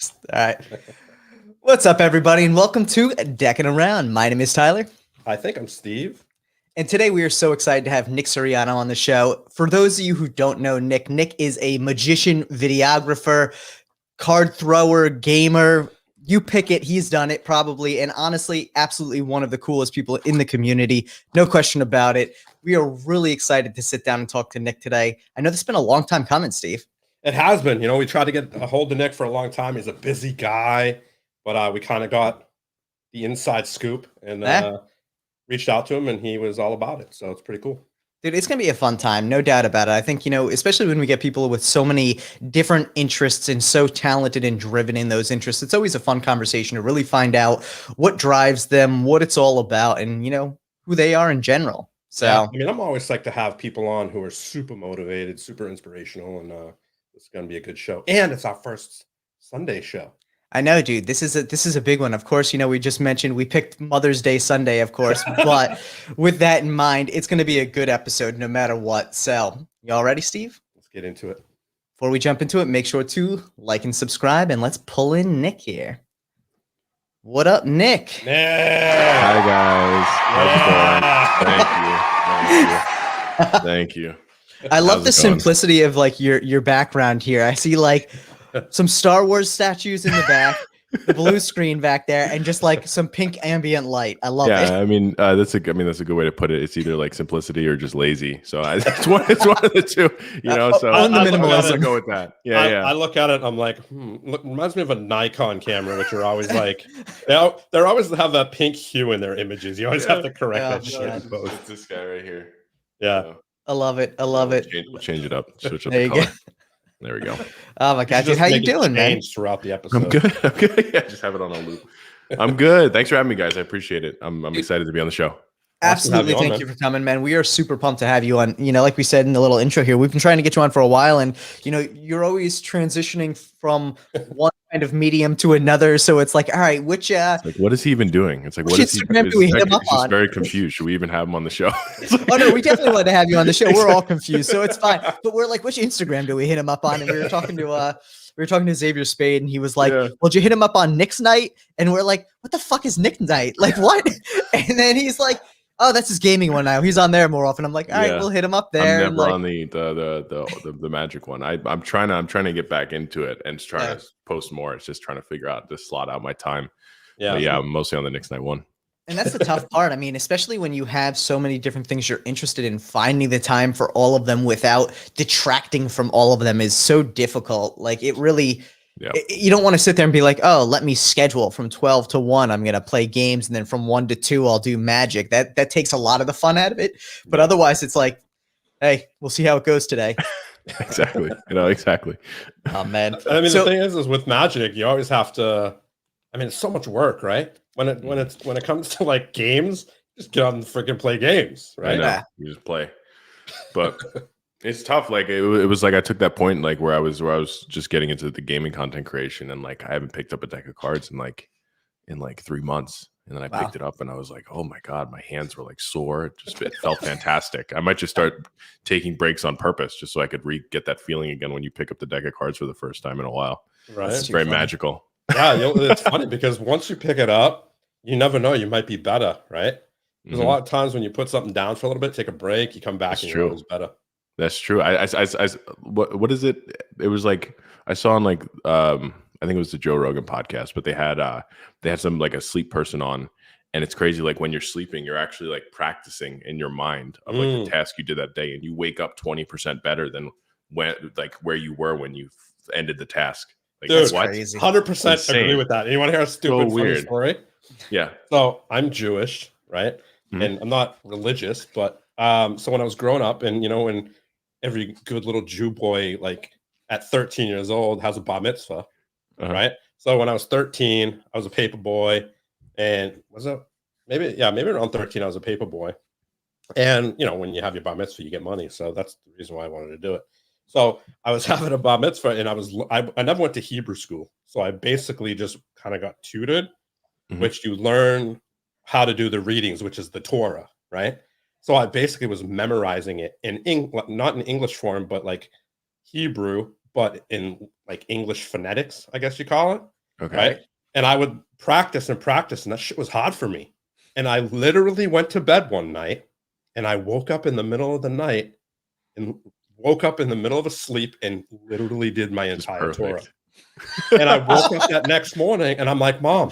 All right. What's up, everybody, and welcome to Deckin Around. My name is Tyler. I think I'm Steve. And today we are so excited to have Nic Suriano on the show. For those of you who don't know Nic is a magician, videographer, card thrower, gamer. You pick it, he's done it probably. And honestly, absolutely one of the coolest people in the community. No question about it. We are really excited to sit down and talk to Nic today. I know this has been a long time coming, Steve. It has been. You know, we tried to get a hold of Nic for a long time. He's a busy guy, but we kind of got the inside scoop and reached out to him, and he was all about it. So it's pretty cool. Dude, it's going to be a fun time, no doubt about it. I think, especially when we get people with so many different interests and so talented and driven in those interests, it's always a fun conversation to really find out what drives them, what it's all about, and, who they are in general. So, yeah, I mean, I'm always like to have people on who are super motivated, super inspirational, and it's going to be a good show. And it's our first Sunday show. I know, dude, this is a big one. Of course, we just mentioned we picked Mother's Day Sunday, of course, but with that in mind, it's going to be a good episode no matter what. So, you all ready, Steve? Let's get into it. Before we jump into it, make sure to like and subscribe, and let's pull in Nic here. What up, Nic? Hi, guys. How's it going? Thank you. I love the simplicity of like your background here. I see like some Star Wars statues in the back, the blue screen back there, and just like some pink ambient light. I love it. Yeah, I mean that's a good way to put it. It's either like simplicity or just lazy. So it's one of the two. So on the minimalism. I'll go with that. Yeah, I look at it. I'm like, reminds me of a Nikon camera, which are always like, they always have that pink hue in their images. You always have to correct that shit. It's this guy right here. Yeah, I love it. I love it. Change it up. Switch up there the color. Go. There we go. Oh my god, dude, how you doing, man? Throughout the episode, I'm good. Yeah, just have it on a loop. I'm good. Thanks for having me, guys. I appreciate it. I'm excited to be on the show. Absolutely. Thank you for coming, man. We are super pumped to have you on. Like we said in the little intro here, we've been trying to get you on for a while, and you're always transitioning from one kind of medium to another. So it's like, all right, which it's like, what is he even doing? It's like, what is Instagram do we hit him up on? Just very confused. Should we even have him on the show? Oh no, we definitely want to have you on the show. We're all confused, so it's fine. But we're like, which Instagram do we hit him up on? And we were talking to Xavier Spade, and he was like, well, did you hit him up on Nick's night? And we're like, what the fuck is Nick's night? Like, what? And then he's like, oh, that's his gaming one now. He's on there more often. I'm like, all right, we'll hit him up there. I'm never on the magic one. I'm trying to get back into it and just trying to post more. It's just trying to figure out to slot out my time. Yeah, I'm mostly on the Nick's night one. And that's the tough part. I mean, especially when you have so many different things you're interested in, finding the time for all of them without detracting from all of them is so difficult. Like it really, you don't want to sit there and be like, oh, let me schedule from 12 to 1. I'm going to play games. And then from 1 to 2, I'll do magic. That takes a lot of the fun out of it. But otherwise it's like, hey, we'll see how it goes today. Exactly. Exactly. Oh man. I mean, the thing is with magic, you always have to, I mean, it's so much work, right? When it comes to like games, just get on and freaking play games, right? Yeah, you just play. But it's tough. Like it was like I took that point like where I was just getting into the gaming content creation, and like I haven't picked up a deck of cards in like 3 months. And then I picked it up and I was like, oh my God, my hands were like sore. It felt fantastic. I might just start taking breaks on purpose just so I could get that feeling again when you pick up the deck of cards for the first time in a while. Right. It's very magical. Yeah, it's funny because once you pick it up, you never know, you might be better, right? There's a lot of times when you put something down for a little bit, take a break, you come back and you're always better. That's true. What is it? It was like I saw on like I think it was the Joe Rogan podcast, but they had some like a sleep person on, and it's crazy. Like when you're sleeping, you're actually like practicing in your mind of like the task you did that day, and you wake up 20% better than where you were when you ended the task. Like, dude, that's crazy. 100% agree with that. You want to hear a stupid funny story? Yeah. So I'm Jewish, right? And I'm not religious, but so when I was growing up, and when every good little Jew boy, like at 13 years old, has a bar mitzvah, right? So when I was 13, I was a paper boy, and maybe around 13, I was a paper boy. And when you have your bar mitzvah, you get money, so that's the reason why I wanted to do it. So I was having a bar mitzvah, and I never went to Hebrew school, so I basically just kind of got tutored, which you learn how to do the readings, which is the Torah, right? So I basically was memorizing it not in English form, but like Hebrew but in like English phonetics, I guess you call it. Okay. Right. And I would practice, and that shit was hard for me. And I literally went to bed one night, and I woke up in the middle of the night and woke up in the middle of a sleep and literally did my entire Torah. And I woke up that next morning and I'm like, Mom,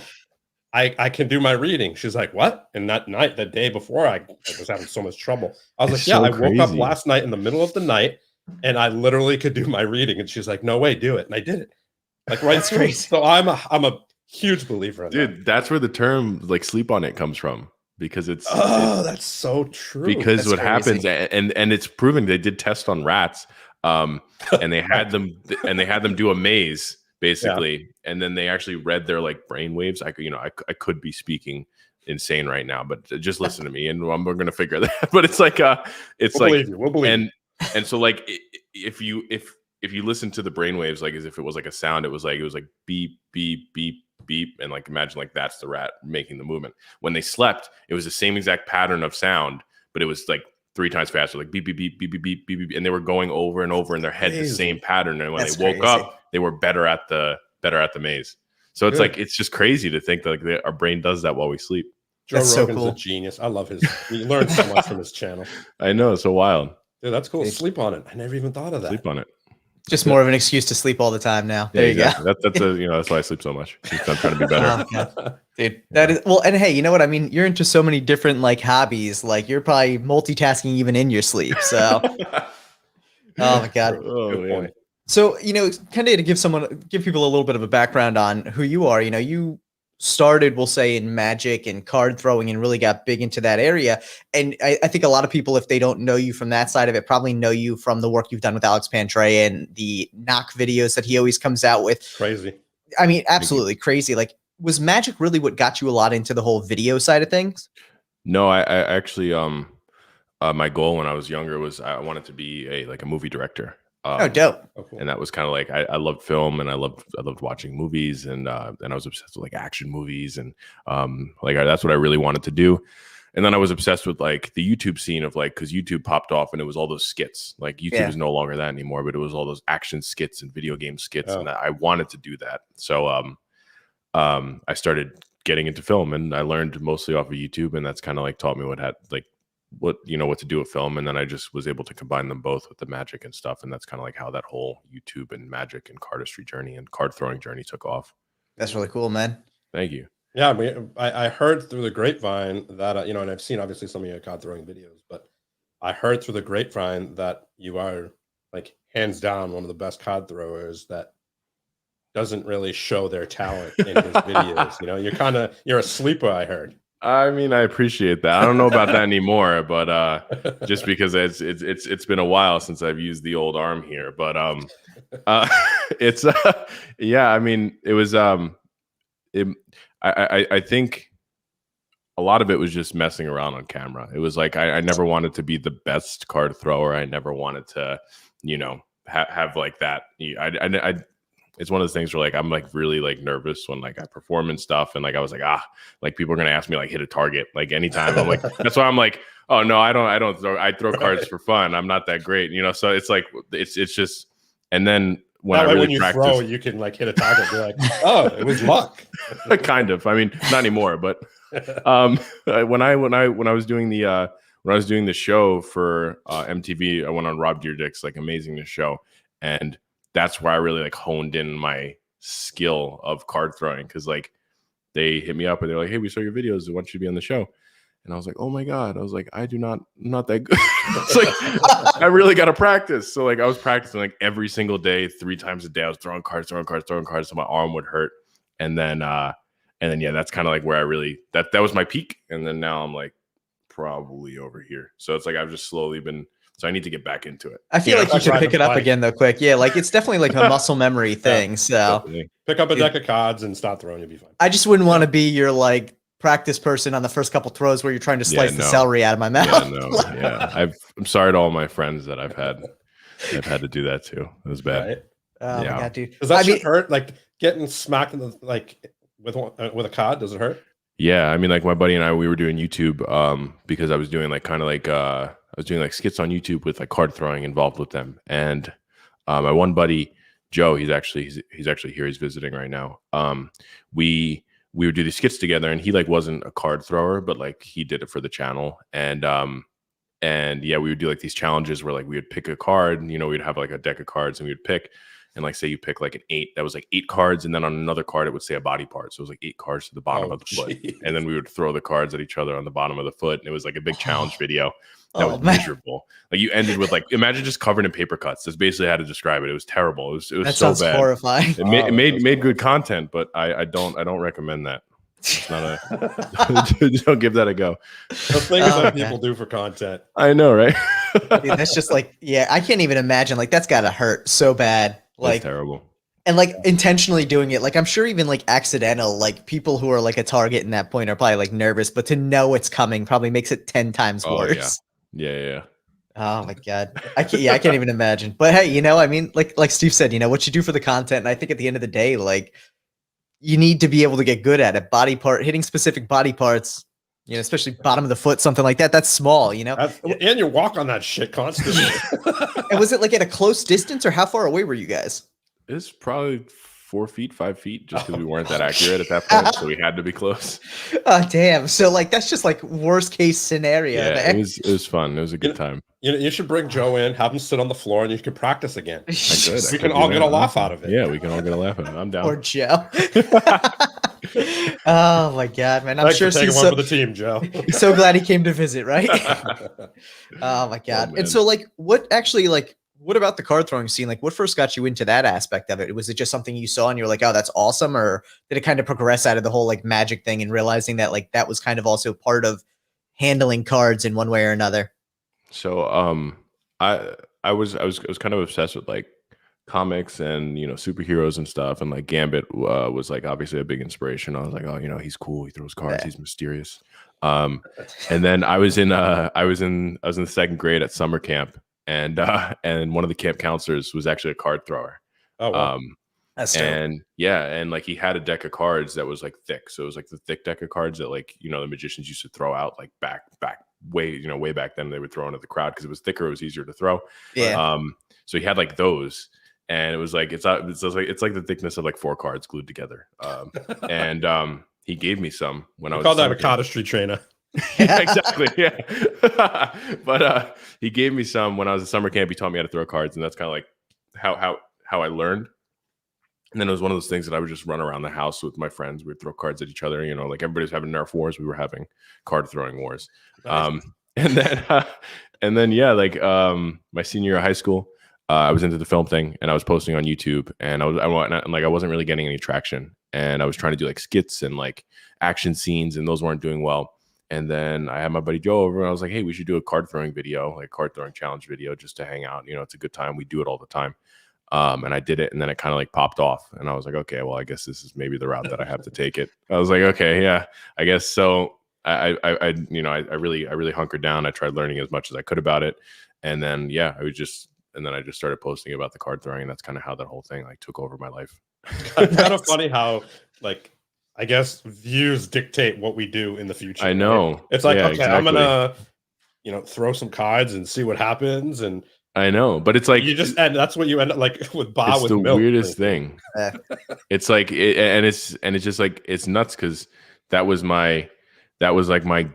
I can do my reading. She's like, what? And that night, the day before, I was having so much trouble. I was like, yeah, I woke up last night in the middle of the night and I literally could do my reading. And she's like, no way, do it. And I did it. Like right through. So I'm a huge believer in that. Dude, that's where the term like sleep on it comes from. Because it's that's so true. Because that's what crazy. happens, and it's proven, they did tests on rats, and they had them do a maze basically, and then they actually read their like brain waves. I could be speaking insane right now, but just listen to me, and we're gonna figure that. But it's like we'll believe and so like if you listen to the brain waves like as if it was like a sound, it was like beep beep beep beep, and like imagine like that's the rat making the movement. When they slept, it was the same exact pattern of sound, but it was like 3 times faster, like beep beep beep beep beep beep beep, and they were going over and over in their head the same pattern. And when they woke up, they were better at the maze. So it's like it's just crazy to think that like our brain does that while we sleep. Joe Rogan's a genius. I love his. We learned so much from his channel. I know, it's so wild. Dude, that's cool. Sleep on it. I never even thought of that. Sleep on it. Just more of an excuse to sleep all the time now. There you go. That's why I sleep so much. I'm trying to be better. Dude, that is well, and hey, you know what I mean? You're into so many different like hobbies. Like you're probably multitasking even in your sleep. So oh my God. Good point. So, kind of to give people a little bit of a background on who you are, you started, we'll say, in magic and card throwing and really got big into that area. And I think a lot of people, if they don't know you from that side of it, probably know you from the work you've done with Alex Pantray and the Nic videos that he always comes out with. Crazy. I mean, absolutely crazy. Like, was magic really what got you a lot into the whole video side of things? No, I actually, my goal when I was younger was I wanted to be a movie director. Oh, dope. And that was kind of like I loved film, and I loved watching movies, and I was obsessed with like action movies, and that's what I really wanted to do. And then I was obsessed with like the YouTube scene of like, because YouTube popped off and it was all those skits. Like YouTube is no longer that anymore, but it was all those action skits and video game skits, and I wanted to do that. So I started getting into film, and I learned mostly off of YouTube, and that's kind of like taught me what to do with film. And then I just was able to combine them both with the magic and stuff, and that's kind of like how that whole YouTube and magic and cardistry journey and card throwing journey took off. That's really cool, man. Thank you. Yeah, I heard through the grapevine that and I've seen obviously some of your card throwing videos, but I heard through the grapevine that you are like hands down one of the best card throwers that doesn't really show their talent in his videos. You're a sleeper, I heard. I mean, I appreciate that. I don't know about that anymore, but just because it's been a while since I've used the old arm here. But it's yeah. I mean, it was I think a lot of it was just messing around on camera. It was like I never wanted to be the best card thrower. I never wanted to, have like that. It's one of those things where like I'm like really like nervous when like I perform and stuff, and like I was like like people are gonna ask me like hit a target like anytime. I'm like that's why I'm like, oh no, I don't throw. I throw cards for fun. I'm not that great, So it's like it's just, and then when you throw, you can like hit a target. Be like, oh, it was luck. Kind of. I mean, not anymore, but when I was doing the show for MTV, I went on Rob Dyrdek's like Amazing the Show, and that's where I really like honed in my skill of card throwing, because like they hit me up and they're like, hey, we saw your videos, I want you to be on the show. And I was like, oh my God. I was like, I'm not that good. It's like I really got to practice. So like I was practicing like every single day, 3 times a day. I was throwing cards so my arm would hurt. And then yeah, that's kind of like where I really that was my peak. And then now I'm like probably over here. So it's like I've just slowly been. So I need to get back into it. I feel like you should pick it up again though, quick. Yeah, like it's definitely like a muscle memory thing. So definitely. Pick up a deck of cards and start throwing, you'll be fine. I just wouldn't want to be your like practice person on the first couple throws where you're trying to slice the celery out of my mouth. I'm sorry to all my friends that I've had to do that too. It was bad. Right? Oh my God, dude. Does that hurt? Like getting smacked in the with a card, does it hurt? Yeah, I mean, like my buddy and I, we were doing YouTube because I was doing like kind of like I was doing like skits on YouTube with like card throwing involved with them. And my one buddy, Joe, he's actually here. He's visiting right now. We would do these skits together, and he like wasn't a card thrower, but like he did it for the channel. And yeah, we would do like these challenges where like we would pick a card, and, we'd have like a deck of cards, and we would pick, and like say you pick like an 8, that was like 8 cards, and then on another card it would say a body part, so it was like 8 cards to the bottom of the foot, and then we would throw the cards at each other on the bottom of the foot, and it was like a big challenge video. That was miserable. Like you ended with like, imagine just covered in paper cuts. That's basically how to describe it. It was terrible. It was that so sounds bad. Horrifying. It made good content, but I don't recommend that. It's not a don't give that a go. The things that people do for content. I know, right? Dude, that's just like, yeah, I can't even imagine. Like that's gotta hurt so bad. Like that's terrible. And like intentionally doing it. Like I'm sure even like accidental, like people who are like a target in that point are probably like nervous, but to know it's coming probably makes it 10 times worse. Yeah. Oh my God. I can't even imagine. But hey, I mean, like Steve said, what you do for the content. And I think at the end of the day, like you need to be able to get good at it. Hitting specific body parts, especially bottom of the foot, something like that. That's small, and you walk on that shit constantly. And was it like at a close distance, or how far away were you guys? It's probably 4 feet, 5 feet, just because we weren't that accurate at that point, so we had to be close. Oh damn! So like that's just like worst case scenario. Yeah, it was fun. It was a good time. You should bring Joe in, have him sit on the floor, and you can practice again. We can all get a laugh out of it. Yeah, we can all get a laugh out of it. I'm down. Poor Joe. Oh my God, man! I'm Thanks sure for taking one for the team, Joe. So glad he came to visit, right? Oh my God! And so like, what about the card throwing scene? Like what first got you into that aspect of it? Was it just something you saw and you're like, oh, that's awesome? Or did it kind of progress out of the whole like magic thing and realizing that like that was kind of also part of handling cards in one way or another? So I was kind of obsessed with like comics and superheroes and stuff, and like Gambit was like obviously a big inspiration. I was like, oh, he's cool, he throws cards, he's mysterious. And then I was in the 2nd grade at summer camp. And one of the camp counselors was actually a card thrower. Oh, wow. That's dope. And yeah, and like he had a deck of cards that was like thick. So it was like the thick deck of cards that like, the magicians used to throw out like back way back then. They would throw into the crowd because it was thicker, it was easier to throw. Yeah. So he had like those, and it was like it's like the thickness of like 4 cards glued together. And he gave me some when I was called that a cardistry trainer. Yeah, exactly. Yeah. But he gave me some when I was at summer camp. He taught me how to throw cards, and that's kind of like how I learned. And then it was one of those things that I would just run around the house with my friends. We'd throw cards at each other. Like everybody's having Nerf wars, we were having card throwing wars. Nice. And then yeah, like my senior year of high school, I was into the film thing, and I was posting on YouTube, and I wasn't really getting any traction, and I was trying to do like skits and like action scenes, and those weren't doing well. And then I had my buddy Joe over, and I was like, hey, we should do a card throwing video, like card throwing challenge video, just to hang out. It's a good time. We do it all the time. And I did it, and then it kind of like popped off. And I was like, okay, well, I guess this is maybe the route that I have to take it. I was like, okay, yeah, I guess so. I really hunkered down. I tried learning as much as I could about it. And then, yeah, I just started posting about the card throwing. And that's kind of how that whole thing like took over my life. It's kind of funny how like, I guess views dictate what we do in the future. I know. Right? It's like, yeah, okay, exactly. I'm gonna, throw some cards and see what happens. And I know, but it's like and that's what you end up like with Bob. It's the weirdest thing. It's like, it's just like it's nuts because that was like my.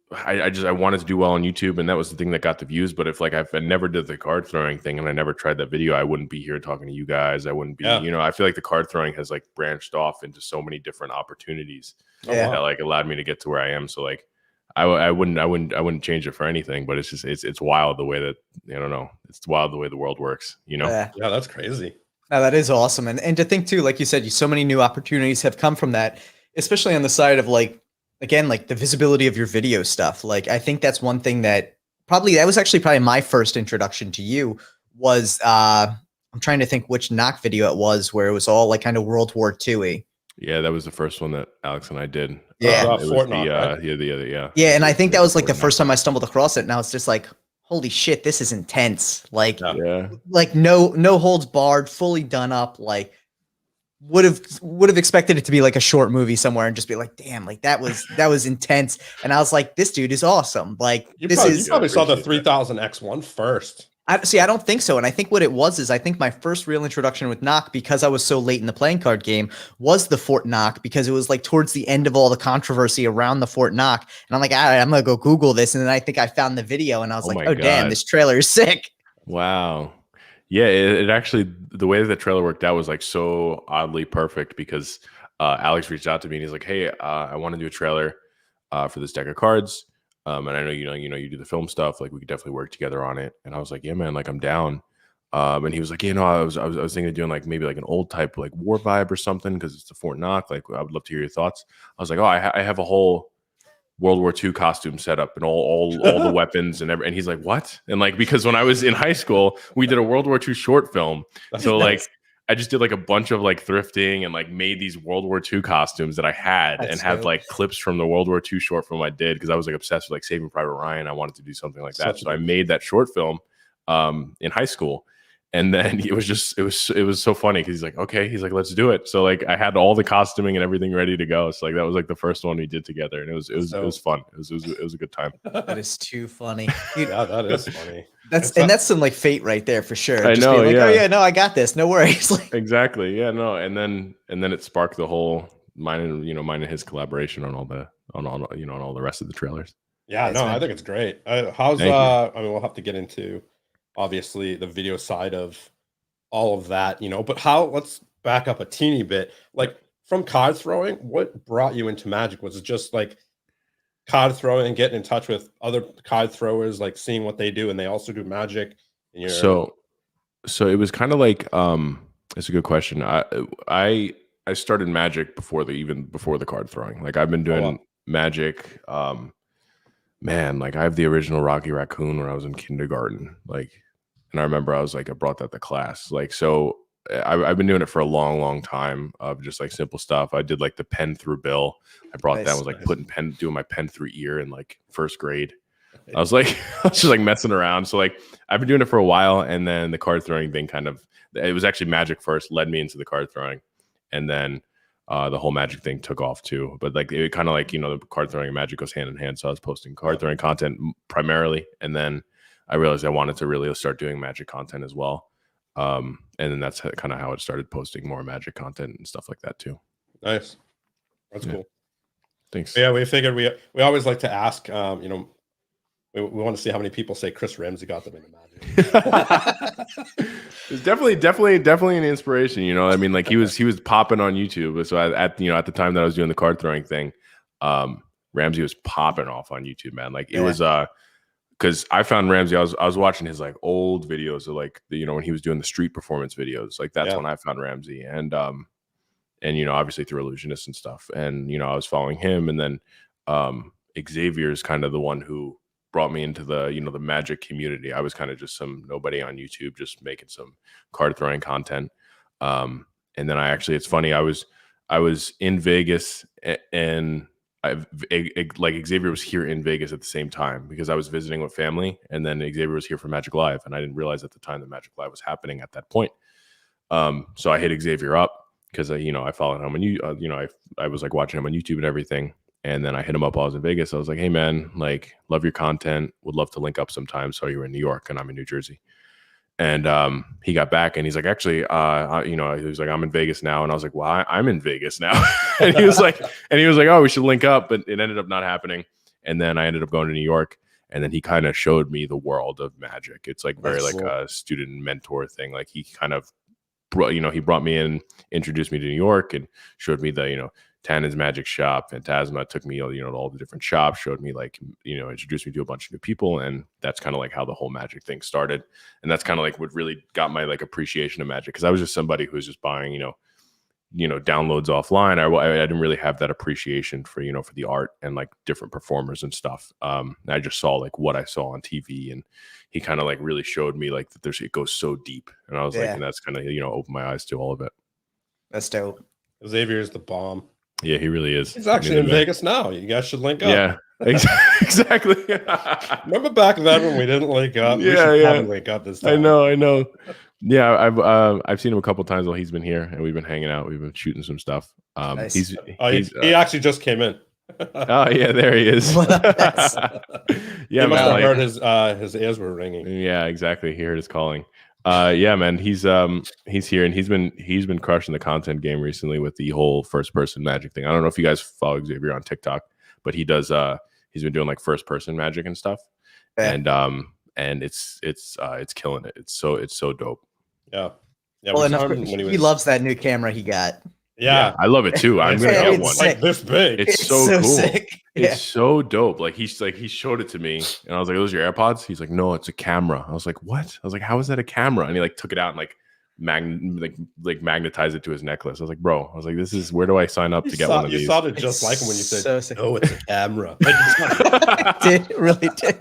I wanted to do well on YouTube, and that was the thing that got the views. But if I never did the card throwing thing and I never tried that video, I wouldn't be here talking to you guys. I wouldn't be, I feel like the card throwing has like branched off into so many different opportunities that like allowed me to get to where I am. So like, I wouldn't change it for anything. But it's just it's wild the way that I don't know. It's wild the way the world works. Yeah, that's crazy. No, that is awesome, and to think too, like you said, so many new opportunities have come from that, especially on the side of like. Again, like the visibility of your video stuff. Like, I think that's one thing that was actually probably my first introduction to you was, I'm trying to think which Knock video it was where it was all like kind of World War II-y. Yeah, that was the first one that Alex and I did. Yeah. It was right? Yeah. And I think that was like the first time I stumbled across it. Now it's just like, holy shit, this is intense. Like, like no holds barred, fully done up. Like, would have expected it to be like a short movie somewhere and just be like, damn, like that was intense. And I was like, this dude is awesome. Like you probably saw the 3000X1 first. I don't think so. And I think what it was is I think my first real introduction with Knock, because I was so late in the playing card game, was the Fort Knock, because it was like towards the end of all the controversy around the Fort Knock. And I'm like, all right, I'm going to go Google this. And then I think I found the video and I was like, oh, damn, this trailer is sick. Wow. Yeah, it actually, the way that the trailer worked out was like so oddly perfect because Alex reached out to me and he's like, hey, I want to do a trailer for this deck of cards. And I know you do the film stuff. Like we could definitely work together on it. And I was like, yeah, man, like I'm down. And he was like, I was thinking of doing like maybe like an old type like war vibe or something because it's the Fort Knock. Like I would love to hear your thoughts. I was like, oh, I have a whole World War II costume set up and all the weapons and everything. And he's like, what? And like because when I was in high school, we did a World War II short film. So like I just did like a bunch of like thrifting and like made these World War II costumes that I had and had like clips from the World War II short film I did because I was like obsessed with like Saving Private Ryan. I wanted to do something like that. So I made that short film in high school. And then it was so funny because he's like, okay, he's like, let's do it. So like I had all the costuming and everything ready to go. So like that was like the first one we did together, and it was fun. It was a good time. That is too funny. Yeah, that is funny. That's some like fate right there for sure. I Just know. like, yeah. Oh yeah, no, I got this. No worries. Like, exactly. Yeah. No. And then it sparked the whole mine and his collaboration on all the rest of the trailers. Yeah. No, I think it's great. How's I mean, we'll have to get into obviously the video side of all of that, but let's back up a teeny bit. Like from card throwing, what brought you into Magic? Was it just like card throwing and getting in touch with other card throwers, like seeing what they do and they also do Magic? So it was kind of like, it's a good question. I started Magic before the card throwing. Like I've been doing Magic, man, like I have the original Rocky Raccoon when I was in kindergarten. Like, and I remember I was like, I brought that to class. Like, so I've been doing it for a long, long time of just like simple stuff. I did like the pen through bill. I brought that, was like doing my pen through ear in like first grade. I was just like messing around. So like I've been doing it for a while. And then the card throwing thing it was actually Magic first, led me into the card throwing. And then the whole Magic thing took off too. But like it kind of like, the card throwing and Magic goes hand in hand. So I was posting card throwing content primarily. And then I realized I wanted to really start doing Magic content as well. And then that's kind of how it started, posting more Magic content and stuff like that too. Nice. That's cool. Thanks. Yeah, we figured we always like to ask, we want to see how many people say Chris Ramsey got them into Magic. It's definitely an inspiration. I mean, like he was popping on YouTube. So at the time that I was doing the card throwing thing, Ramsey was popping off on YouTube, man. Like it was because I found Ramsey, I was watching his like old videos of like when he was doing the street performance videos. Like that's when I found Ramsey, and obviously through Illusionist and stuff. And I was following him, and then Xavier is kind of the one who brought me into the the Magic community. I was kind of just some nobody on YouTube, just making some card throwing content. And then it's funny, I was in Vegas and like Xavier was here in Vegas at the same time because I was visiting with family, and then Xavier was here for Magic Live, and I didn't realize at the time that Magic Live was happening at that point. So I hit Xavier up because I followed him and I was like watching him on YouTube and everything. And then I hit him up while I was in Vegas. I was like, hey man, like love your content, would love to link up sometime. So you were in New York and I'm in New Jersey. And he got back and he's like, actually, he was like, I'm in Vegas now. And I was like, well, I'm in Vegas now. and he was like, oh, we should link up. But it ended up not happening. And then I ended up going to New York. And then he kind of showed me the world of Magic. It's like very like a student mentor thing. Like he kind of he brought me in, introduced me to New York and showed me the, Tannen's Magic Shop, Phantasma, took me, to all the different shops, showed me like, introduced me to a bunch of new people. And that's kind of like how the whole Magic thing started. And that's kind of like what really got my like appreciation of Magic. Cause I was just somebody who was just buying, downloads offline. I didn't really have that appreciation for, for the art and like different performers and stuff. I just saw like what I saw on TV, and he kind of like really showed me like that it goes so deep. And I was like, and that's kind of, opened my eyes to all of it. That's dope. Xavier is the bomb. Yeah, he really is. He's actually in Vegas now. You guys should link up. Yeah, exactly. Remember back then when we didn't link up? Yeah, we should probably link up this time. I know. Yeah, I've seen him a couple times while he's been here, and we've been hanging out. We've been shooting some stuff. Nice. He actually just came in. Oh yeah, there he is. What up, Bess? Yeah, he must man. have Like, heard his ears were ringing. yeah, exactly. He heard us calling. Yeah, man. He's here and he's been crushing the content game recently with the whole first person magic thing. I don't know if you guys follow Xavier on TikTok, but he does. He's been doing like first person magic and stuff, Yeah. and it's killing it. It's so dope. Yeah. Yeah. Well, we and saw of him course, when he loves that new camera he got. Yeah. I love it too. I'm gonna Yeah, get it's one. sick. Like this big. It's so cool. sick. Yeah. It's so dope. Like he showed it to me, and I was like, "Those are your AirPods?" He's like, "No, it's a camera." I was like, "What?" I was like, "How is that a camera?" And he like took it out and like magnetized it to his necklace. I was like, "Bro," I was like, "This is where do I sign up to get one of You these?" sounded just like him when you said, so sick. "Oh, it's a camera." It really did.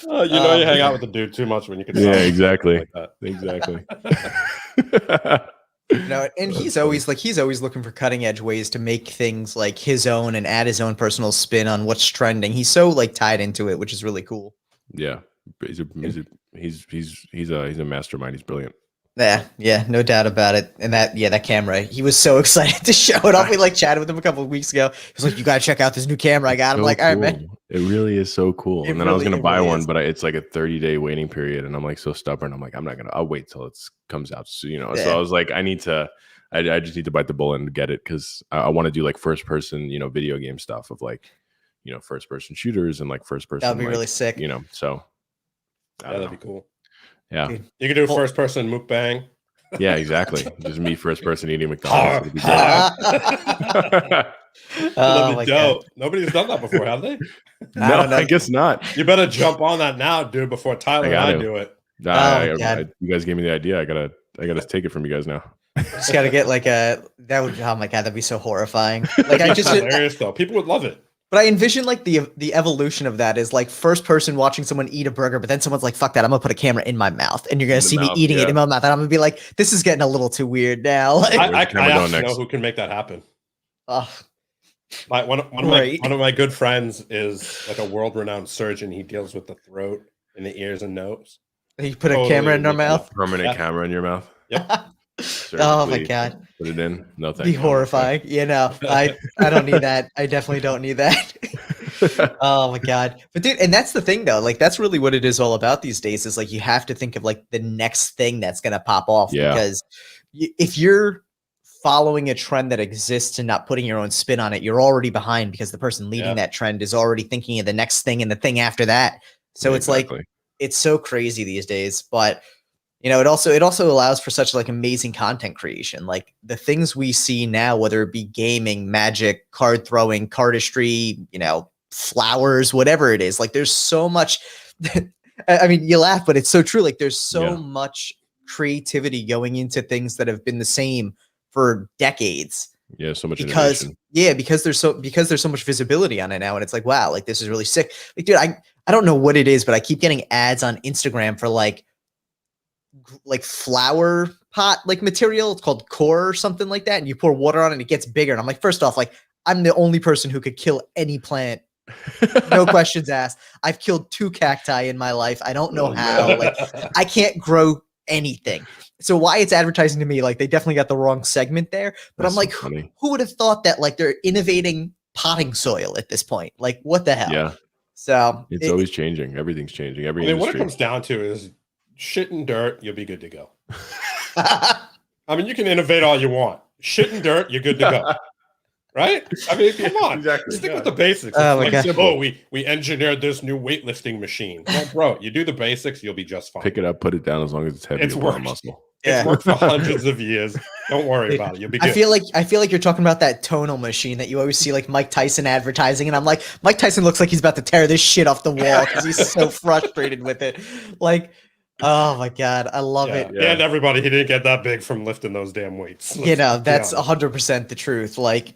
Oh, you know, you hang out with the dude too much when you can. Yeah, sound exactly. like that. Exactly. No, and he's always looking for cutting edge ways to make things like his own and add his own personal spin on what's trending. He's so like tied into it, which is really cool. Yeah, he's a mastermind. He's brilliant. Yeah, no doubt about it. And that camera, he was so excited to show it off. We like chatted with him a couple of weeks ago. He was like, "You gotta check out this new camera I got." I'm like, "All right, man." It really is so cool. It And then I was really- gonna it buy really one, is. but it's like a 30-day waiting period, and I'm like so stubborn. I'm like, I'll wait till it comes out. So, you know, so Yeah. I was like, I just need to bite the bullet and get it because I want to do like first person, you know, video game stuff of like, you know, first person shooters and like first person. That'd be like, really sick. You know, so I Yeah, don't that'd know. be cool. Yeah. Dude. You could do Well- first person mukbang. Yeah, exactly. Just me first person eating McDonald's. It'd be great. Oh That'd my be God. dope. Nobody's done that before, have they? I No, don't know. I guess not. You better jump on that now, dude, before Tyler and I gotta. do it. my God. You guys gave me the idea. I gotta take it from you guys now. Just gotta get like oh my God, that'd be so horrifying. Like I It's just hilarious though. People would love it. but I envision like the evolution of that is like first person watching someone eat a burger, but then someone's like, "Fuck that, I'm gonna put a camera in my mouth," and you're gonna In the see me mouth, eating it yeah. in my mouth, and I'm gonna be like, "This is getting a little too weird now." Like, I Where's the camera going actually know next? who can make that happen. ugh. One of Great. my good friends is like a world renowned surgeon. He deals with the throat and the ears and nose. You put a Totally camera in our make that mouth. Permanent Yeah. camera in your mouth. Sir, Oh my please God, put it in. No, thank be you. horrifying. You know, I don't need that. I definitely don't need that. Oh my God. But dude, and that's the thing though. Like that's really what it is all about these days is like you have to think of like the next thing that's going to pop off Yeah. because if you're following a trend that exists and not putting your own spin on it, you're already behind because the person leading Yeah. that trend is already thinking of the next thing and the thing after that. So Yeah, it's like exactly. it's so crazy these days, but you know, it also allows for such like amazing content creation. Like the things we see now, whether it be gaming, magic, card throwing, cardistry, you know, flowers, whatever it is. Like there's so much. I mean, you laugh, but it's so true. Like there's so Yeah. much creativity going into things that have been the same for decades. Yeah, so much Because innovation. because there's so much visibility on it now, and it's like, wow, like this is really sick. Like, dude, I don't know what it is, but I keep getting ads on Instagram for like flower pot like material. It's called core or something like that, and you pour water on it and it gets bigger. And I'm like, first off, like I'm the only person who could kill any plant. No questions asked. I've killed 2 cacti in my life. I don't know Oh, how. man. Like I can't grow anything. So why it's advertising to me, like they definitely got the wrong segment there. But That's I'm so like, funny. who would have thought that like they're innovating potting soil at this point? Like what the hell? Yeah, So it's always changing. Everything's changing. Every I mean, what it industry. comes down to is shit and dirt, you'll be good to go. I mean, you can innovate all you want. Shit and dirt, you're good to go. Right? I mean, come on. Exactly, Stick yeah. with the basics. Oh, It's my like, God. oh, we engineered this new weightlifting machine. Well, bro, you do the basics, you'll be just fine. Pick it up, put it down as long as it's heavy. It's It's work worked. muscle. Yeah. It's worked for hundreds of years. Don't worry about it. You'll be good. I feel like you're talking about that tonal machine that you always see like Mike Tyson advertising, and I'm like, Mike Tyson looks like he's about to tear this shit off the wall because he's so frustrated with it. Like, oh my God, I love it. Yeah. And everybody, he didn't get that big from lifting those damn weights. You know, that's Yeah. 100% the truth. Like,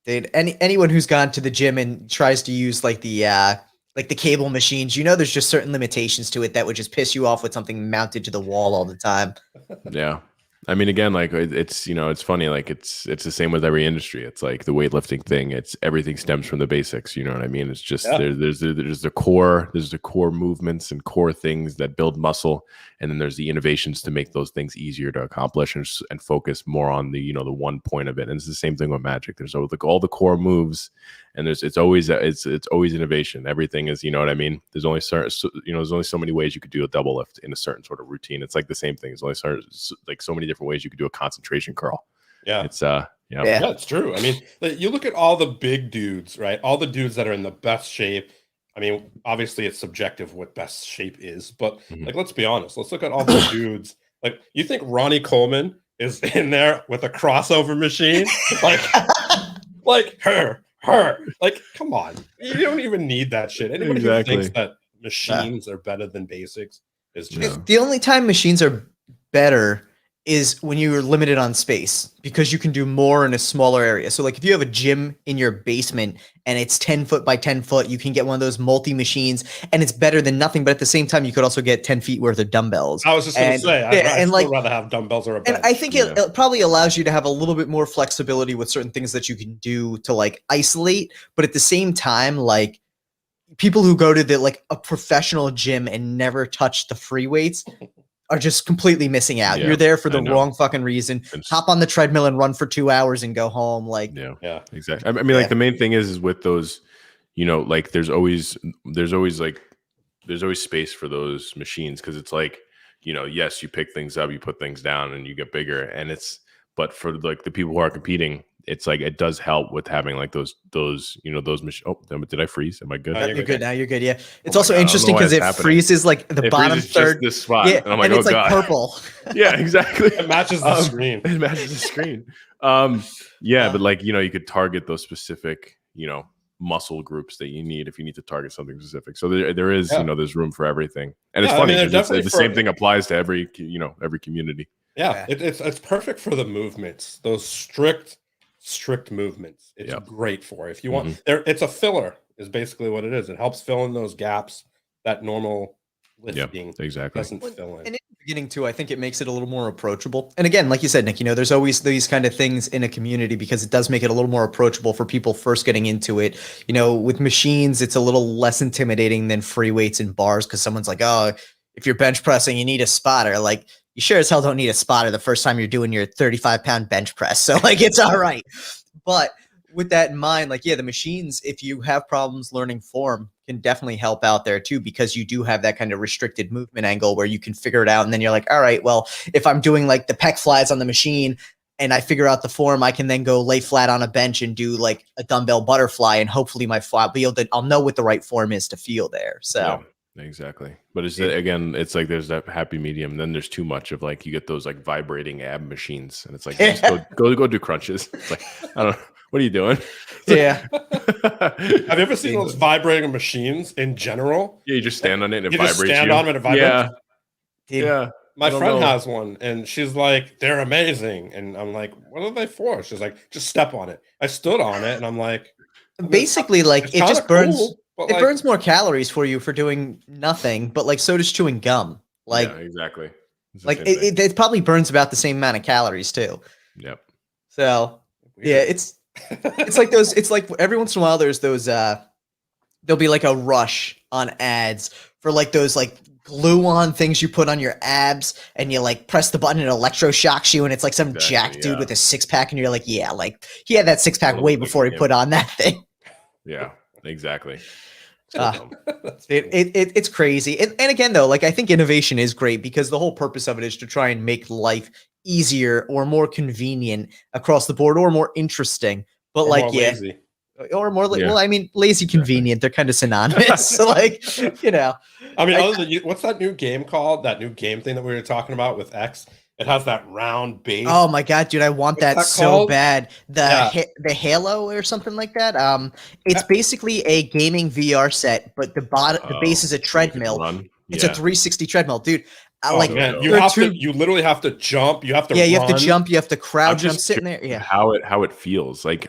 dude, anyone who's gone to the gym and tries to use like the cable machines, you know, there's just certain limitations to it that would just piss you off with something mounted to the wall all the time. Yeah. I mean, again, like it's it's funny. Like it's the same with every industry. It's like the weightlifting thing. It's everything stems from the basics. You know what I mean? It's just there's the core movements and core things that build muscle, and then there's the innovations to make those things easier to accomplish and focus more on the the one point of it. And it's the same thing with magic. There's like all the core moves, and it's always innovation. Everything is what I mean. There's only there's only so many ways you could do a double lift in a certain sort of routine. It's like the same thing. There's only like so many different ways you could do a concentration curl. Yeah, it's yeah, it's true. I mean, you look at all the big dudes, right? All the dudes that are in the best shape. I mean, obviously it's subjective what best shape is, but like, let's be honest. Let's look at all the dudes. Like, you think Ronnie Coleman is in there with a crossover machine? like her. Like, come on. You don't even need that shit. Anybody who thinks that machines are better than basics is just the only time machines are better is when you're limited on space, because you can do more in a smaller area. So like if you have a gym in your basement and it's 10 foot by 10 foot, you can get one of those multi machines and it's better than nothing. But at the same time, you could also get 10 feet worth of dumbbells. I was just going to say, I'd still rather have dumbbells or a bench. And I think it probably allows you to have a little bit more flexibility with certain things that you can do to like isolate. But at the same time, like people who go to a professional gym and never touch the free weights are just completely missing out. You're there for the wrong fucking reason. Hop on the treadmill and run for 2 hours and go home. Like, yeah, exactly. I mean, like the main thing is with those, like there's always space for those machines. Cause it's like, yes, you pick things up, you put things down and you get bigger, but for like the people who are competing, it's like it does help with having like those machines. Oh, did I freeze? Am I good? You're good now. You're good. Yeah. It's also interesting because it freezes like the bottom third. This spot. Yeah, and I'm like, and it's like purple. Yeah, exactly. It matches the screen. It matches the screen. But like you could target those specific muscle groups that you need if you need to target something specific. So there is there's room for everything, and it's funny because the same thing applies to every community. Yeah, it's perfect for the movements. Those strict movements. It's great for if you want. It's a filler is basically what it is. It helps fill in those gaps that normal lifting doesn't fill in. And in the beginning too, I think it makes it a little more approachable. And again, like you said, Nick, there's always these kind of things in a community because it does make it a little more approachable for people first getting into it. With machines, it's a little less intimidating than free weights and bars because someone's like, oh, if you're bench pressing, you need a spotter. Like, you sure as hell don't need a spotter the first time you're doing your 35-pound bench press. So like, it's all right. But with that in mind, like, the machines, if you have problems learning form, can definitely help out there too, because you do have that kind of restricted movement angle where you can figure it out. And then you're like, all right, well, if I'm doing like the pec flies on the machine and I figure out the form, I can then go lay flat on a bench and do like a dumbbell butterfly. And hopefully I'll know what the right form is to feel there. So. Yeah. Exactly. But it's like there's that happy medium. And then there's too much of like you get those like vibrating ab machines and it's like just go do crunches. It's like, I don't know. What are you doing? Yeah. Have you ever seen those vibrating machines in general? Yeah, you just stand on it and it vibrates. Stand on it and it vibrates. Yeah. My friend has one and she's like, they're amazing. And I'm like, what are they for? She's like, just step on it. I stood on it and I'm like, basically like it just burns. Cool. It burns more calories for you for doing nothing, but like so does chewing gum. Like exactly. Like it probably burns about the same amount of calories too. Yep. So it's like those. It's like every once in a while there's those. There'll be like a rush on ads for like those like glue-on things you put on your abs, and you like press the button and it electroshocks you, and it's like some jacked dude with a 6-pack, and you're like, yeah, like he had that 6-pack way before he put on that thing. Yeah. Exactly. It's crazy. And again, though, like I think innovation is great because the whole purpose of it is to try and make life easier or more convenient across the board or more interesting. But like, lazy. Or more like, well, I mean, lazy, convenient, they're kind of synonymous. So like, I mean, other than what's that new game called? That new game thing that we were talking about with X? It has that round base. Oh my god, dude! I want that so bad. The Halo or something like that. It's basically a gaming VR set, but the base is a treadmill. It's a 360 treadmill, dude. You literally have to jump. You have to you have to jump. You have to crowd jump, sitting there. Yeah, how it feels like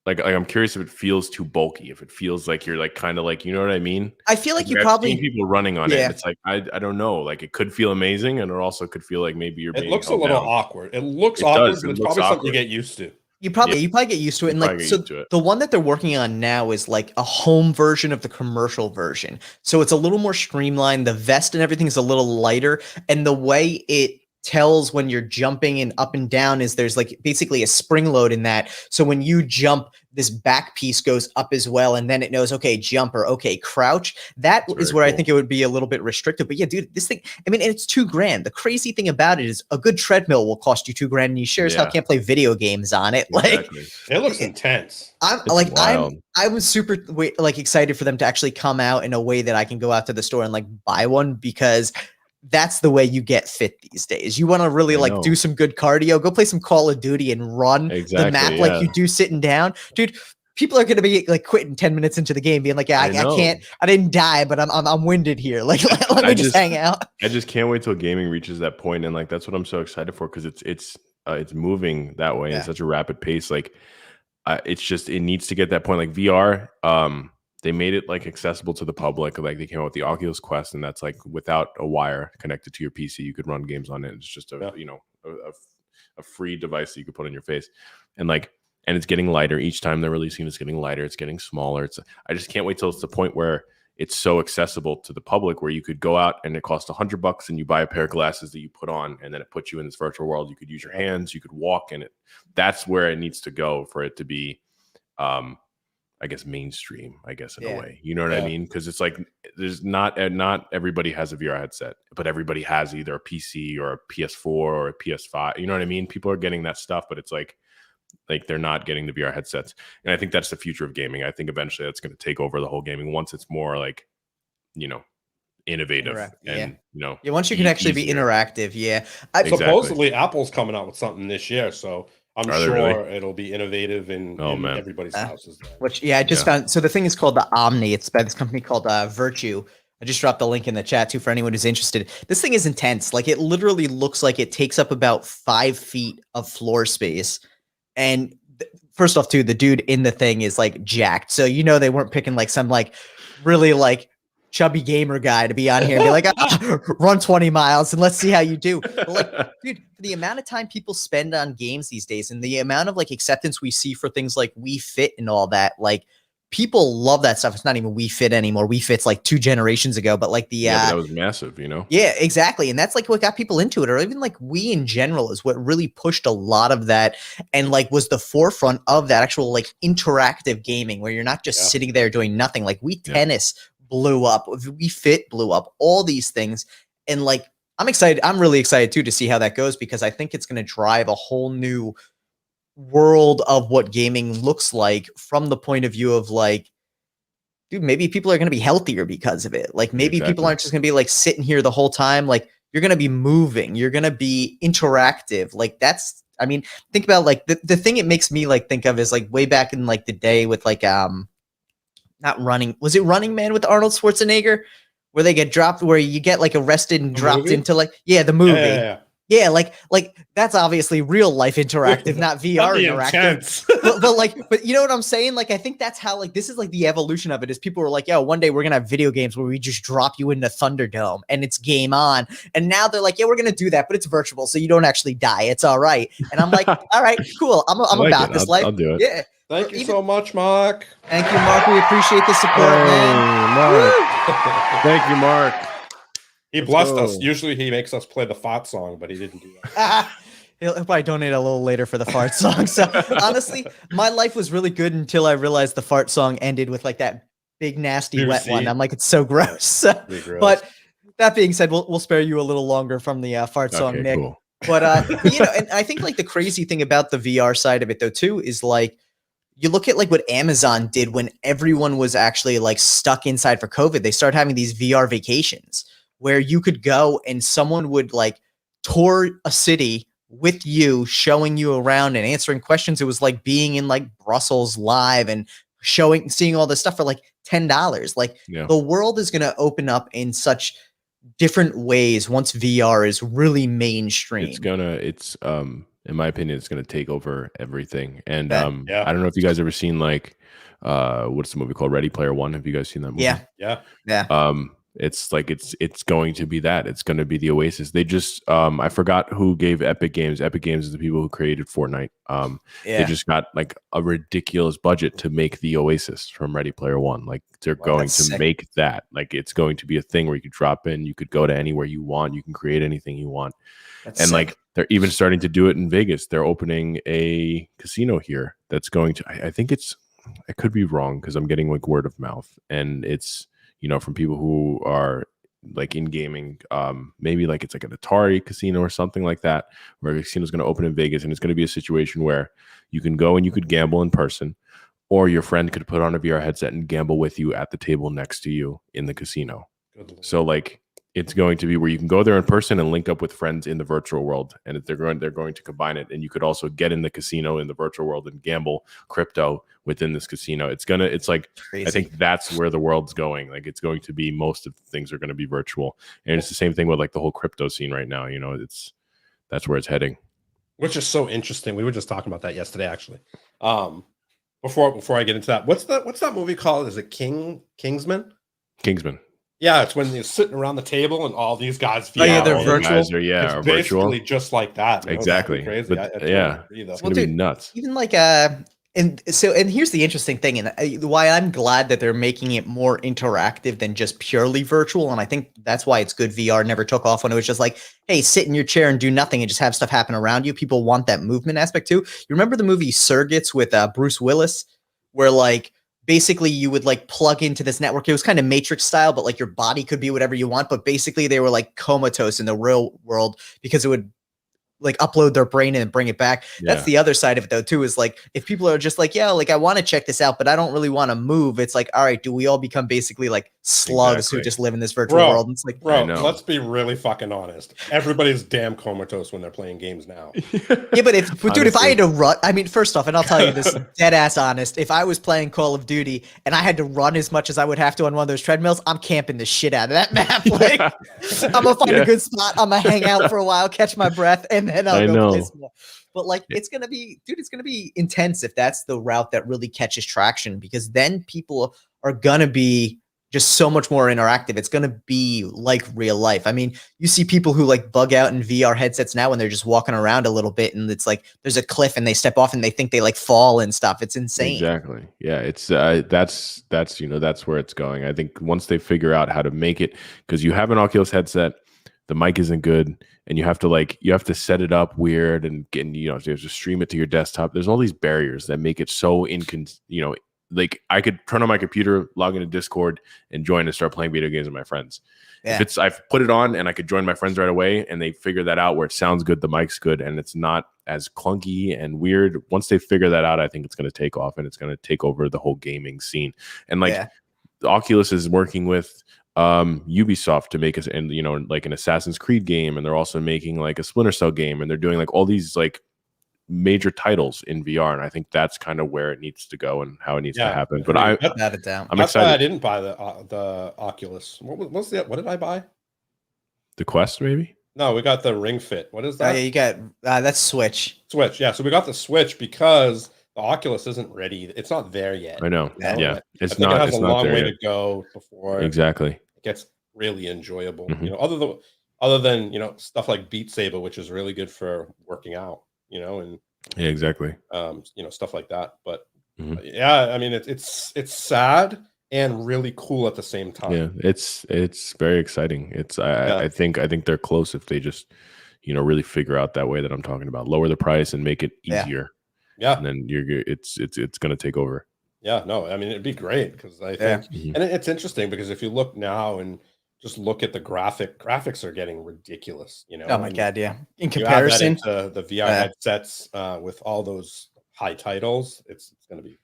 like I'm curious if it feels too bulky, if it feels like you're like kind of like, you know what I mean? I feel like you I've probably seen people running on it, yeah. and it's like I don't know, like it could feel amazing, and it also could feel like maybe you're It being looks a held little down. awkward. It looks It awkward, does. but It it's looks probably something you awkward. get used to. You probably get used to it. And like, so the one that they're working on now is like a home version of the commercial version. So it's a little more streamlined. The vest and everything is a little lighter. And the way it tells when you're jumping and up and down is there's like basically a spring load in that. So when you jump, this back piece goes up as well. And then it knows, okay, jump or okay, crouch. That is where I think it would be a little bit restrictive. But yeah, dude, this thing, I mean, and it's $2,000. The crazy thing about it is a good treadmill will cost you $2,000 and you sure as hell can't play video games on it. Exactly. Like it looks intense. I'm super like excited for them to actually come out in a way that I can go out to the store and like buy one, because that's the way you get fit these days. You want to really like do some good cardio, go play some Call of Duty and run the map like you do sitting down. Dude, people are going to be like quitting 10 minutes into the game being like, yeah, I can't, I didn't die, but I'm winded here. Like, let me just hang out. I just can't wait till gaming reaches that point. And like, that's what I'm so excited for. Cause it's moving that way in such a rapid pace. Like it's just, it needs to get that point. Like VR, they made it like accessible to the public. Like they came out with the Oculus Quest, and that's like without a wire connected to your PC, you could run games on it. It's just a free device that you could put on your face, and it's getting lighter each time they're releasing. It's getting lighter. It's getting smaller. I just can't wait till it's the point where it's so accessible to the public where you could go out and it costs $100 and you buy a pair of glasses that you put on, and then it puts you in this virtual world. You could use your hands, you could walk in it. That's where it needs to go for it to be, I guess, mainstream, I guess, in a way, you know what I mean? Because it's like, there's not everybody has a VR headset, but everybody has either a PC or a PS4 or a PS5. You know what I mean? People are getting that stuff, but it's like they're not getting the VR headsets. And I think that's the future of gaming. I think eventually that's going to take over the whole gaming once it's more like, innovative and once you can actually be interactive. Supposedly Apple's coming out with something this year, so I'm sure it'll be innovative in everybody's houses. Which I just found. So the thing is called the Omni. It's by this company called Virtue. I just dropped the link in the chat too for anyone who's interested. This thing is intense. Like it literally looks like it takes up about 5 feet of floor space. And first off, too, the dude in the thing is like jacked. So they weren't picking like some like really like chubby gamer guy to be on here and be like, run 20 miles and let's see how you do. But like, dude, the amount of time people spend on games these days and the amount of like acceptance we see for things like Wii Fit and all that, like people love that stuff. It's not even Wii Fit anymore. Wii Fit's like 2 generations ago, but like that was massive, Yeah, exactly. And that's like what got people into it, or even like Wii in general is what really pushed a lot of that and like was the forefront of that actual like interactive gaming where you're not just sitting there doing nothing. Like Wii Tennis blew up, Wii Fit blew up, all these things. And like, I'm excited. I'm really excited too to see how that goes, because I think it's going to drive a whole new world of what gaming looks like from the point of view of like, dude, maybe people are going to be healthier because of it. Like maybe people aren't just going to be like sitting here the whole time. Like you're going to be moving, you're going to be interactive. Like that's, I mean, think about like the thing it makes me like think of is like way back in like the day with like, not Running. Was it Running Man with Arnold Schwarzenegger, where they get dropped, where you get like arrested and dropped into like the movie. Yeah, like that's obviously real life interactive, not VR interactive. but you know what I'm saying? Like I think that's how like this is like the evolution of it is people were like, yo, one day we're gonna have video games where we just drop you into Thunderdome and it's game on. And now they're like, yeah, we're gonna do that, but it's virtual, so you don't actually die. It's all right. And I'm like, all right, cool. I'm like about this life. I'll do it. Yeah. Thank you so much, Mark. Thank you, Mark. We appreciate the support, man. Mark. Thank you, Mark. He blessed us. Usually he makes us play the fart song, but he didn't do that. He'll probably donate a little later for the fart song. So honestly, my life was really good until I realized the fart song ended with like that big, nasty, wet one. I'm like, it's so gross. But that being said, we'll spare you a little longer from the fart song, Nick. Cool. But and I think like the crazy thing about the VR side of it though, too, is like, you look at like what Amazon did when everyone was actually like stuck inside for COVID. They started having these VR vacations where you could go and someone would like tour a city with you, showing you around and answering questions. It was like being in like Brussels live and seeing all this stuff for like $10. Like the world is going to open up in such different ways once VR is really mainstream. in my opinion, it's going to take over everything. And Bet. I don't know if you guys ever seen like what's the movie called, Ready Player One? Have you guys seen that movie? Yeah. It's like it's going to be that. It's going to be the Oasis. They just I forgot who gave Epic Games. Epic Games is the people who created Fortnite. They just got like a ridiculous budget to make the Oasis from Ready Player One. Like they're going to make that. Like it's going to be a thing where you could drop in, you could go to anywhere you want, you can create anything you want. And like they're even starting to do it in Vegas. They're opening a casino here that's going to I think I could be wrong because I'm getting like word of mouth, and it's from people who are like in gaming, maybe like it's like an Atari casino or something like that, where a casino is going to open in Vegas, and it's going to be a situation where you can go and you could gamble in person, or your friend could put on a VR headset and gamble with you at the table next to you in the casino. So like it's going to be where you can go there in person and link up with friends in the virtual world, and they're going to combine it. And you could also get in the casino in the virtual world and gamble crypto within this casino. It's like crazy. I think that's where the world's going. Like it's going to be, most of the things are going to be virtual, and it's the same thing with like the whole crypto scene right now. That's where it's heading. Which is so interesting. We were just talking about that yesterday, actually. Before I get into that, what's that movie called? Is it Kingsman? Kingsman. Yeah, it's when you're sitting around the table and all these guys. They're virtual. It's basically just like that. Exactly. Crazy. But, it's gonna be nuts. Even like and here's the interesting thing, and why I'm glad that they're making it more interactive than just purely virtual. And I think that's why it's good. VR never took off when it was just like, hey, sit in your chair and do nothing and just have stuff happen around you. People want that movement aspect too. You remember the movie Surrogates with Bruce Willis, where like basically you would like plug into this network. It was kind of Matrix style, but like your body could be whatever you want. But basically they were like comatose in the real world because it would like upload their brain and bring it back. That's the other side of it though too, is like if people are just like, yeah, like I want to check this out, but I don't really want to move. It's like, all right, do we all become basically like slugs who just live in this virtual world? And it's like, let's be really fucking honest. Everybody's damn comatose when they're playing games now. Yeah, but if I had to run, I mean, first off, and I'll tell you this dead ass honest, if I was playing Call of Duty and I had to run as much as I would have to on one of those treadmills, I'm camping the shit out of that map. Like I'm gonna find a good spot, I'm gonna hang out for a while, catch my breath, and then I'll go play some more. But like it's gonna be intense if that's the route that really catches traction, because then people are gonna be just so much more interactive. It's gonna be like real life. I mean, you see people who like bug out in VR headsets now when they're just walking around a little bit, and it's like there's a cliff and they step off and they think they like fall and stuff. It's insane. Exactly. Yeah, it's that's where it's going. I think once they figure out how to make it, because you have an Oculus headset, the mic isn't good, and you have to set it up weird and just stream it to your desktop. There's all these barriers that make it so like I could turn on my computer, log into Discord, and join and start playing video games with my friends. Yeah. If I've put it on and I could join my friends right away, and they figure that out where it sounds good, the mic's good, and it's not as clunky and weird. Once they figure that out, I think it's going to take off, and it's going to take over the whole gaming scene. And like the Oculus is working with Ubisoft to make us, and like an Assassin's Creed game, and they're also making like a Splinter Cell game, and they're doing like all these like major titles in VR, and I think that's kind of where it needs to go and how it needs to happen. But I'm excited. Why I didn't buy the Oculus. What did I buy? The Quest, maybe? No, we got the Ring Fit. What is that? Yeah, you got that's Switch. Yeah, so we got the Switch because the Oculus isn't ready. It's not there yet. I know. Yeah, it has a long way to go before it gets really enjoyable. Mm-hmm. Other than stuff like Beat Saber, which is really good for working out. And exactly. Stuff like that. But I mean, it's sad and really cool at the same time. Yeah, it's very exciting. I think they're close if they just really figure out that way that I'm talking about, lower the price and make it easier. Yeah, and then it's going to take over. Yeah, no, I mean it'd be great because I think, and it's interesting because if you look now and just look at the graphics are getting ridiculous, Oh my God, yeah. In comparison to the VR headsets with all those high titles, it's going to be.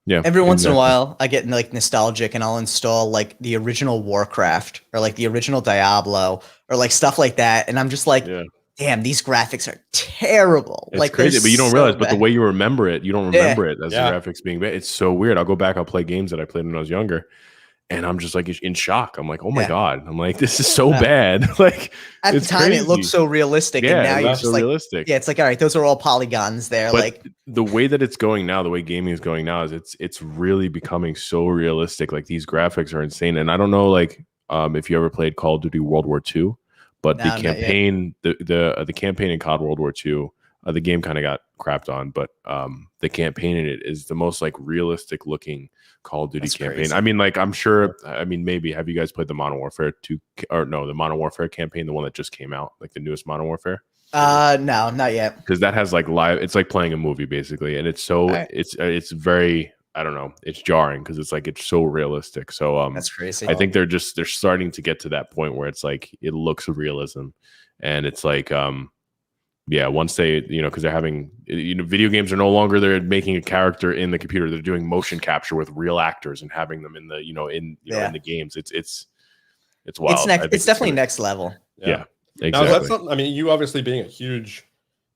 Yeah. Every once in a while, I get like nostalgic and I'll install like the original Warcraft or like the original Diablo or like stuff like that, and I'm just like, damn, these graphics are terrible. It's like crazy, but you don't realize. But the way you remember it, you don't remember it as the graphics being bad. It's so weird. I'll go back. I'll play games that I played when I was younger. And I'm just like in shock. I'm like, oh my God. I'm like, this is so bad. Like at the time crazy. it looked so realistic. Yeah, and now you're just so like, realistic. yeah, it's like, all right, those are all polygons there. But like the way that it's going now, the way gaming is going now is it's really becoming so realistic. Like these graphics are insane. And I don't know, like, if you ever played Call of Duty World War II, but the campaign, the campaign in COD World War II, the game kind of got crapped on, but the campaign in it is the most like realistic looking Call of Duty campaign. Crazy. I mean, like, I'm sure, I mean, maybe have you guys played the Modern Warfare 2 or no, the Modern Warfare campaign, the one that just came out, like the newest Modern Warfare? No, not yet. Because that has like live, it's like playing a movie basically, and it's so it's very, I don't know, it's jarring because it's like it's so realistic. So that's crazy. I think they're starting to get to that point where it's like it looks realism, and it's like yeah, once they, you know, because they're having, you know, video games are no longer they're making a character in the computer. They're doing motion capture with real actors and having them in the, you know, in the games. It's wild. It's definitely next level. Yeah, exactly. Now, is that something? I mean, you obviously being a huge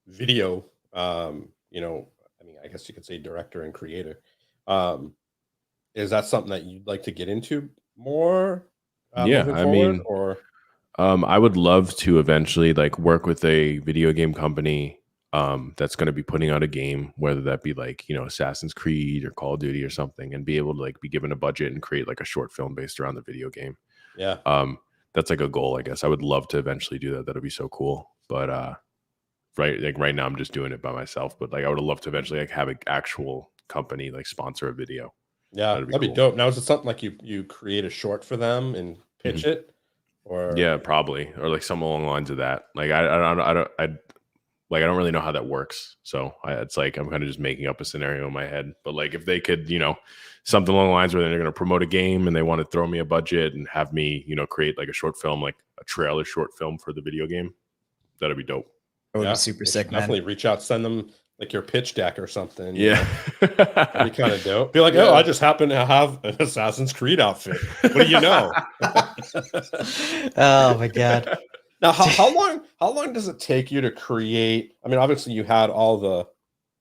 video, you know, I mean, I guess you could say director and creator. Is that something that you'd like to get into more? Yeah, I mean, or I would love to eventually like work with a video game company that's going to be putting out a game, whether that be like, you know, Assassin's Creed or Call of Duty or something, and be able to like be given a budget and create like a short film based around the video game. Yeah. That's like a goal, I guess. I would love to eventually do that. That'd be so cool. But right now I'm just doing it by myself. But like I would love to eventually like have an actual company like sponsor a video. Yeah, that'd be dope. Now is it something like you create a short for them and pitch it? Or yeah, probably, or like something along the lines of that. Like I don't really know how that works. So it's like I'm kind of just making up a scenario in my head. But like if they could, you know, something along the lines where they're going to promote a game and they want to throw me a budget and have me, you know, create like a short film, like a trailer short film for the video game, that'd be dope. That would be super sick, man. Definitely reach out, send them like your pitch deck or something. Yeah, that'd be kind of dope. Be like, oh, I just happen to have an Assassin's Creed outfit. What do you know? Oh my God. Now, how long does it take you to create? I mean, obviously you had all the,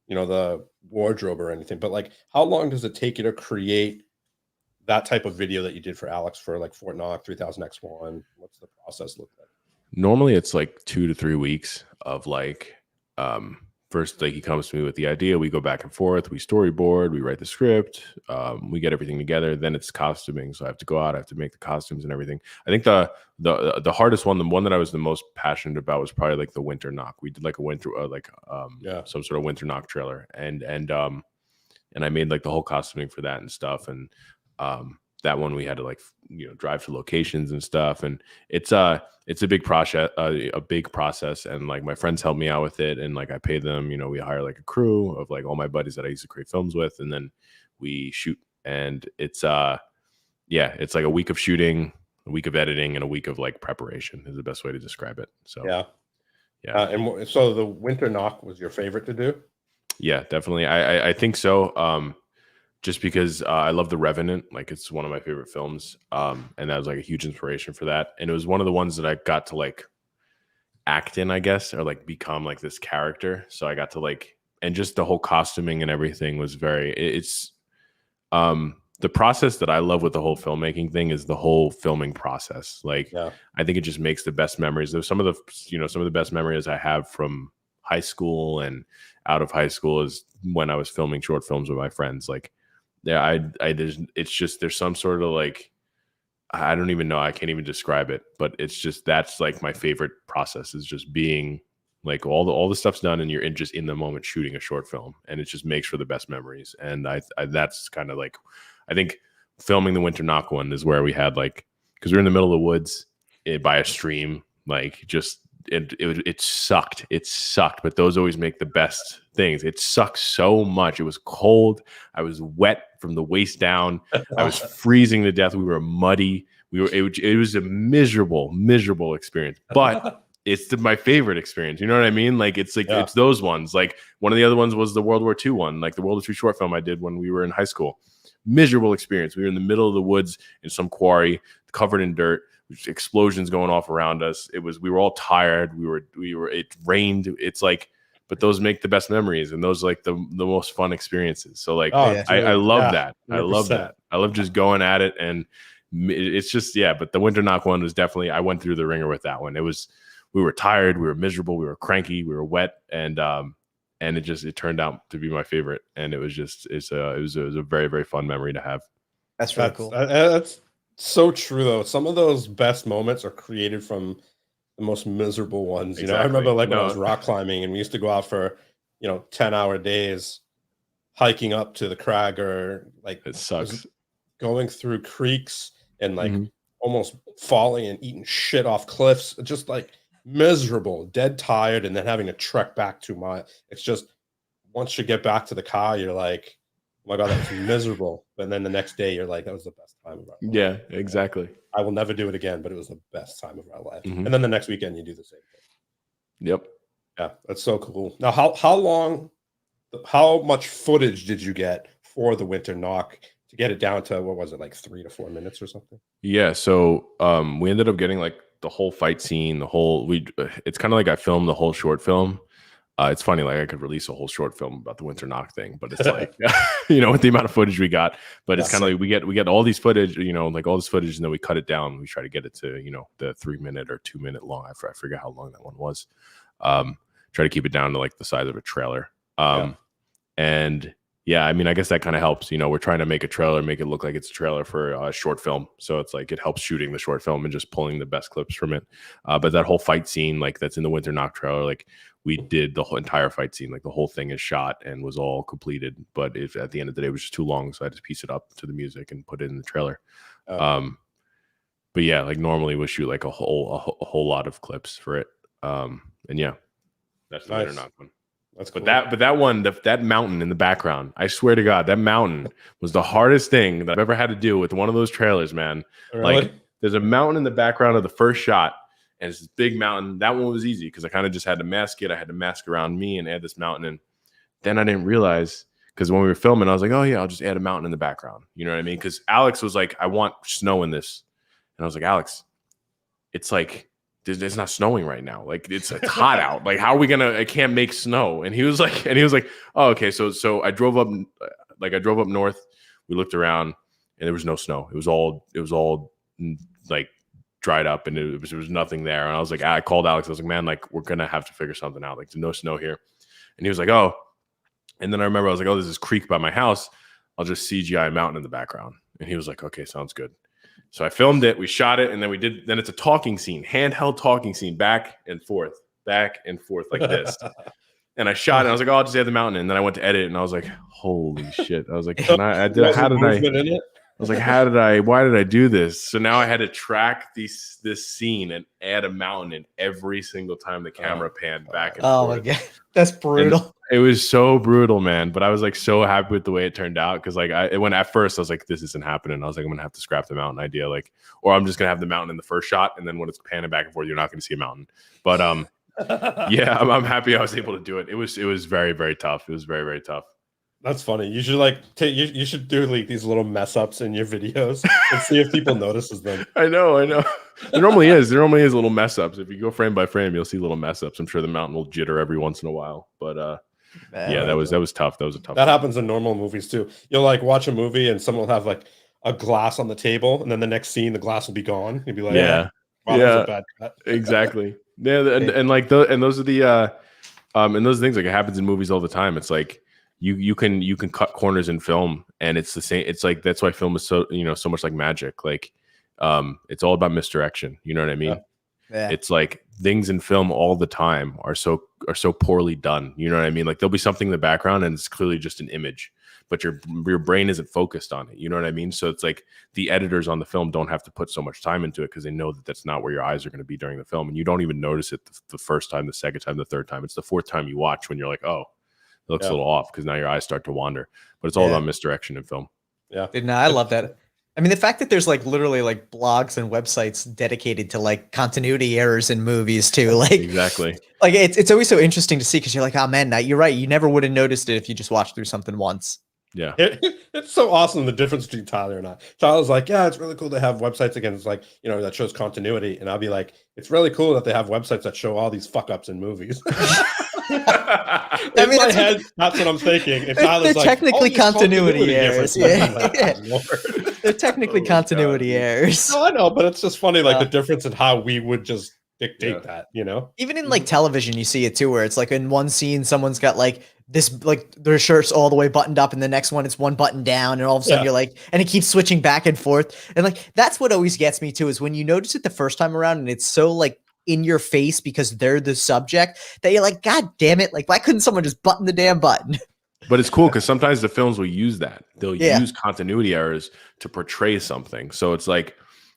you know, the wardrobe or anything, but like, how long does it take you to create that type of video that you did for Alex for like Fort Knox 3000X1? What's the process look like? Normally it's like 2 to 3 weeks of like, first, like he comes to me with the idea, we go back and forth, we storyboard, we write the script, we get everything together. Then it's costuming, so I have to go out, I have to make the costumes and everything. I think the hardest one, the one that I was the most passionate about, was probably like the Winter Knock. We did like a winter, some sort of Winter Knock trailer, and I made like the whole costuming for that and stuff. And that one we had to like, you know, drive to locations and stuff, and it's a big process, and like my friends help me out with it, and like I pay them, you know, we hire like a crew of like all my buddies that I used to create films with, and then we shoot. And it's it's like a week of shooting, a week of editing, and a week of like preparation is the best way to describe it. So yeah. And so the Winter Knock was your favorite to do? Yeah, definitely. I think so. Just because I love The Revenant, like it's one of my favorite films, and that was like a huge inspiration for that. And it was one of the ones that I got to like act in, I guess, or like become like this character. So I got to like, and just the whole costuming and everything was it's the process that I love with the whole filmmaking thing is the whole filming process. Like, I think it just makes the best memories. There's some of the best memories I have from high school and out of high school is when I was filming short films with my friends. Like, yeah, it's just, there's some sort of like, I don't even know, I can't even describe it, but it's just, that's like my favorite process, is just being like all the stuff's done and you're just in the moment shooting a short film, and it just makes for the best memories. And I that's kind of like, I think filming the Winter Knock one is where we had like, because we were in the middle of the woods by a stream, like just it sucked. It sucked, but those always make the best things. It sucked so much. It was cold. I was wet from the waist down. I was freezing to death. We were muddy. It was a miserable experience, but it's my favorite experience. You know what I mean? Like, it's like, it's those ones. Like, one of the other ones was the World War II one, like the World War II short film I did when we were in high school. Miserable experience. We were in the middle of the woods in some quarry covered in dirt, explosions going off around us. We were all tired. It rained. It's like, but those make the best memories, and those like the most fun experiences. So like, I love that. 100%. I love that. I love just going at it, and it's just, yeah, but the winter knock one was definitely, I went through the ringer with that one. We were tired, we were miserable, we were cranky, we were wet, and it turned out to be my favorite. And it was a very, very fun memory to have. That's really cool. That's so true though. Some of those best moments are created from the most miserable ones. You know, I remember like when I was rock climbing and we used to go out for, 10-hour days hiking up to the crag, or like it sucks going through creeks and like almost falling and eating shit off cliffs, just like miserable, dead tired, and then having to trek back 2 miles. It's just, once you get back to the car, you're like, oh my God, that was miserable. But then the next day you're like, that was the best time of our life. Yeah, exactly. I will never do it again, but it was the best time of our life. And then the next weekend you do the same thing. Yep. Yeah, that's so cool. Now, how much footage did you get for the winter knock to get it down to, what was it, like 3 to 4 minutes or something? Yeah, so we ended up getting like the whole fight scene, it's kind of like I filmed the whole short film. It's funny, like I could release a whole short film about the winter knock thing, but it's like, with the amount of footage we got, but it's kind of like we get all these footage, like all this footage, and then we cut it down. We try to get it to, the 3 minute or 2 minute long. I forget how long that one was. Try to keep it down to like the size of a trailer. And yeah, I mean, I guess that kind of helps. We're trying to make a trailer, make it look like it's a trailer for a short film. So it's like it helps shooting the short film and just pulling the best clips from it. But that whole fight scene, like that's in the winter knock trailer, like we did the whole entire fight scene, like the whole thing is shot and was all completed. But if at the end of the day it was just too long, so I had to piece it up to the music and put it in the trailer. But yeah, like normally we'll shoot like a whole lot of clips for it. And yeah, that's the winter knock one. That's cool. But that one, that mountain in the background, I swear to God, that mountain was the hardest thing that I've ever had to do with one of those trailers, man. Really? Like there's a mountain in the background of the first shot, and it's this big mountain. That one was easy because I kind of just had to mask it. I had to mask around me and add this mountain. And then I didn't realize, because when we were filming, I was like, oh yeah, I'll just add a mountain in the background. You know what I mean? Because Alex was like, I want snow in this. And I was like, Alex, it's like, it's not snowing right now. Like it's hot out. Like how are we I can't make snow. And he was like, oh, okay. So I drove up north. We looked around and there was no snow. It was all like dried up, and there was nothing there. And I was like, I called Alex. I was like, man, like we're going to have to figure something out. Like there's no snow here. And he was like, oh. And then I remember I was like, oh, there's this creek by my house. I'll just CGI a mountain in the background. And he was like, okay, sounds good. So I filmed it, we shot it, and then then it's a talking scene, handheld talking scene, back and forth like this. And I shot it, and I was like, oh, I'll just add the mountain. And then I went to edit, and I was like, holy shit. I was like, why did I do this? So now I had to track this scene and add a mountain in every single time the camera panned back and forth. Oh my God. That's brutal. And it was so brutal, man. But I was like so happy with the way it turned out, because like when at first I was like, this isn't happening. I was like, I'm gonna have to scrap the mountain idea, like, or I'm just gonna have the mountain in the first shot, and then when it's panning back and forth, you're not gonna see a mountain. But yeah, I'm happy I was able to do it. It was very, very tough. It was very, very tough. That's funny. You should like you should do like these little mess ups in your videos and see if people notices them. I know. There normally is little mess ups. If you go frame by frame, you'll see little mess ups. I'm sure the mountain will jitter every once in a while. But yeah, that was tough. That was a tough. That happens in normal movies too. You'll like watch a movie and someone will have like a glass on the table, and then the next scene the glass will be gone. You'll be like, wow, that was a bad cut. Exactly. Yeah, and like those are the and those things, like it happens in movies all the time. It's like you can cut corners in film, and it's the same. It's like that's why film is so so much like magic. Like it's all about misdirection. You know what I mean? Yeah. It's like things in film all the time are so poorly done. You know what I mean? Like there'll be something in the background and it's clearly just an image, but your brain isn't focused on it. You know what I mean? So it's like the editors on the film don't have to put so much time into it because they know that that's not where your eyes are going to be during the film, and you don't even notice it the first time, the second time, the third time. It's the fourth time you watch when you're like, oh, it looks a little off, because now your eyes start to wander. But it's all about misdirection in film. Yeah. No, I love that. I mean, the fact that there's like literally like blogs and websites dedicated to like continuity errors in movies too. Like exactly. Like it's always so interesting to see, because you're like, oh man, you're right. You never would have noticed it if you just watched through something once. Yeah. It's so awesome, the difference between Tyler and I. Tyler's like, yeah, it's really cool to have websites again. It's like, that shows continuity. And I'll be like, it's really cool that they have websites that show all these fuck ups in movies. In my head, that's what I'm thinking. And Tyler's like, technically continuity errors. Yeah. They're technically continuity errors. No, I know, but it's just funny, like the difference in how we would just dictate that, you know? Even in like television, you see it too, where it's like in one scene, someone's got like this, like their shirt's all the way buttoned up, and the next one it's one button down, and all of a sudden you're like, and it keeps switching back and forth. And like that's what always gets me too, is when you notice it the first time around and it's so like in your face because they're the subject that you're like, God damn it, like why couldn't someone just button the damn button? But it's cool because sometimes the films will use that. They'll use continuity errors to portray something. So it's like,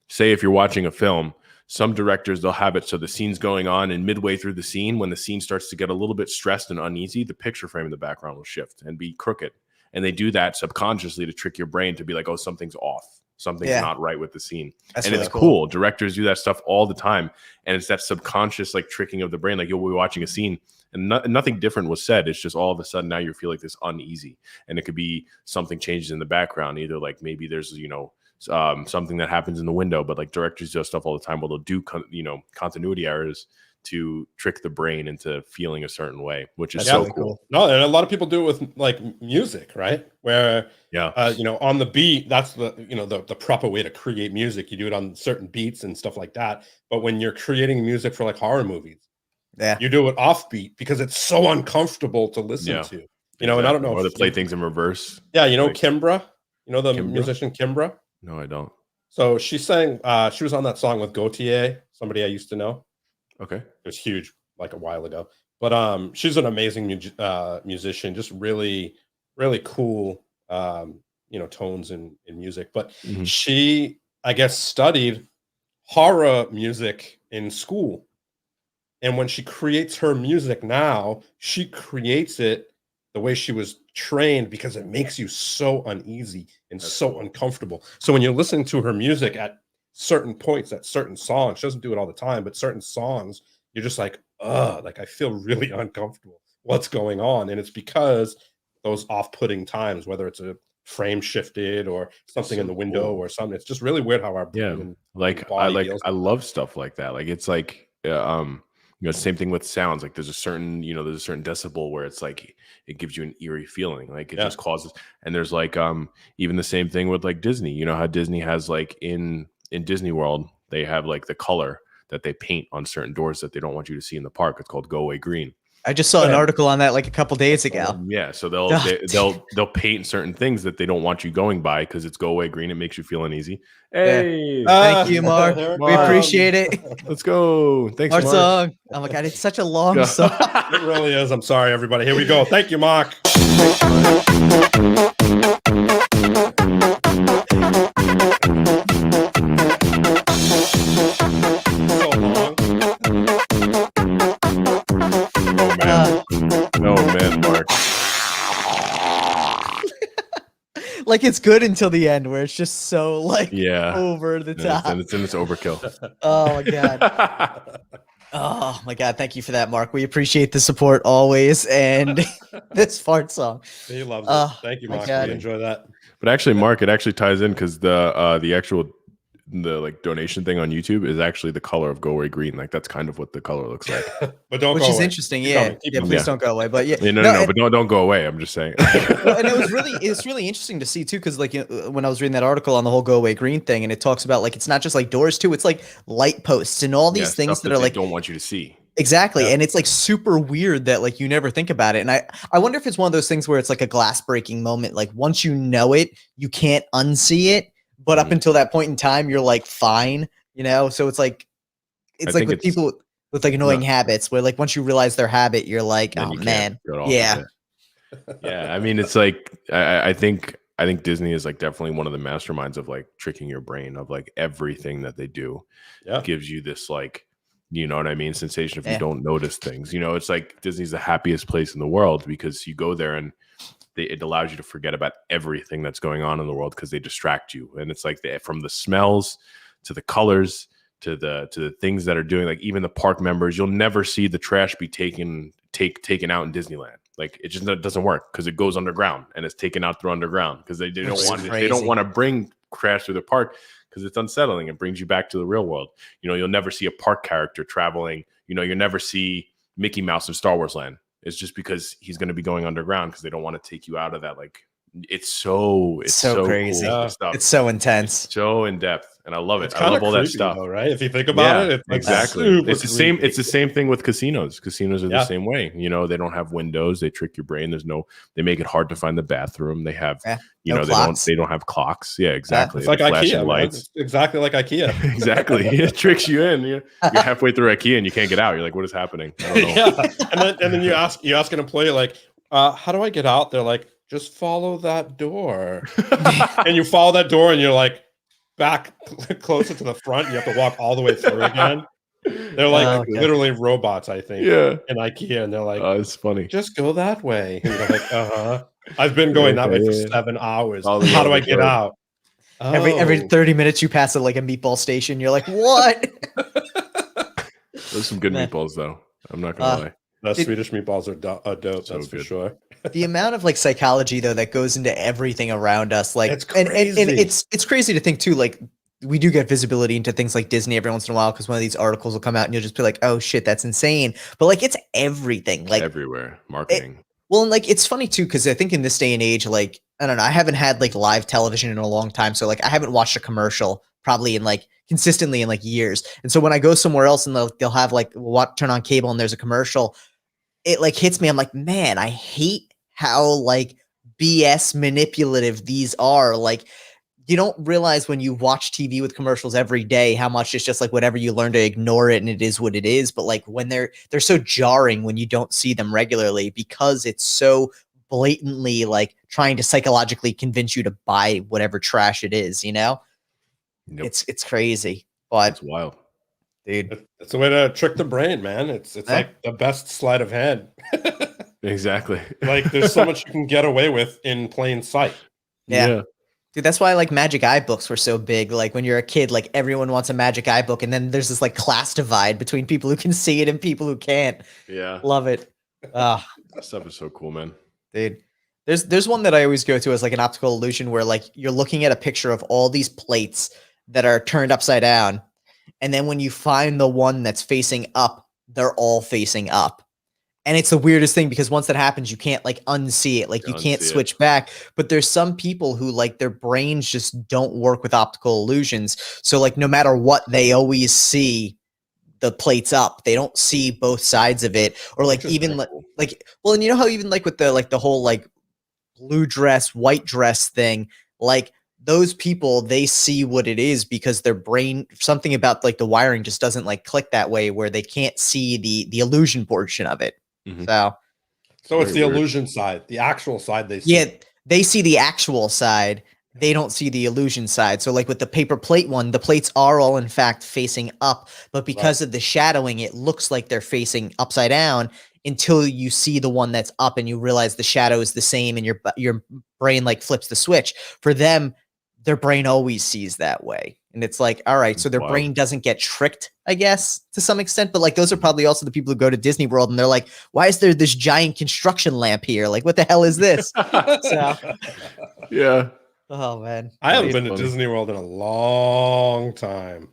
say if you're watching a film, some directors, they'll have it so the scene's going on, and midway through the scene, when the scene starts to get a little bit stressed and uneasy, the picture frame in the background will shift and be crooked. And they do that subconsciously to trick your brain to be like, oh, something's off. Something's not right with the scene. That's and really it's cool. Directors do that stuff all the time. And it's that subconscious like tricking of the brain. Like you'll be watching a scene and nothing different was said. It's just all of a sudden now you feel like this uneasy. And it could be something changes in the background. Either like maybe there's, you know, something that happens in the window, but like directors do stuff all the time. Well, they'll do, continuity errors to trick the brain into feeling a certain way, which is so cool. No, and a lot of people do it with like music, right? Where, on the beat, that's the proper way to create music. You do it on certain beats and stuff like that. But when you're creating music for like horror movies, you do it off beat because it's so uncomfortable to listen to, and I don't know. Or they play things in reverse. Yeah. Kimbra, the musician Kimbra. No, I don't. So she sang, she was on that song with Gautier, somebody I used to know. Okay. It was huge like a while ago. But she's an amazing musician, just really, really cool, tones in music. But she, I guess, studied horror music in school. And when she creates her music now, she creates it the way she was trained because it makes you so uneasy and so uncomfortable. So when you're listening to her music at certain points, at certain songs, she doesn't do it all the time, but certain songs, you're just like, like I feel really uncomfortable. What's going on? And it's because those off-putting times, whether it's a frame shifted or something in the window or something, it's just really weird how our brain I love stuff like that. Like it's like same thing with sounds. Like there's a certain decibel where it's like it gives you an eerie feeling. Like it just causes. And there's like even the same thing with like Disney. You know how Disney has like in Disney World, they have like the color that they paint on certain doors that they don't want you to see in the park. It's called Go Away Green. I just saw an article on that like a couple days ago. So they'll paint certain things that they don't want you going by because it's Go Away Green. It makes you feel uneasy. Hey, thank you, Mark. We appreciate it. Let's go. Thanks, Mark. Song. Oh my God, it's such a long song. It really is. I'm sorry, everybody. Here we go. Thank you, Mark. Like it's good until the end where it's just so like over the top. And it's in this overkill. Oh my God. Oh my God. Thank you for that, Mark. We appreciate the support always. And this fart song. He loves it. Thank you, Mark. We enjoy that. But actually, Mark, it actually ties in because the actual like donation thing on YouTube is actually the color of Go Away Green. Like that's kind of what the color looks like. But don't Which go is away. Interesting. Please don't go away. But no, but don't go away. I'm just saying. And it's really interesting to see too, because like when I was reading that article on the whole Go Away Green thing, and it talks about like it's not just like doors too, it's like light posts and all these things that are like don't want you to see. Exactly. And it's like super weird that like you never think about it. And I wonder if it's one of those things where it's like a glass breaking moment. Like once you know it, you can't unsee it. But up until that point in time, you're like fine, So it's like with people with like annoying habits, where like once you realize their habit, you're like, oh man, yeah. I mean, it's like I think Disney is like definitely one of the masterminds of like tricking your brain of like everything that they do. Gives you this like, you know what I mean, sensation if you don't notice things. It's like Disney's the happiest place in the world because you go there and it allows you to forget about everything that's going on in the world because they distract you. And it's like from the smells to the colors to the things that are doing, like even the park members, you'll never see the trash be taken out in Disneyland. Like it just doesn't work because it goes underground and it's taken out through underground because they don't want to bring trash through the park because it's unsettling. It brings you back to the real world. You'll never see a park character traveling. You'll never see Mickey Mouse in Star Wars Land. It's just because he's going to be going underground because they don't want to take you out of that like it's so crazy. cool stuff. It's so intense, so in depth, and I love it. It's I love all creepy, that stuff, though, right? If you think about it, it's like exactly. It's the same. It's the same thing with casinos. Casinos are the same way. You know, they don't have windows. They trick your brain. They make it hard to find the bathroom. They have, they don't have clocks. Yeah, exactly. It's like flashing IKEA, lights. It's exactly like IKEA. Exactly. It tricks you in. You're halfway through IKEA and you can't get out. You're like, what is happening? I don't know. And then you ask an employee like, how do I get out? They're like, just follow that door. And you follow that door and you're like back closer to the front. You have to walk all the way through again. They're like literally robots, I think. Yeah. In IKEA, and they're like, oh, it's funny. Just go that way. And you're like, I've been going that way for 7 hours. How do I get out? Every 30 minutes you pass it like a meatball station. You're like, what? There's some good meatballs though. I'm not gonna lie. The Swedish meatballs are dope. So that's for sure. The amount of like psychology though that goes into everything around us, like, it's crazy. And it's crazy to think too. Like, we do get visibility into things like Disney every once in a while because one of these articles will come out and you'll just be like, oh shit, that's insane. But like, it's everything. Like everywhere, marketing. Well, and like it's funny too because I think in this day and age, like I don't know, I haven't had like live television in a long time, so like I haven't watched a commercial probably in like consistently in like years. And so when I go somewhere else and they'll have like turn on cable and there's a commercial, it like hits me. I'm like, man, I hate how like BS manipulative these are. Like, you don't realize when you watch TV with commercials every day how much it's just like whatever you learn to ignore it and it is what it is. But like when they're so jarring when you don't see them regularly because it's so blatantly like trying to psychologically convince you to buy whatever trash it is, you know? Yep. It's crazy, but it's wild, dude. It's a way to trick the brain, man. It's like the best sleight of hand. Exactly. Like there's so much you can get away with in plain sight. Yeah. Dude, that's why like Magic Eye books were so big. Like when you're a kid, like everyone wants a Magic Eye book, and then there's this like class divide between people who can see it and people who can't. Yeah, love it. That stuff is so cool, man. Dude, there's one that I always go to as like an optical illusion where like you're looking at a picture of all these plates that are turned upside down, and then when you find the one that's facing up, they're all facing up. And it's the weirdest thing because once that happens, you can't like unsee it. Like you can't switch back. But there's some people who like their brains just don't work with optical illusions. So like no matter what, they always see the plates up. They don't see both sides of it. Or like even like well, and you know how even like with the whole like blue dress, white dress thing, like those people, they see what it is because their brain, something about like the wiring just doesn't like click that way where they can't see the illusion portion of it. Mm-hmm. So it's the illusion side, the actual side they see. Yeah, they see the actual side. They don't see the illusion side. So like with the paper plate one, the plates are all in fact facing up, but because of the shadowing, it looks like they're facing upside down until you see the one that's up and you realize the shadow is the same and your brain like flips the switch. For them, their brain always sees that way. And it's like, all right, so their brain doesn't get tricked, I guess, to some extent. But like, those are probably also the people who go to Disney World and they're like, why is there this giant construction lamp here? Like, what the hell is this? So, yeah. Oh, man. I haven't been to Disney World in a long time.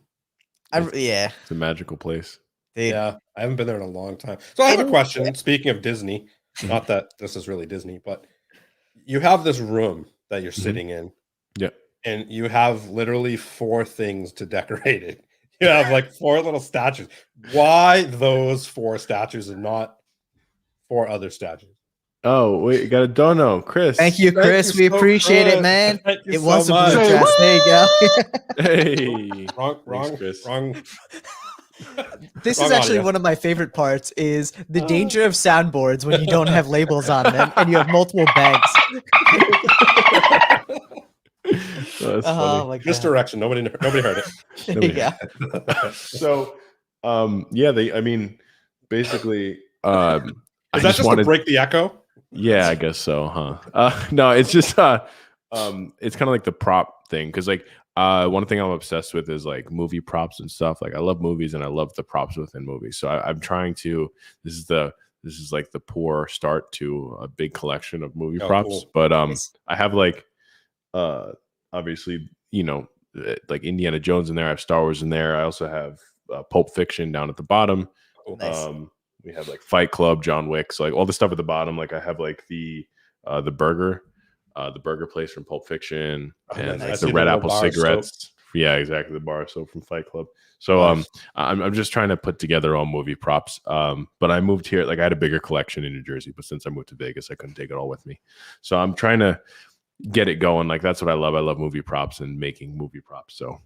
Yeah. It's a magical place. Dude. Yeah, I haven't been there in a long time. So I have a question. Speaking of Disney, not that this is really Disney, but you have this room that you're sitting in. Yeah. And you have literally 4 things to decorate it. You have like 4 little statues. Why those 4 statues and not 4 other statues? Oh, wait, you got a dono, Chris. Thank you, Chris. We appreciate it, man. It was a blue dress. There you go. Hey. Wrong. This is actually one of my favorite parts is the danger of soundboards when you don't have labels on them and you have multiple banks. Oh my God. Misdirection. Nobody heard it. Yeah. So, I mean, basically, is that just to break the echo? Yeah, I guess so, huh? No, it's just, it's kind of like the prop thing. Because like, one thing I'm obsessed with is like movie props and stuff. Like I love movies and I love the props within movies. So I'm trying to, this is like the poor start to a big collection of movie props. Cool. But, I have like, obviously, you know, like Indiana Jones in there. I have Star Wars in there. I also have Pulp Fiction down at the bottom. Nice. We have like Fight Club, John Wick, so like all the stuff at the bottom. Like I have like the burger the burger place from Pulp Fiction, and nice. the Red Apple cigarettes. Yeah, exactly. The bar soap from Fight Club. So I'm just trying to put together all movie props. But I moved here, like I had a bigger collection in New Jersey, but since I moved to Vegas, I couldn't take it all with me. So I'm trying to get it going. Like that's what I love. I love movie props and making movie props. So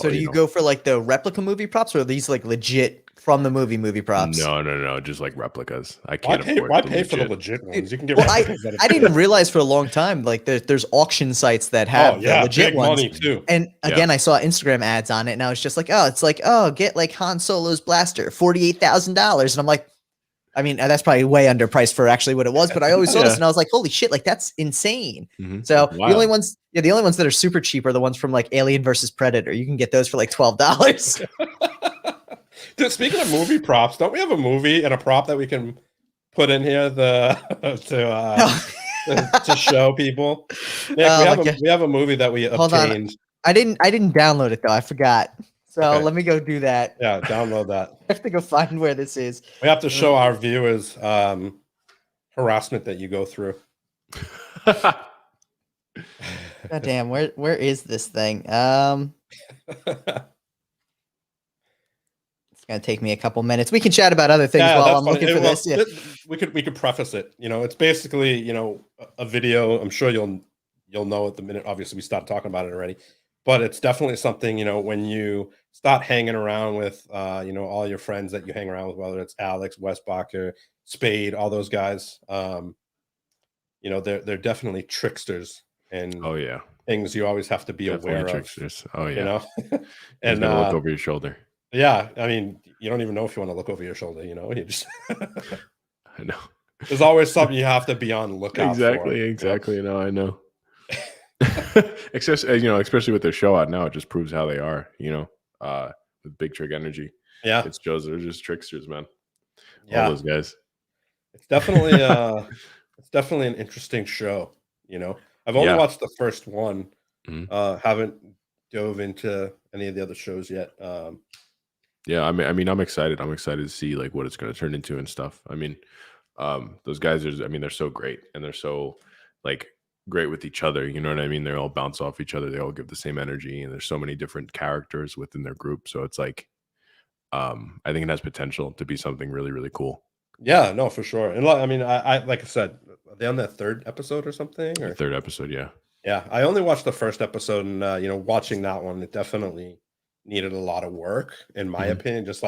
do you go for like the replica movie props, or are these like legit from the movie props? No, just like replicas. I can't why pay for the legit ones? You can get. Well, I didn't even realize for a long time like there's auction sites that have the legit big ones money too. And again, I saw Instagram ads on it, and I was just like, get like Han Solo's blaster, $48,000, and I'm like, I mean, that's probably way underpriced for actually what it was, but I always saw this and I was like, holy shit, like that's insane. So the only ones that are super cheap are the ones from like Alien versus Predator. You can get those for like $12. Dude, speaking of movie props, don't we have a movie and a prop that we can put in here to show people? Nick, we have a movie that we obtained. On. I didn't download it though. I forgot. So let me go do that. Yeah, download that. I have to go find where this is. We have to show our viewers harassment that you go through. God damn, where is this thing? It's gonna take me a couple minutes. We can chat about other things while I'm looking for this. Yeah. We could preface it. It's basically a video. I'm sure you'll know it the minute. Obviously, we start talking about it already. But it's definitely something, when you start hanging around with, all your friends that you hang around with, whether it's Alex, Westbacher, Spade, all those guys, they're definitely tricksters and things you always have to be aware tricksters. of. And look over your shoulder. Yeah, I mean, you don't even know if you want to look over your shoulder. You just. I know. There's always something you have to be on the lookout for. Exactly. No, I know. Especially with their show out now, it just proves how they are. With Big Trick Energy. Yeah, it shows they're just tricksters, man. Yeah, all those guys. It's definitely an interesting show. I've only watched the first one. Haven't dove into any of the other shows yet. I mean, I'm excited. I'm excited to see like what it's going to turn into and stuff. I mean, those guys they're so great, and they're so like great with each other. You know what I mean? They all bounce off each other. They all give the same energy, and there's so many different characters within their group. So it's like, I think it has potential to be something really, really cool. Yeah, no, for sure. And I mean, I like I said, are they on that third episode or something? Or? Third episode, yeah. Yeah, I only watched the first episode, and watching that one, it definitely needed a lot of work, in my opinion. Just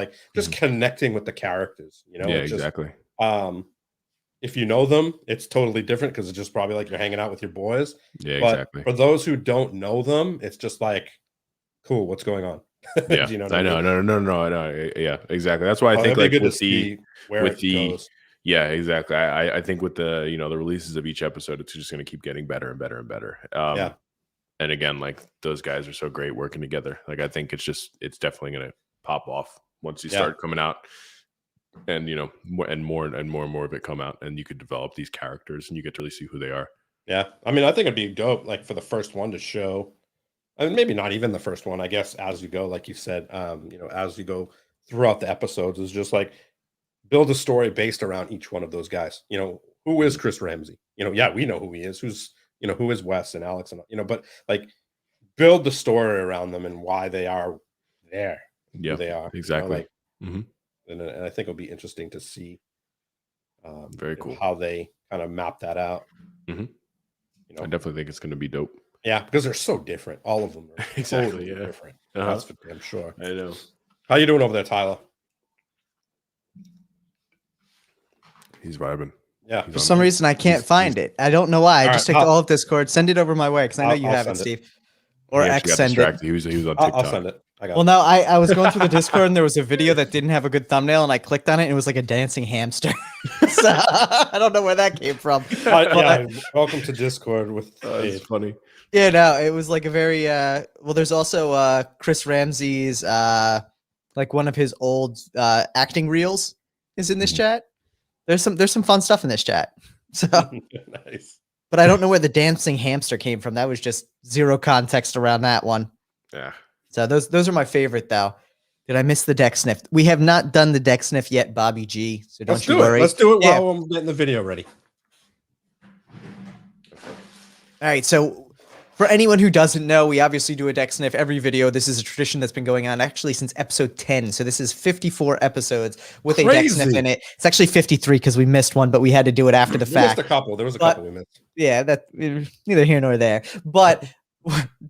connecting with the characters. Exactly. If you know them, it's totally different because it's just probably like you're hanging out with your boys. Yeah, but exactly. For those who don't know them, it's just like, cool, what's going on? Yeah, I know. No. Yeah, exactly. That's why I think like with the yeah, exactly. I think with the the releases of each episode, it's just going to keep getting better and better and better. And again, like those guys are so great working together. Like I think it's definitely going to pop off once you start coming out. And more of it come out, and you could develop these characters, and you get to really see who they are. Yeah, I mean, I think it'd be dope, like for the first one to show. I mean, maybe not even the first one. I guess as you go, like you said, as you go throughout the episodes, is just like build a story based around each one of those guys. Who is Chris Ramsey? We know who he is. Who is Wes and Alex, and but like build the story around them and why they are there. Yeah, who they are exactly. And I think it'll be interesting to see very cool how they kind of map that out. I definitely think it's going to be dope. Yeah, because they're so different. All of them are exactly totally different. That's for damn sure. I know. How you doing over there, Tyler? He's vibing. Yeah. For some reason, I can't find it. I don't know why. I just took all of Discord. Send it over my way because I know you have it, Steve. Or X send it. He was on TikTok. I'll send it. Well, no, I was going through the Discord and there was a video that didn't have a good thumbnail, and I clicked on it and it was like a dancing hamster. So I don't know where that came from. Welcome to Discord with. It's funny. Yeah, no, it was like a very there's also Chris Ramsey's like one of his old acting reels is in this chat. There's some fun stuff in this chat. So nice. But I don't know where the dancing hamster came from. That was just zero context around that one. Yeah. So those are my favorite though. Did I miss the deck sniff? We have not done the deck sniff yet, Bobby G. So don't worry. Let's do it while I'm getting the video ready. All All right, so for anyone who doesn't know, we obviously do a deck sniff every video. This is a tradition that's been going on actually since episode 10. So this is 54 episodes with a deck sniff in it. It's actually 53 because we missed one, but we had to do it after the fact. Missed a couple. There was a couple we missed. Yeah, that neither here nor there. But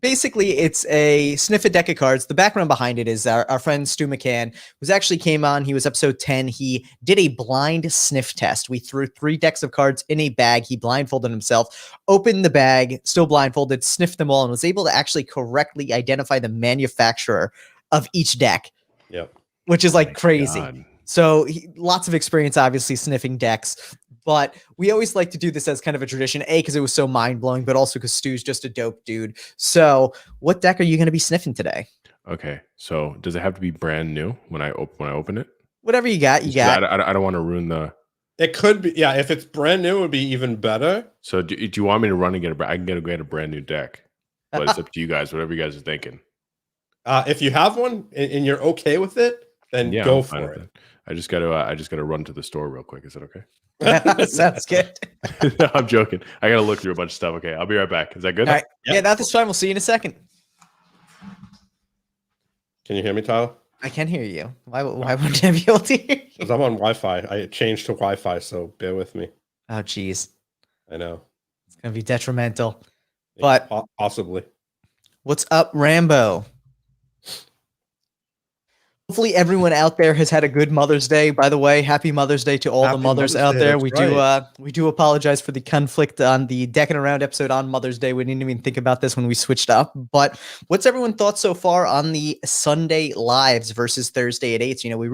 basically, it's a sniff a deck of cards. The background behind it is our friend Stu McCann, who's actually came on. He was episode 10. He did a blind sniff test. We threw 3 decks of cards in a bag. He blindfolded himself, opened the bag, still blindfolded, sniffed them all, and was able to actually correctly identify the manufacturer of each deck. Yep. Which is like crazy. God. So lots of experience, obviously, sniffing decks. But we always like to do this as kind of a tradition, A, because it was so mind-blowing, but also because Stu's just a dope dude. So what deck are you going to be sniffing today? Okay, so does it have to be brand new when I open it? Whatever you got, you got. I don't want to ruin the... It could be, yeah, if it's brand new, it would be even better. So do you want me to run and get I can get a brand new deck. But it's up to you guys, whatever you guys are thinking. If you have one and you're okay with it, then Yeah, go I'm for it. I just gotta run to the store real quick. Is that okay? Sounds good. No, I'm joking. I gotta look through a bunch of stuff. Okay, I'll be right back. Is that good? All right. Yep. Yeah, that's fine. We'll see you in a second. Can you hear me, Tyler? I can hear you. Why wouldn't I be able to hear you? Because I'm on Wi-Fi. I changed to Wi-Fi, so bear with me. Oh, geez. I know. It's going to be detrimental. But possibly. What's up, Rambo? Hopefully everyone out there has had a good Mother's Day. By the way, happy Mother's Day to all the mothers out there. We do apologize for the conflict on the Deckin Around episode on Mother's Day. We didn't even think about this when we switched up. But what's everyone's thoughts so far on the Sunday lives versus Thursday at 8? You know, we're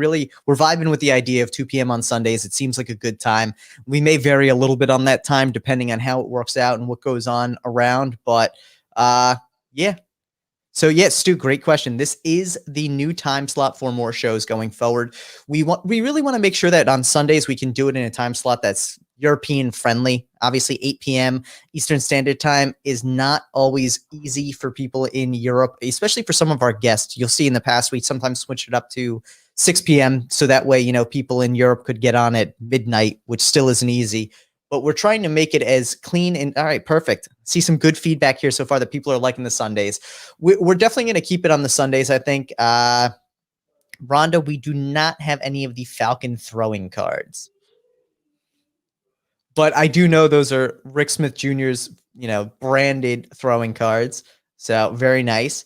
vibing with the idea of 2 p.m. on Sundays. It seems like a good time. We may vary a little bit on that time depending on how it works out and what goes on around. But yeah. So yes, Stu, great question. This is the new time slot for more shows going forward. We really want to make sure that on Sundays we can do it in a time slot that's European friendly. Obviously 8 p.m. Eastern Standard Time is not always easy for people in Europe, especially for some of our guests. You'll see in the past, we sometimes switch it up to 6 p.m. So that way, you know, people in Europe could get on at midnight, which still isn't easy. But we're trying to make it as clean and all right, perfect. See some good feedback here so far that people are liking the Sundays. We're definitely going to keep it on the Sundays, I think. Rhonda, we do not have any of the Falcon throwing cards. But I do know those are Rick Smith Jr.'s, you know, branded throwing cards. So very nice.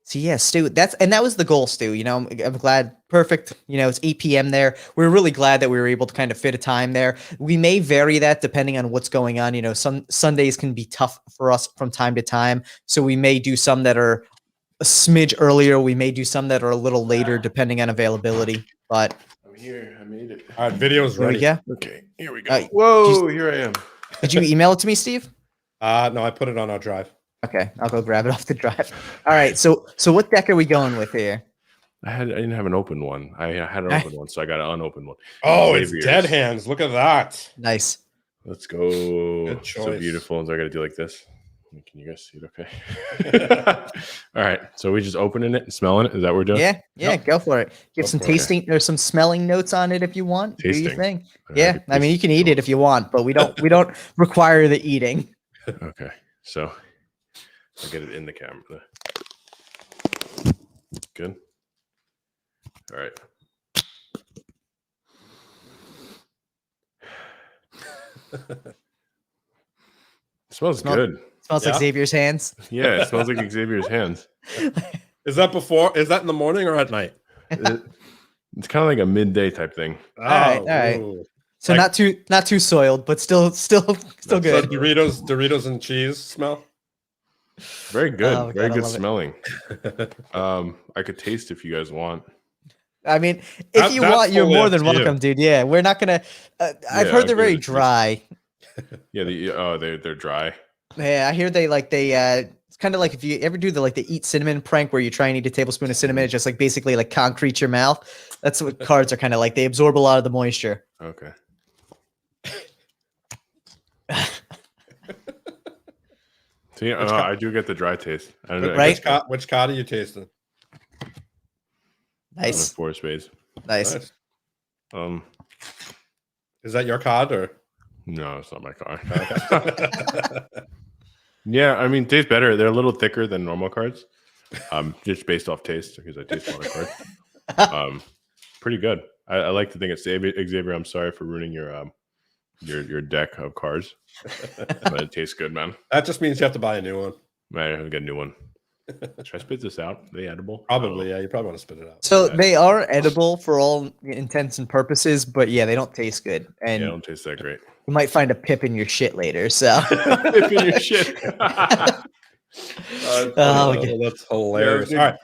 So yeah, Stu, that was the goal, Stu. You know, I'm glad. Perfect. You know, it's 8 p.m. there. We're really glad that we were able to kind of fit a time there. We may vary that depending on what's going on. You know, some Sundays can be tough for us from time to time. So we may do some that are a smidge earlier. We may do some that are a little later depending on availability. But I'm here. I made it. All right, video's ready. Yeah. Okay, here we go. Whoa, here I am. Did you email it to me, Steve? No, I put it on our drive. Okay, I'll go grab it off the drive. All right, so what deck are we going with here? I didn't have an open one. I had an open one, so I got an unopened one. Oh, it's dead hands. Look at that. Nice. Let's go. Good choice. So beautiful. So I got to do like this. Can you guys see it? Okay. All right. So we just opening it and smelling it. Is that what we're doing? Yeah. Yep. Go for it. Give some tasting or some smelling notes on it if you want. Tasting. Do your thing. All Yeah. right, I mean, you can eat it if you want, but we don't require the eating. Okay. So I'll get it in the camera. Good. All right. Smells good. Smells like Xavier's hands. Yeah, it smells like Xavier's hands. Is that in the morning or at night? It's kind of like a midday type thing. All right. So like, not too soiled, but still good. So Doritos and cheese smell. Very good. Very good smelling. I could taste if you guys want. I mean, if you want, you're more than welcome, dude. Yeah, we're not gonna. I've heard they're very dry. Yeah, they're dry. Yeah, I hear it's kind of like if you ever do the eat cinnamon prank where you try and eat a tablespoon of cinnamon, it just like basically like concrete your mouth. That's what cards are kind of like. They absorb a lot of the moisture. Okay. See, I do get the dry taste. I don't know. Right? Which card are you tasting? Nice. 4 of spades. Nice. Is that your card or? No, it's not my car. Yeah, I mean, tastes better. They're a little thicker than normal cards, just based off taste because I taste a lot of cards. Pretty good. I like to think it's Xavier. I'm sorry for ruining your deck of cards, but it tastes good, man. That just means you have to buy a new one. I have to get a new one. Should I spit this out? Are they edible? Probably, yeah. You probably want to spit it out. So they are edible for all intents and purposes, but yeah, they don't taste good, and they don't taste that great. You might find a pip in your shit later. So pip in your shit. That's hilarious. All right,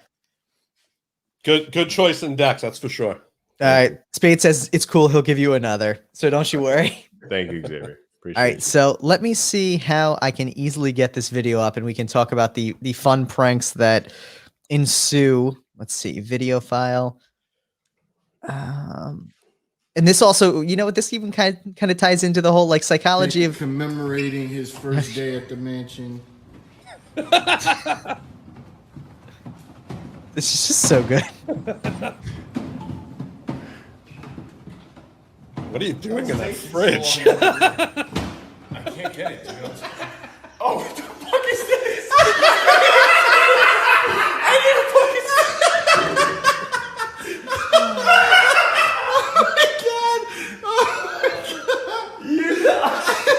good choice in decks, that's for sure. All right, Spade says it's cool. He'll give you another, so don't you worry. Thank you, Xavier. Appreciate All right, so let me see how I can easily get this video up, and we can talk about the fun pranks that ensue. Let's see, video file. And this also, you know what, this even kind of ties into the whole like psychology of commemorating his first day at the mansion. This is just so good. What are you doing in that fridge? I can't get it, dude. Oh, what the fuck is this? I didn't fucking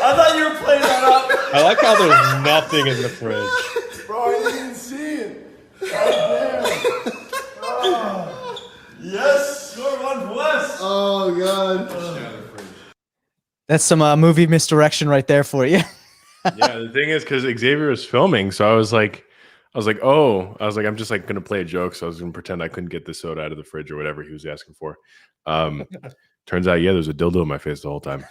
I thought you were playing that up. I like how there's nothing in the fridge. Bro, I didn't see it. God damn. Yes, score one for West. Oh, God. That's some movie misdirection right there for you. Yeah, the thing is, because Xavier was filming, so I was like, I'm just like gonna play a joke, so I was gonna pretend I couldn't get the soda out of the fridge or whatever he was asking for. Turns out, yeah, there's a dildo in my face the whole time.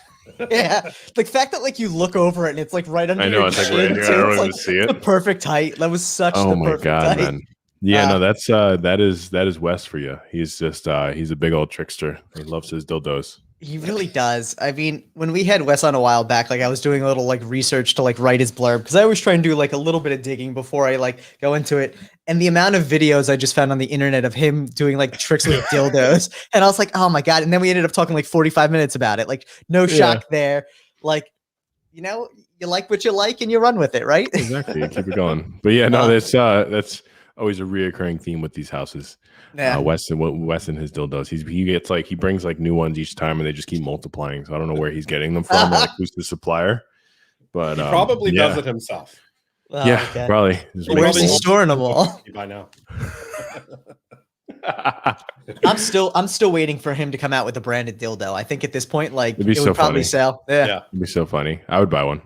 Yeah, the fact that like you look over it and it's like right under. I know, your it's like chin, right here. too. I don't It's, even like, see it. the perfect height. That was such. Oh the my perfect god, height. man! Yeah, no, that is Wes for you. He's just he's a big old trickster. He loves his dildos. He really does. I mean, when we had Wes on a while back, like I was doing a little like research to like write his blurb because I always try and do like a little bit of digging before I like go into it. And the amount of videos I just found on the internet of him doing like tricks with dildos, and I was like, oh my god! And then we ended up talking like 45 minutes about it. Like, no shock there. Like, you know, you like what you like and you run with it, right? Exactly. Keep it going. But yeah, no, that's always a reoccurring theme with these houses. Yeah. Wes and his dildos. He brings like new ones each time, and they just keep multiplying. So I don't know where he's getting them from, or like who's the supplier. But he probably does it himself. Oh, yeah, okay. probably. Where's he storing them all? By now. I'm still waiting for him to come out with a branded dildo. I think at this point, like It'd be it would so probably funny. sell. Yeah. It'd be so funny. I would buy one.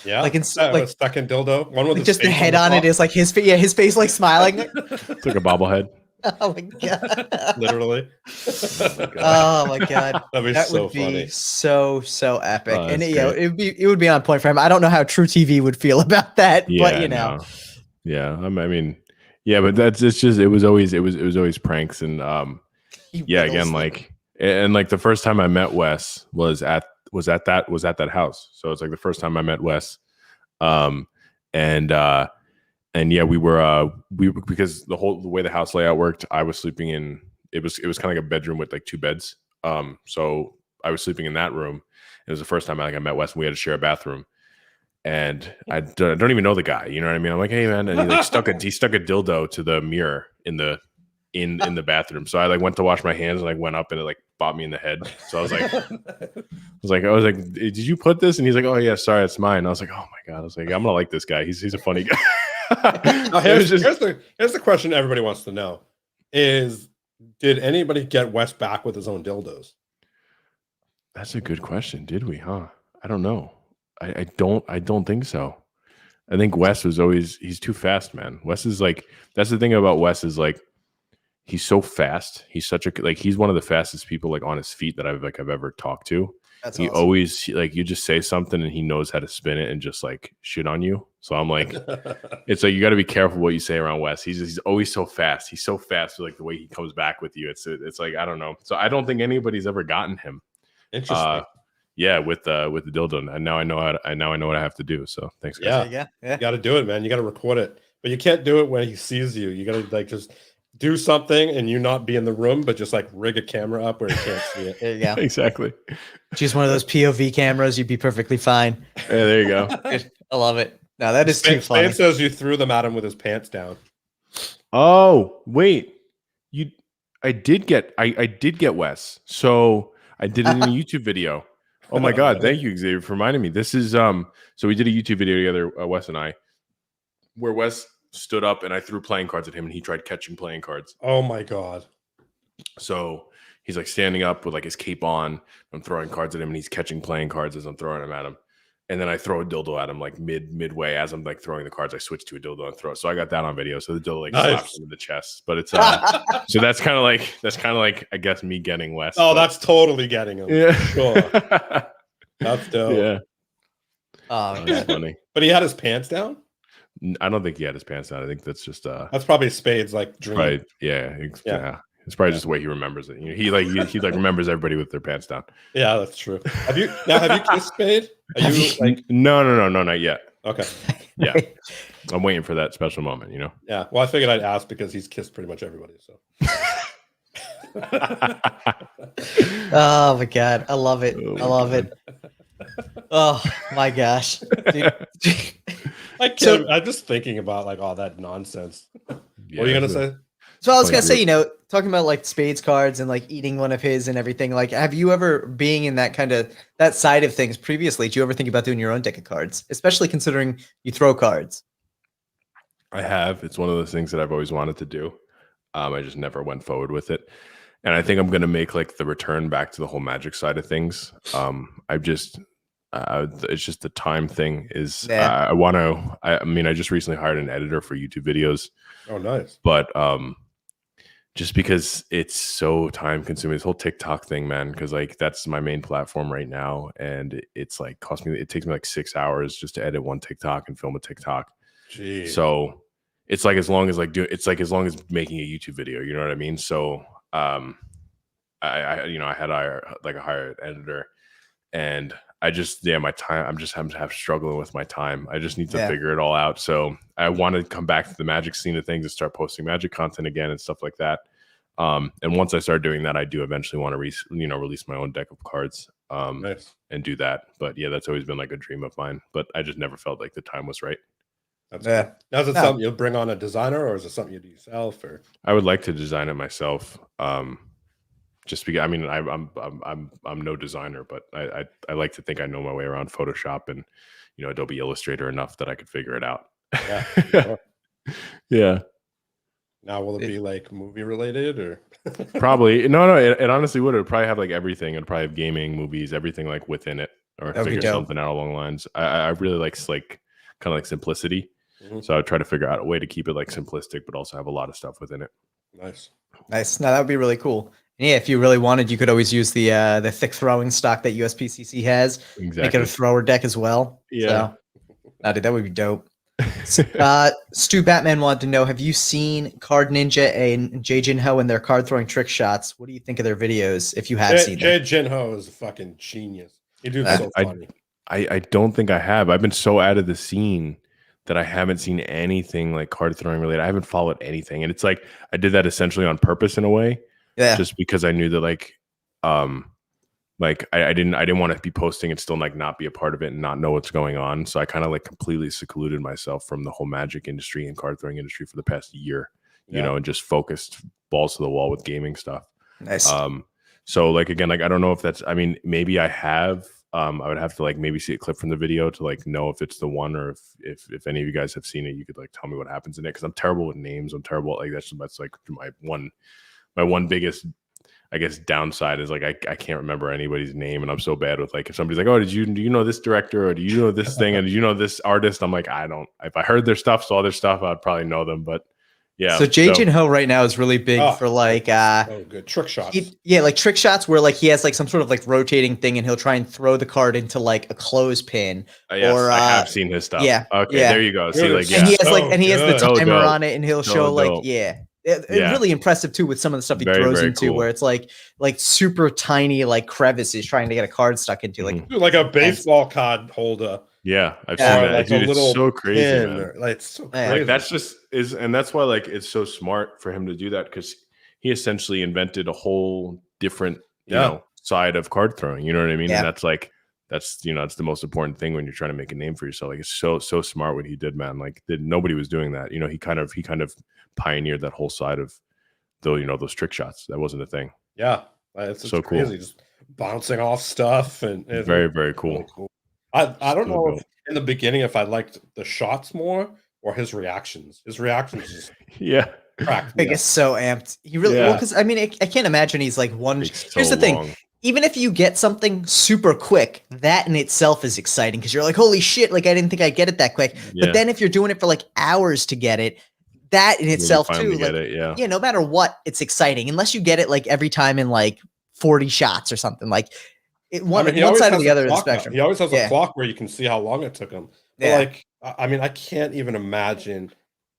Yeah, like it's like a second dildo. One with like just the head on it is like his face like smiling. It's like a bobblehead. Oh my god! Literally. Oh my god! That'd be that so would be funny. so epic, Oh, and that's you know great. it would be on point for him. I don't know how True TV would feel about that, but you know, no. Yeah. I mean, yeah, but it was always pranks and yeah, again, like and like the first time I met Wes was at that house. So it's like the first time I met Wes, and yeah, we were because the way the house layout worked, I was sleeping in it was kind of like a bedroom with like two beds. So I was sleeping in that room. It was the first time I met Wes, and we had to share a bathroom. And I don't even know the guy, you know what I mean? I'm like, hey man, and he like stuck a dildo to the mirror in the bathroom. So I like went to wash my hands and like went up and it like bopped me in the head. So I was like, did you put this? And he's like, oh yeah, sorry, it's mine. I was like, oh my god. I was like, I'm gonna like this guy. He's a funny guy. Now, here's the question everybody wants to know: did anybody get Wes back with his own dildos? That's a good question. Did we? Huh? I don't know. I don't think so. I think Wes was he's too fast, man. Wes is like, that's the thing about Wes is like, he's so fast. He's such a he's one of the fastest people like on his feet that I've ever talked to. that's He awesome. always like, you just say something and he knows how to spin it and just like shit on you. So I'm like, it's like you got to be careful what you say around Wes. He's always so fast. He's so fast with like the way he comes back with you. It's like, I don't know. So I don't think anybody's ever gotten him. Interesting. Yeah, with the dildo, and now I know what I have to do. So thanks, guys. Yeah. yeah. You got to do it, man. You got to record it, but you can't do it when he sees you. You got to like just do something and you not be in the room, but just like rig a camera up where you can't see it. There you go. Exactly. Just one of those POV cameras, you'd be perfectly fine. Yeah, there you go. I love it. No, that is too funny. Spain says you threw them at him with his pants down. Oh, wait. I did get Wes. So I did it in a YouTube video. Oh my God. Thank you, Xavier, for reminding me. This is so we did a YouTube video together, Wes and I, where Wes stood up and I threw playing cards at him and he tried catching playing cards. Oh my God. So he's like standing up with like his cape on. I'm throwing cards at him and he's catching playing cards as I'm throwing them at him. And then I throw a dildo at him like midway as I'm like throwing the cards. I switch to a dildo and throw it. So I got that on video. So the dildo like slaps him in the chest. But it's so that's kind of like I guess me getting Wes. Oh, that's totally getting him. Yeah, Sure. That's dope. Yeah. Oh, That's funny. But he had his pants down. I don't think he had his pants down. I think that's just That's probably Spade's like dream. right. Yeah. It's probably just the way he remembers it. You know, he like remembers everybody with their pants down. Yeah, that's true. Have you kissed Spade? Are you like No, not yet. okay? Yeah, I'm waiting for that special moment. You know. Yeah. Well, I figured I'd ask because he's kissed pretty much everybody. So. Oh my God, I love it. I love it. Oh my gosh. Dude. I'm just thinking about like all that nonsense. Yeah, What are you gonna say? So I was gonna say, talking about like Spades cards and like eating one of his and everything. Like, have you ever being in that side of things previously? Do you ever think about doing your own deck of cards, especially considering you throw cards? I have. It's one of those things that I've always wanted to do. I just never went forward with it, and I think I'm gonna make like the return back to the whole Magic side of things. It's just the time thing is. Yeah. I mean, I just recently hired an editor for YouTube videos. Oh, nice. But just because it's so time consuming, this whole TikTok thing, man, because like that's my main platform right now, and it's like it takes me like 6 hours just to edit one TikTok and film a TikTok. Jeez. So it's like as long as making a YouTube video, you know what I mean? So I had a hired editor, and I just my time. I'm struggling with my time. I just need to figure it all out. So I want to come back to the Magic scene of things and start posting Magic content again and stuff like that. And once I start doing that, I do eventually want to release my own deck of cards Nice. and do that. But yeah, that's always been like a dream of mine. But I just never felt like the time was right. That's cool. Now, is it something you'll bring on a designer, or is it something you do yourself? Or I would like to design it myself. Just because, I mean, I'm no designer, but I like to think I know my way around Photoshop and Adobe Illustrator enough that I could figure it out. Yeah. Sure. Yeah. Now, will it be like movie related or? Probably no. It honestly would. It would probably have like everything. It'd probably have gaming, movies, everything like within it, or figure something out along the lines. I really like kind of like simplicity. Mm-hmm. So I would try to figure out a way to keep it like simplistic, but also have a lot of stuff within it. Nice. No, that would be really cool. And yeah, if you really wanted, you could always use the thick throwing stock that USPCC has. Exactly. Make it a thrower deck as well. Yeah. So, dude, that would be dope. Stu Batman wanted to know: have you seen Card Ninja and Jay Jinho and their card throwing trick shots? What do you think of their videos? If you have seen them, Jay Jinho is a fucking genius. He do so funny. I don't think I have. I've been so out of the scene that I haven't seen anything like card throwing related. I haven't followed anything, and it's like I did that essentially on purpose in a way. Yeah. Just because I knew that I didn't want to be posting and still like not be a part of it and not know what's going on. So I kind of like completely secluded myself from the whole Magic industry and card throwing industry for the past year, and just focused balls to the wall with gaming stuff. Nice. So like, again, like, I don't know if that's, I mean, maybe I have, I would have to like maybe see a clip from the video to like know if it's the one, or if any of you guys have seen it, you could like tell me what happens in it. Cause I'm terrible with names. I'm terrible. Like that's like my one biggest, I guess, downside is like I can't remember anybody's name, and I'm so bad with like if somebody's like, oh, do you know this director, or do you know this thing, and do you know this artist? I'm like, I don't. If I heard their stuff, saw their stuff, I'd probably know them. But yeah. So Jay Jinho right now is really big for like good trick shots. Like trick shots where like he has like some sort of like rotating thing, and he'll try and throw the card into like a clothespin. Yes, or I have seen his stuff. Yeah. Okay, there you go. See, like, and he has like he has the timer on it, and he'll show dope. It's really impressive too with some of the stuff he throws into, cool. Where it's like super tiny like crevices trying to get a card stuck into, like a baseball card holder. Yeah, I've or seen that. like Dude, a it's little so crazy, pin, man. or, like it's so Yeah. crazy. Like that's just is, and that's why like it's so smart for him to do that, because he essentially invented a whole different, side of card throwing. You know what I mean? Yeah. And that's like that's the most important thing when you're trying to make a name for yourself. Like it's so smart what he did, man. Like nobody was doing that. He kind of pioneered that whole side of those trick shots. That wasn't a thing. Yeah, it's So crazy. cool. Just bouncing off stuff, and it's Very, very cool. really cool. I don't So know dope. if in the beginning if I liked the shots more or his reactions. His reactions just Yeah. cracked I me up. guess so amped. He really well, because I mean, I can't imagine he's like one. Takes Here's so the thing: long. even if you get something super quick, that in itself is exciting because you're like, holy shit! Like I didn't think I'd get it that quick. Yeah. But then if you're doing it for like hours to get it, that in When you itself finally too, get like it, yeah. yeah, no matter what, it's exciting unless you get it like every time in like 40 shots or something. Like one he one always side or has the a other of the clock now. spectrum. He always has a Yeah. clock where you can see how long it took him. But Yeah. like, I mean, I can't even imagine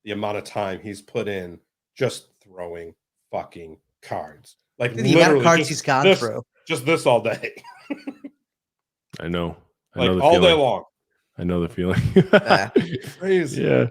the amount of time he's put in just throwing fucking cards. Like The amount of literally cards just he's gone this, through. just this all day, I know. I like know the all day feeling. long. I know the feeling. Crazy. Yeah.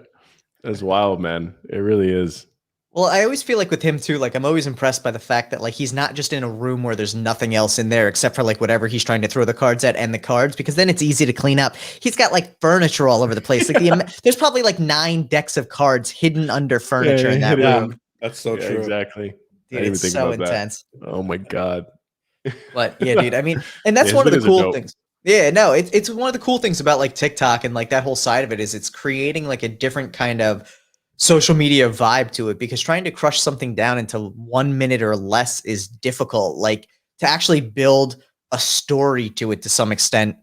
That's wild, man. It really is. Well, I always feel like with him too, like I'm always impressed by the fact that like he's not just in a room where there's nothing else in there except for like whatever he's trying to throw the cards at and the cards, because then it's easy to clean up. He's got like furniture all over the place. Like there's probably like 9 decks of cards hidden under furniture in that Yeah, room. that's so true. Exactly. I Dude, didn't even it's think so about intense. that. Oh my God. But yeah, dude, I mean, and that's Yeah, his one of the videos are cool dope. things. Yeah, no, it's one of the cool things about like TikTok and like that whole side of it is it's creating like a different kind of social media vibe to it, because trying to crush something down into 1 minute or less is difficult. Like to actually build a story to it to some extent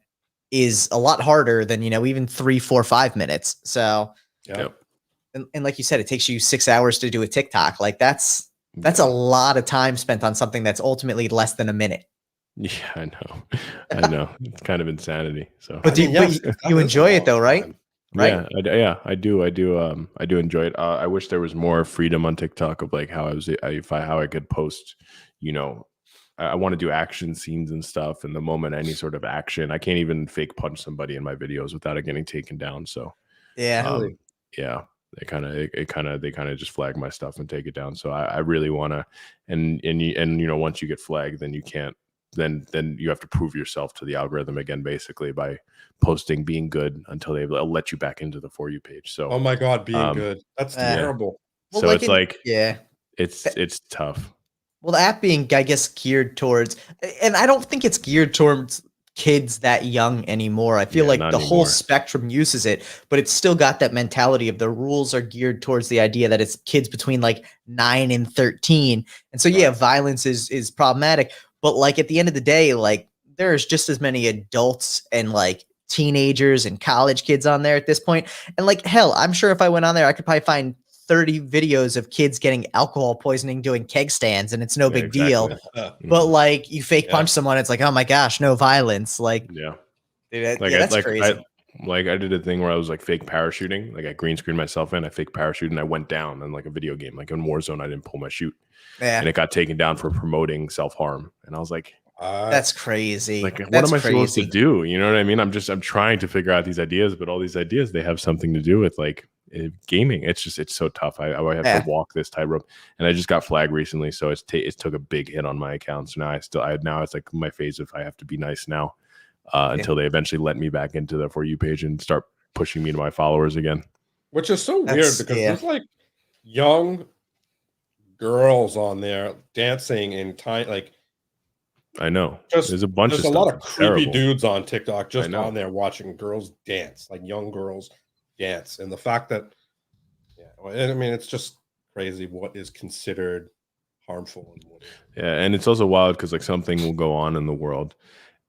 is a lot harder than, even 3, 4, 5 minutes. So, Yeah. and like you said, it takes you 6 hours to do a TikTok. Like that's a lot of time spent on something that's ultimately less than a minute. Yeah, I know. I know. It's kind of insanity. So But, yes, but that you is a enjoy it long though, right? time. Right? Yeah, I do. I do enjoy it. I wish there was more freedom on TikTok of like how how I could post, I want to do action scenes and stuff. And the moment any sort of action, I can't even fake punch somebody in my videos without it getting taken down. So Yeah. yeah, they kind of just flag my stuff and take it down. So I really want to, and once you get flagged, then you can't, then you have to prove yourself to the algorithm again, basically by posting being good until they'll let you back into the For You page. So Oh my God, being good. That's terrible. Well, so like it's like yeah. it's tough. Well, the app being, I guess, geared towards, and I don't think it's geared towards kids that young anymore. I feel Yeah, like not the whole anymore. spectrum uses it, but it's still got that mentality of the rules are geared towards the idea that it's kids between like 9 and 13. And so, yeah, violence is problematic. But like at the end of the day, like there's just as many adults and like teenagers and college kids on there at this point. And like, hell, I'm sure if I went on there, I could probably find 30 videos of kids getting alcohol poisoning doing keg stands, and it's no big deal. But like you fake punch someone, it's like, oh my gosh, no violence. Like, Yeah. dude, Like that's crazy. I did a thing where I was like fake parachuting, like I green screened myself in, I fake parachute and I went down in like a video game, like in Warzone, I didn't pull my chute. Yeah. And it got taken down for promoting self-harm. And I was like, that's crazy. like, what That's am I supposed to crazy. do? You know what I mean? I'm trying to figure out these ideas, but all these ideas, they have something to do with like gaming. It's so tough. I have to walk this tightrope, and I just got flagged recently. So it took a big hit on my account. So now now it's like my phase of I have to be nice now until they eventually let me back into the For You page and start pushing me to my followers again. Which is so weird because there's like young girls on there dancing in time. Like, I know. Just there's a bunch of there's a stuff. lot of It's creepy terrible. dudes on TikTok just I know. on there watching girls dance, like young girls dance. And the fact that, I mean, it's just crazy what is considered harmful and what Yeah, and it's also wild because like something will go on in the world,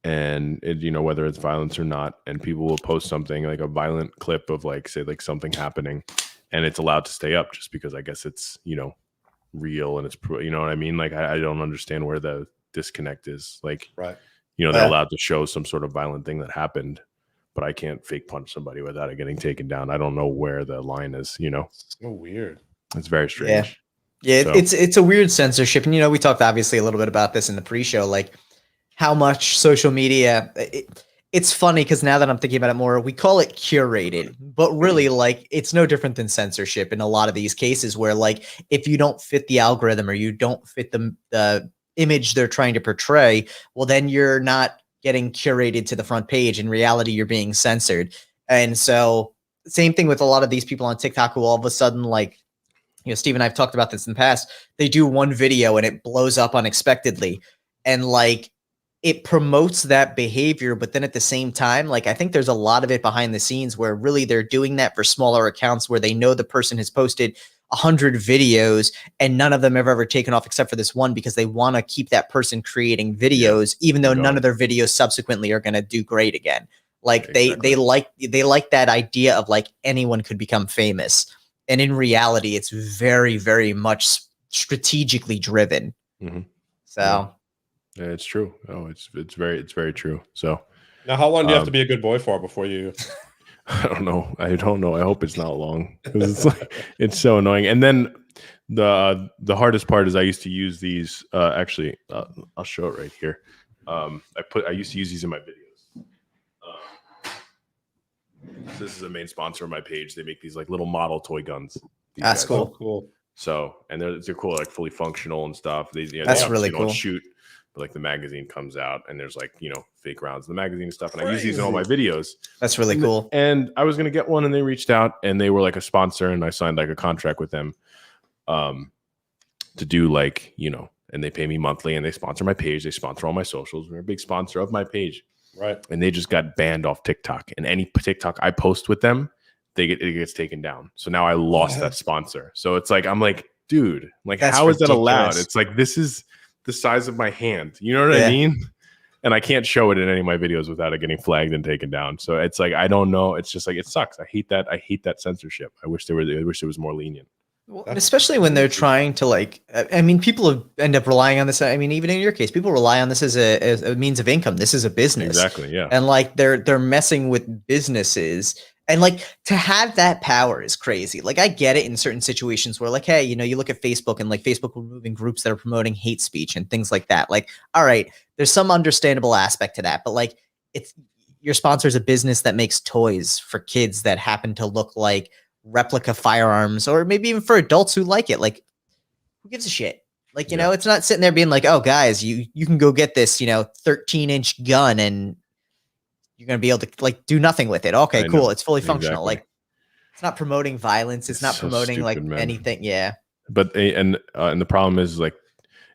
and it, whether it's violence or not, and people will post something like a violent clip of like say like something happening, and it's allowed to stay up just because I guess it's real and it's what I mean. Like I don't understand where the disconnect is. Like they're allowed to show some sort of violent thing that happened, but I can't fake punch somebody without it getting taken down. I don't know where the line is. It's so weird. It's very strange. Yeah, So- it's a weird censorship. And, we talked obviously a little bit about this in the pre-show, like how much social media, it's funny because now that I'm thinking about it more, we call it curated, but really like it's no different than censorship in a lot of these cases where like if you don't fit the algorithm or you don't fit the image they're trying to portray, well then you're not getting curated to the front page. In reality, you're being censored. And so same thing with a lot of these people on TikTok who all of a sudden like, you know, Steve and I've talked about this in the past. They do one video and it blows up unexpectedly. And like it promotes that behavior, but then at the same time, like I think there's a lot of it behind the scenes where really they're doing that for smaller accounts where they know the person has posted 100 videos and none of them have ever taken off except for this one because they want to keep that person creating videos, even though none of their videos subsequently are going to do great again. Like they like that idea of like anyone could become famous. And in reality, it's very, very much strategically driven. So yeah, it's true. Oh, it's very true. So now, how long do you have to be a good boy for before you? I don't know. I hope it's not long because it's like it's so annoying. And then the hardest part is I used to use these. Actually, I'll show it right here. I used to use these in my videos. This is a main sponsor of my page. They make these like little model toy guns. That's cool. Cool. So, and they're cool, like fully functional and stuff. That's really cool. Shoot, but like the magazine comes out and there's like, you know, fake rounds in the magazine and stuff. And I use these in all my videos. That's really cool. And I was going to get one and they reached out and they were like a sponsor and I signed like a contract with them to do like, you know, and they pay me monthly and they sponsor my page. They sponsor all my socials. They're a big sponsor of my page. Right. And they just got banned off TikTok. And any TikTok I post with them, it gets taken down. So now I lost that sponsor. So it's like, I'm like, dude, like, that's how is ridiculous. that allowed? It's like, this is the size of my hand. You know what I mean? And I can't show it in any of my videos without it getting flagged and taken down. So it's like, I don't know. It's just like, it sucks. I hate that censorship. I wish it was more lenient. Well, especially when they're trying to like, I mean, people end up relying on this. I mean, even in your case, people rely on this as a means of income. This is a business. Exactly. Yeah. And like they're messing with businesses. And like to have that power is crazy. Like I get it in certain situations where like, hey, you know, you look at Facebook and like Facebook removing groups that are promoting hate speech and things like that. Like, all right, there's some understandable aspect to that, but like it's your sponsor's a business that makes toys for kids that happen to look like replica firearms, or maybe even for adults who like it. Like, who gives a shit? Like, you know, it's not sitting there being like, oh guys, you can go get this, you know, 13-inch gun and you're going to be able to like do nothing with it. Okay, cool. It's fully functional. Like it's not promoting violence. It's not so promoting stupid, like man. Anything. Yeah. But and the problem is like,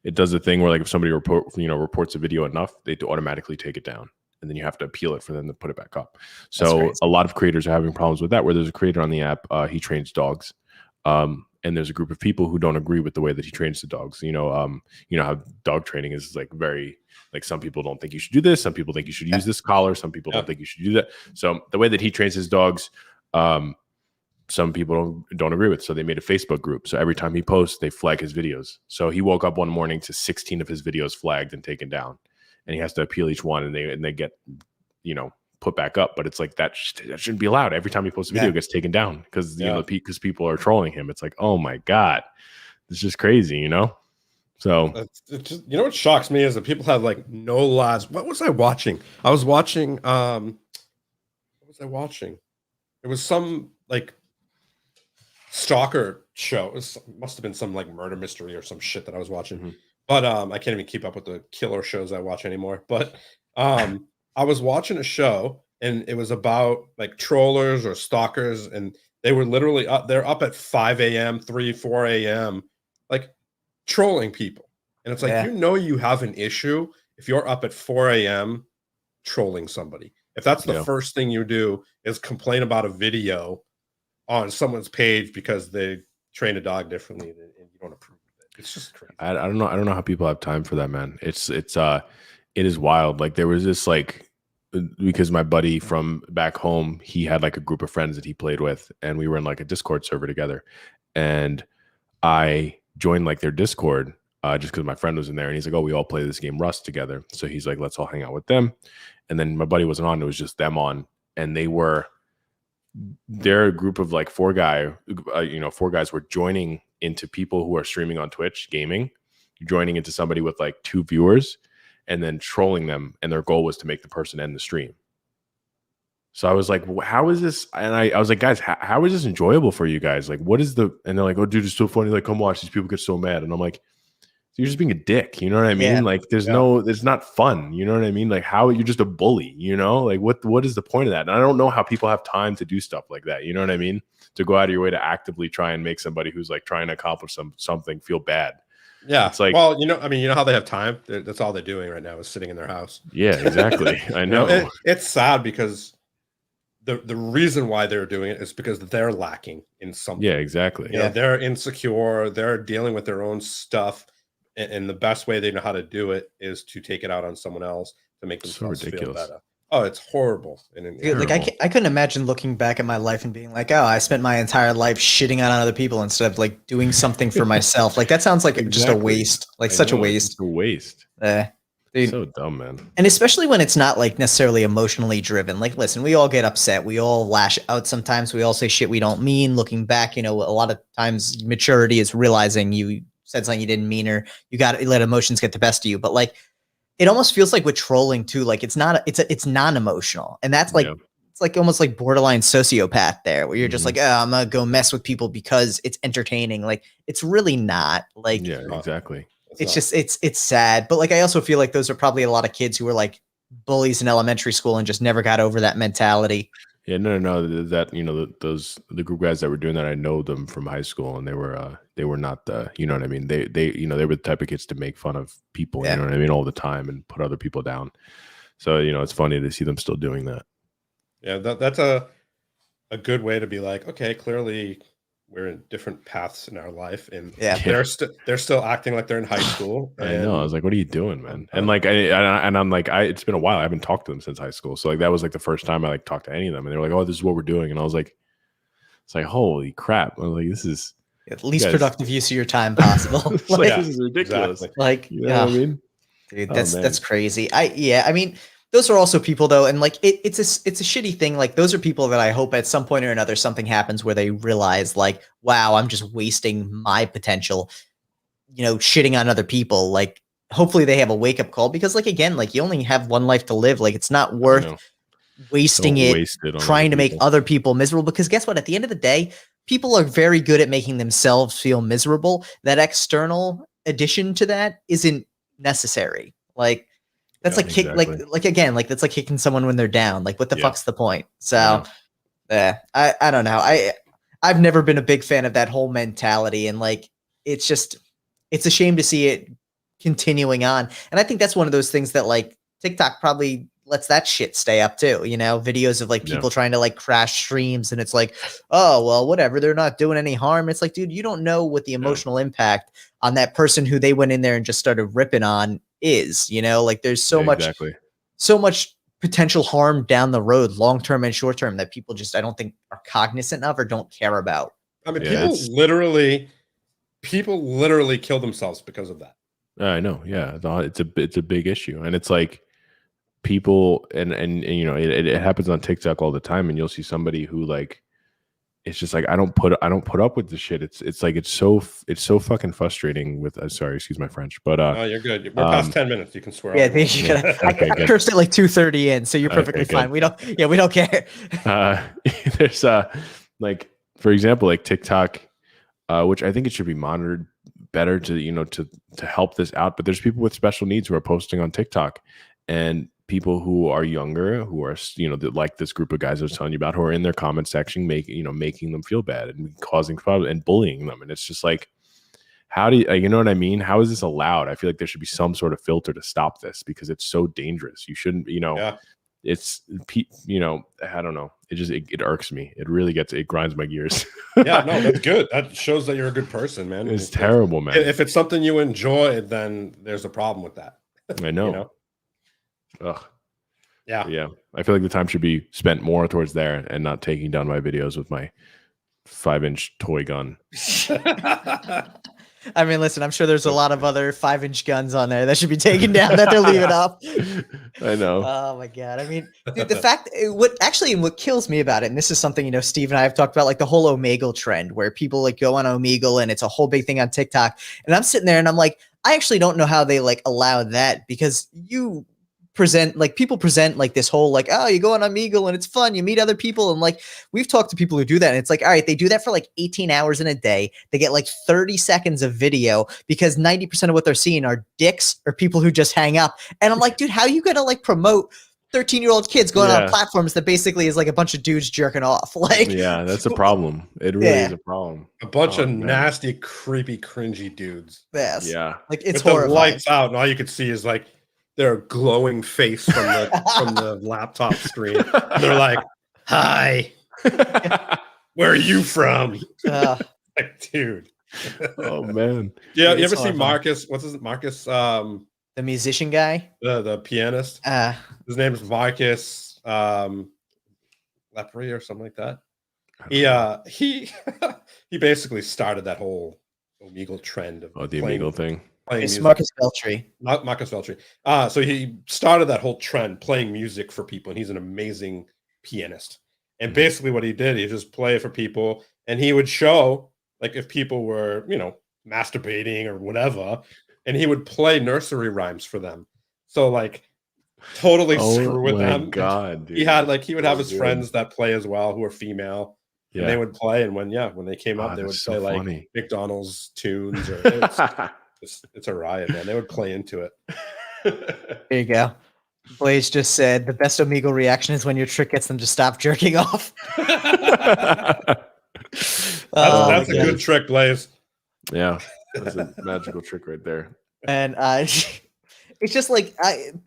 it does a thing where like if somebody reports a video enough, they automatically take it down. And then you have to appeal it for them to put it back up. So a lot of creators are having problems with that, where there's a creator on the app, he trains dogs. And there's a group of people who don't agree with the way that he trains the dogs. You know how dog training is like very, like some people don't think you should do this. Some people think you should use this collar. Some people don't think you should do that. So the way that he trains his dogs, some people don't agree with. So they made a Facebook group. So every time he posts, they flag his videos. So he woke up one morning to 16 of his videos flagged and taken down. And he has to appeal each one, and they get, you know, put back up. But it's like that shouldn't be allowed. Every time he posts a video, it gets taken down because because people are trolling him. It's like, oh my god, it's just crazy, you know. So it's just, you know, what shocks me is that people have like no laws. What was I watching? I was watching. What was I watching? It was some like stalker show. It must have been some like murder mystery or some shit that I was watching. Mm-hmm. But I can't even keep up with the killer shows I watch anymore. But I was watching a show and it was about like trollers or stalkers, and they were literally up. They're up at 5 a.m., 4 a.m., like trolling people. And it's like, you know, you have an issue if you're up at 4 a.m. trolling somebody. If that's the first thing you do is complain about a video on someone's page because they train a dog differently and you don't approve. It's just crazy. I don't know how people have time for that, man. It is wild. Like there was this like, because my buddy from back home, he had like a group of friends that he played with, and we were in like a Discord server together, and I joined like their Discord just because my friend was in there, and he's like, oh, we all play this game Rust together. So he's like, let's all hang out with them. And then my buddy wasn't on, it was just them on, and they're a group of like four guys were joining into people who are streaming on Twitch gaming, joining into somebody with like 2 viewers and then trolling them. And their goal was to make the person end the stream. So I was like, how is this? And I was like, guys, how is this enjoyable for you guys? Like, what is the, and they're like, oh, dude, it's so funny. Like, come watch, these people get so mad. And I'm like, you're just being a dick. You know what I mean? Yeah. Like, it's not fun. You know what I mean? Like, how you're just a bully, you know? Like, what is the point of that? And I don't know how people have time to do stuff like that. You know what I mean? To go out of your way to actively try and make somebody who's like trying to accomplish something feel bad. Yeah. It's like, well, I mean, you know how they have time? That's all they're doing right now is sitting in their house. Yeah, exactly. I know. It's sad because the reason why they're doing it is because they're lacking in something. Yeah, exactly. You know, they're insecure. They're dealing with their own stuff. And the best way they know how to do it is to take it out on someone else to make themselves feel better. Oh, it's horrible. Like I couldn't imagine looking back at my life and being like, oh, I spent my entire life shitting on other people instead of like doing something for myself. Like that sounds like just a waste. Like such a waste. It's a waste. Dude. So dumb, man. And especially when it's not like necessarily emotionally driven. Like, listen, we all get upset. We all lash out sometimes. We all say shit we don't mean. Looking back, you know, a lot of times maturity is realizing you said something you didn't mean, or you got to let emotions get the best of you. But like, it almost feels like with trolling too, like it's non-emotional. And that's like, it's like almost like borderline sociopath there, where you're just like, oh, I'm gonna go mess with people because it's entertaining. Like, it's really not. Like, yeah, exactly. It's just it's sad. But like, I also feel like those are probably a lot of kids who were like bullies in elementary school and just never got over that mentality. Yeah, no. That, you know, the group of guys that were doing that, I know them from high school, and they were not the, you know what I mean. They you know, they were the type of kids to make fun of people, you know what I mean, all the time and put other people down. So, you know, it's funny to see them still doing that. Yeah, that's a good way to be like, okay, clearly we're in different paths in our life, and they're still acting like they're in high school. And I know. I was like, what are you doing, man? And like, I'm like, it's been a while. I haven't talked to them since high school. So like, that was like the first time I like talked to any of them, and they were like, oh, this is what we're doing. And I was like, it's like, holy crap. I was like, this is the least productive use of your time possible. Like, this is ridiculous. Exactly. Like, you know what I mean? Dude, that's crazy. I mean, those are also people though, and like it's a shitty thing. Like, those are people that I hope at some point or another something happens where they realize like, wow, I'm just wasting my potential, you know, shitting on other people. Like, hopefully they have a wake up call, because like, again, like, you only have one life to live. Like, it's not worth wasting it trying to make other people miserable, because guess what? At the end of the day, people are very good at making themselves feel miserable. That external addition to that isn't necessary. Like, that's like like again, like that's like kicking someone when they're down. Like, what the fuck's the point? So I don't know. I've never been a big fan of that whole mentality, and like, it's a shame to see it continuing on. And I think that's one of those things that like TikTok probably lets that shit stay up too, you know, videos of like people trying to like crash streams, and it's like, oh, well, whatever, they're not doing any harm. It's like, dude, you don't know what the emotional impact on that person who they went in there and just started ripping on is, you know, like, there's so much potential harm down the road, long-term and short-term, that people just, I don't think, are cognizant of or don't care about. I mean, people literally kill themselves because of that. I know. Yeah. It's a big issue. And it's like, people and you know, it happens on TikTok all the time, and you'll see somebody who like, it's just like, I don't put up with the shit. It's like, it's so fucking frustrating with, sorry, excuse my French, but oh, you're good. We're past 10 minutes. You can swear. Yeah, I cursed at like 2:30 in, so you're perfectly fine. We don't care. There's like, for example, like TikTok, which I think it should be monitored better to, you know, to help this out. But there's people with special needs who are posting on TikTok, and people who are younger, who are, you know, like this group of guys I was telling you about, who are in their comment section, making them feel bad and causing problems and bullying them. And it's just like, how do you know what I mean? How is this allowed? I feel like there should be some sort of filter to stop this, because it's so dangerous. You shouldn't, you know, it's, you know, I don't know. It irks me. It really it grinds my gears. Yeah, no, that's good. That shows that you're a good person, man. It's terrible, man. If it's something you enjoy, then there's a problem with that. I know. You know? Ugh. Yeah. I feel like the time should be spent more towards there and not taking down my videos with my 5-inch toy gun. I mean, listen, I'm sure there's a lot of other 5-inch guns on there that should be taken down that they're leaving up. I know. Oh my God. I mean, dude, the fact, what kills me about it, and this is something, you know, Steve and I have talked about, like the whole Omegle trend, where people like go on Omegle and it's a whole big thing on TikTok. And I'm sitting there and I'm like, I actually don't know how they like allow that, because you present like this whole like, oh, you go on Omegle and it's fun, you meet other people, and like we've talked to people who do that, and it's like, all right, they do that for like 18 hours in a day, they get like 30 seconds of video because 90% of what they're seeing are dicks or people who just hang up, and I'm like, dude, how are you gonna like promote 13-year-old kids going on platforms that basically is like a bunch of dudes jerking off? Like, yeah, that's a problem. It really is a problem. A bunch of nasty, creepy, cringy dudes. Yes. Yeah. Like it's with horrifying. The lights out, and all you could see is like their glowing face from the laptop screen. And they're like, "Hi, where are you from?" Like, dude. Oh man. Yeah, you ever see Marcus? What's his Marcus? The musician guy, the pianist. His name is Marcus Lepre or something like that. He basically started that whole Omegle trend of the Omegle thing. It's Marcus Veltri. Not Marcus Veltri. So he started that whole trend playing music for people, and he's an amazing pianist. And basically what he did, he just play for people, and he would show like if people were, masturbating or whatever, and he would play nursery rhymes for them. So like totally screw with them. God, dude. He would have his friends that play as well who are female. Yeah. And they would play, and when they came up, they would play like McDonald's tunes or it's a riot, man. They would play into it. There you go. Blaze just said the best Omegle reaction is when your trick gets them to stop jerking off. That's a good trick, Blaze. Yeah, that's a magical trick right there. And it's just like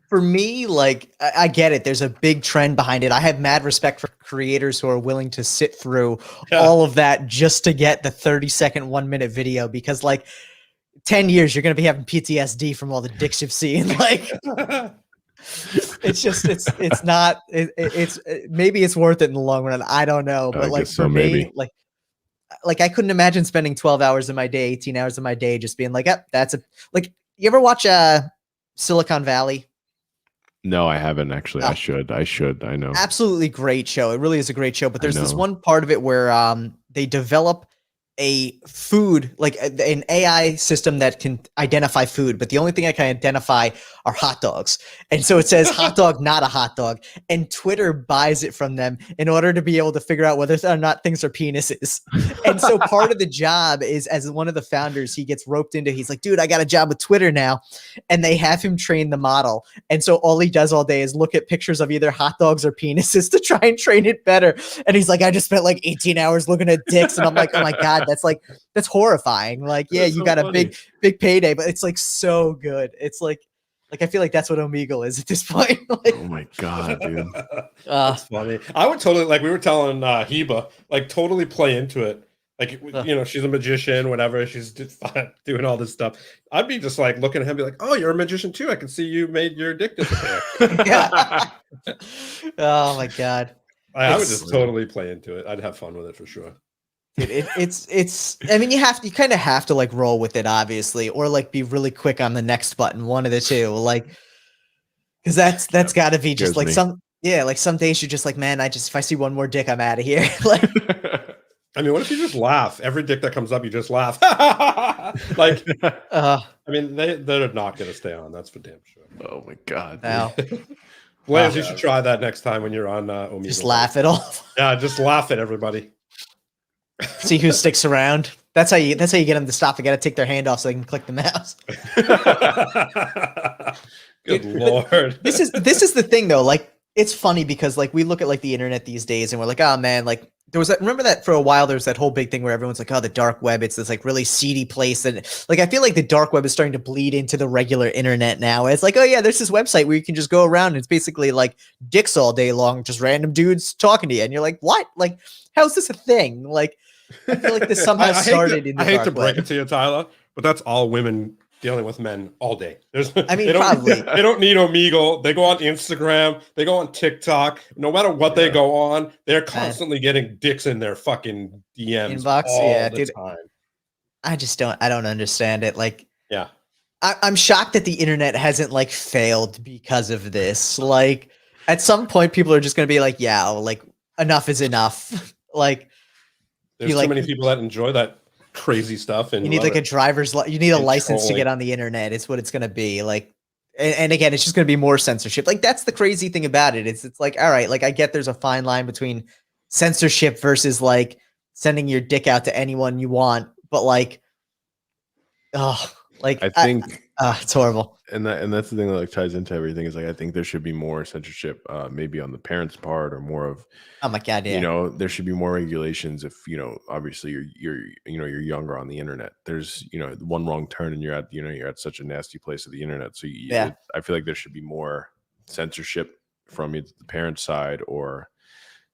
for me, like I get it. There's a big trend behind it. I have mad respect for creators who are willing to sit through all of that just to get the 30-second, 1-minute video, because like 10 years you're gonna be having PTSD from all the dicks you've seen. Like it's just it's not maybe it's worth it in the long run. I don't know, but like for me, like I couldn't imagine spending 12 hours of my day, 18 hours of my day just being like, that's a like. You ever watch Silicon Valley? No, I haven't actually. I should. I know. Absolutely great show. It really is a great show. But there's this one part of it where they develop a food, like an AI system that can identify food, but the only thing I can identify are hot dogs. And so it says hot dog, not a hot dog. And Twitter buys it from them in order to be able to figure out whether or not things are penises. And so part of the job is, as one of the founders, he gets roped into, he's like, dude, I got a job with Twitter now. And they have him train the model. And so all he does all day is look at pictures of either hot dogs or penises to try and train it better. And he's like, I just spent like 18 hours looking at dicks. And I'm like, oh my God, that's horrifying. Like, yeah, you got a big payday, but it's like so good. It's like I feel like that's what Omegle is at this point. Like, oh my God, dude. That's funny. I would totally, like we were telling Heba, like totally play into it. Like, she's a magician, whatever. She's doing all this stuff. I'd be just like looking at him and be like, oh, you're a magician too. I can see you made your dick disappear. Yeah. Oh my God. I would just totally play into it. I'd have fun with it for sure. Dude, it's I mean, you kind of have to like roll with it, obviously, or like be really quick on the next button, one of the two, like, because that's got to be just like some days you're just like, man, if I see one more dick, I'm out of here. Like, I mean, what if you just laugh? Every dick that comes up, you just laugh. Like, I mean, they're not gonna stay on. That's for damn sure. Oh my God. Now, Blaze, you should try that next time when you're on Omegle. Just laugh it off. Yeah, just laugh at everybody. See who sticks around. That's how you get them to stop. They got to take their hand off so they can click the mouse. Good Lord. This is the thing though. Like, it's funny because like we look at like the internet these days and we're like, oh man, like there was remember that for a while there was that whole big thing where everyone's like, oh, the dark web, it's this like really seedy place. And like I feel like the dark web is starting to bleed into the regular internet now. It's like, oh yeah, there's this website where you can just go around and it's basically like dicks all day long, just random dudes talking to you. And you're like, what? Like, how's this a thing? Like, I feel like this somehow started in the dark web. I hate to break it to you, Tyler, but that's all women dealing with men all day. I mean, probably. They don't need Omegle. They go on Instagram. They go on TikTok. No matter what they go on, they're constantly getting dicks in their fucking DMs inbox. All the time. I don't understand it. Like, yeah, I'm shocked that the internet hasn't like failed because of this. Like, at some point, people are just gonna be like, yeah, like enough is enough. Like, there's too many people that enjoy that crazy stuff, and you need like a driver's you need a license to get on the internet. It's what it's gonna be like. And again, it's just going to be more censorship. Like that's the crazy thing about it. It's like, all right, like I get there's a fine line between censorship versus like sending your dick out to anyone you want, but like, oh, like I think it's horrible. And that's the thing that like ties into everything is like I think there should be more censorship, maybe on the parents' part, or more of, Oh my god, yeah. you know, there should be more regulations if, you know, obviously you're younger on the internet. There's, you know, one wrong turn and you're at such a nasty place of the internet. So Yeah. I feel like there should be more censorship from either the parent side, or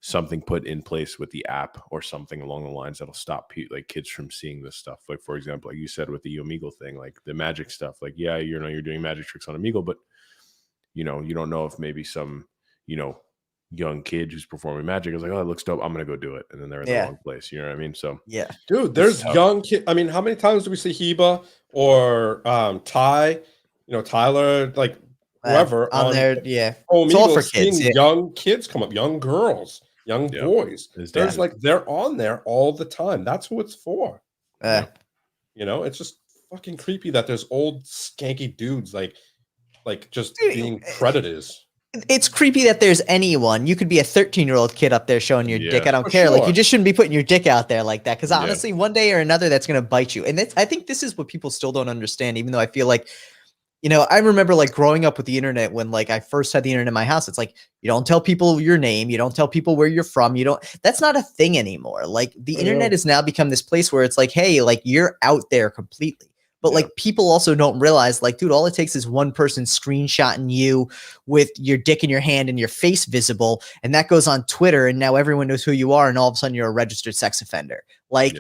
something put in place with the app or something along the lines that'll stop like kids from seeing this stuff. Like, for example, like you said with the Omegle thing, like the magic stuff, like, yeah, you know, you're doing magic tricks on Omegle, but you know, you don't know if maybe some, you know, young kid who's performing magic is like, oh, it looks dope, I'm gonna go do it, and then they're in the wrong place. You know what I mean? So yeah, dude, there's young kid. I mean, how many times do we see Heba or Ty, you know, Tyler, like whoever on there? Yeah, Omegle, it's all for kids. Yeah. Young kids come up, young girls, young boys. There's like they're on there all the time. That's who it's for. You know, it's just fucking creepy that there's old skanky dudes like just being predators. It's creepy that there's anyone. You could be a 13-year-old kid up there showing your dick. I don't care. Sure. Like you just shouldn't be putting your dick out there like that. Because honestly, one day or another, that's gonna bite you. And I think this is what people still don't understand. Even though I feel like, you know, I remember like growing up with the internet when like I first had the internet in my house. It's like you don't tell people your name, you don't tell people where you're from, you don't. That's not a thing anymore. Like the internet has now become this place where it's like, hey, like you're out there completely. But like people also don't realize, like, dude, all it takes is one person screenshotting you with your dick in your hand and your face visible, and that goes on Twitter, and now everyone knows who you are, and all of a sudden you're a registered sex offender. Like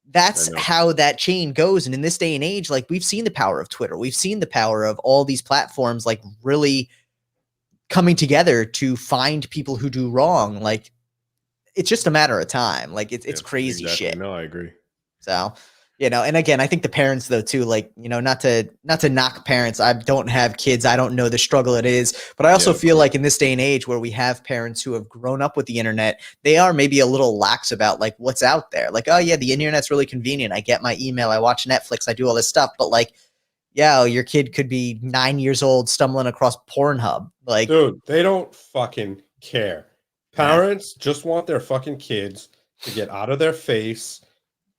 that's how that chain goes. And in this day and age, like we've seen the power of Twitter, we've seen the power of all these platforms, like really coming together to find people who do wrong. Like it's just a matter of time. Like it's crazy shit. No, I agree. So. You know, and again, I think the parents though too, like, you know, not to knock parents. I don't have kids. I don't know the struggle it is, but I also feel like in this day and age where we have parents who have grown up with the internet, they are maybe a little lax about like what's out there. Like, oh yeah, the internet's really convenient. I get my email, I watch Netflix, I do all this stuff. But like, yeah, your kid could be 9 years old stumbling across Pornhub. Like, dude, they don't fucking care. Parents just want their fucking kids to get out of their face.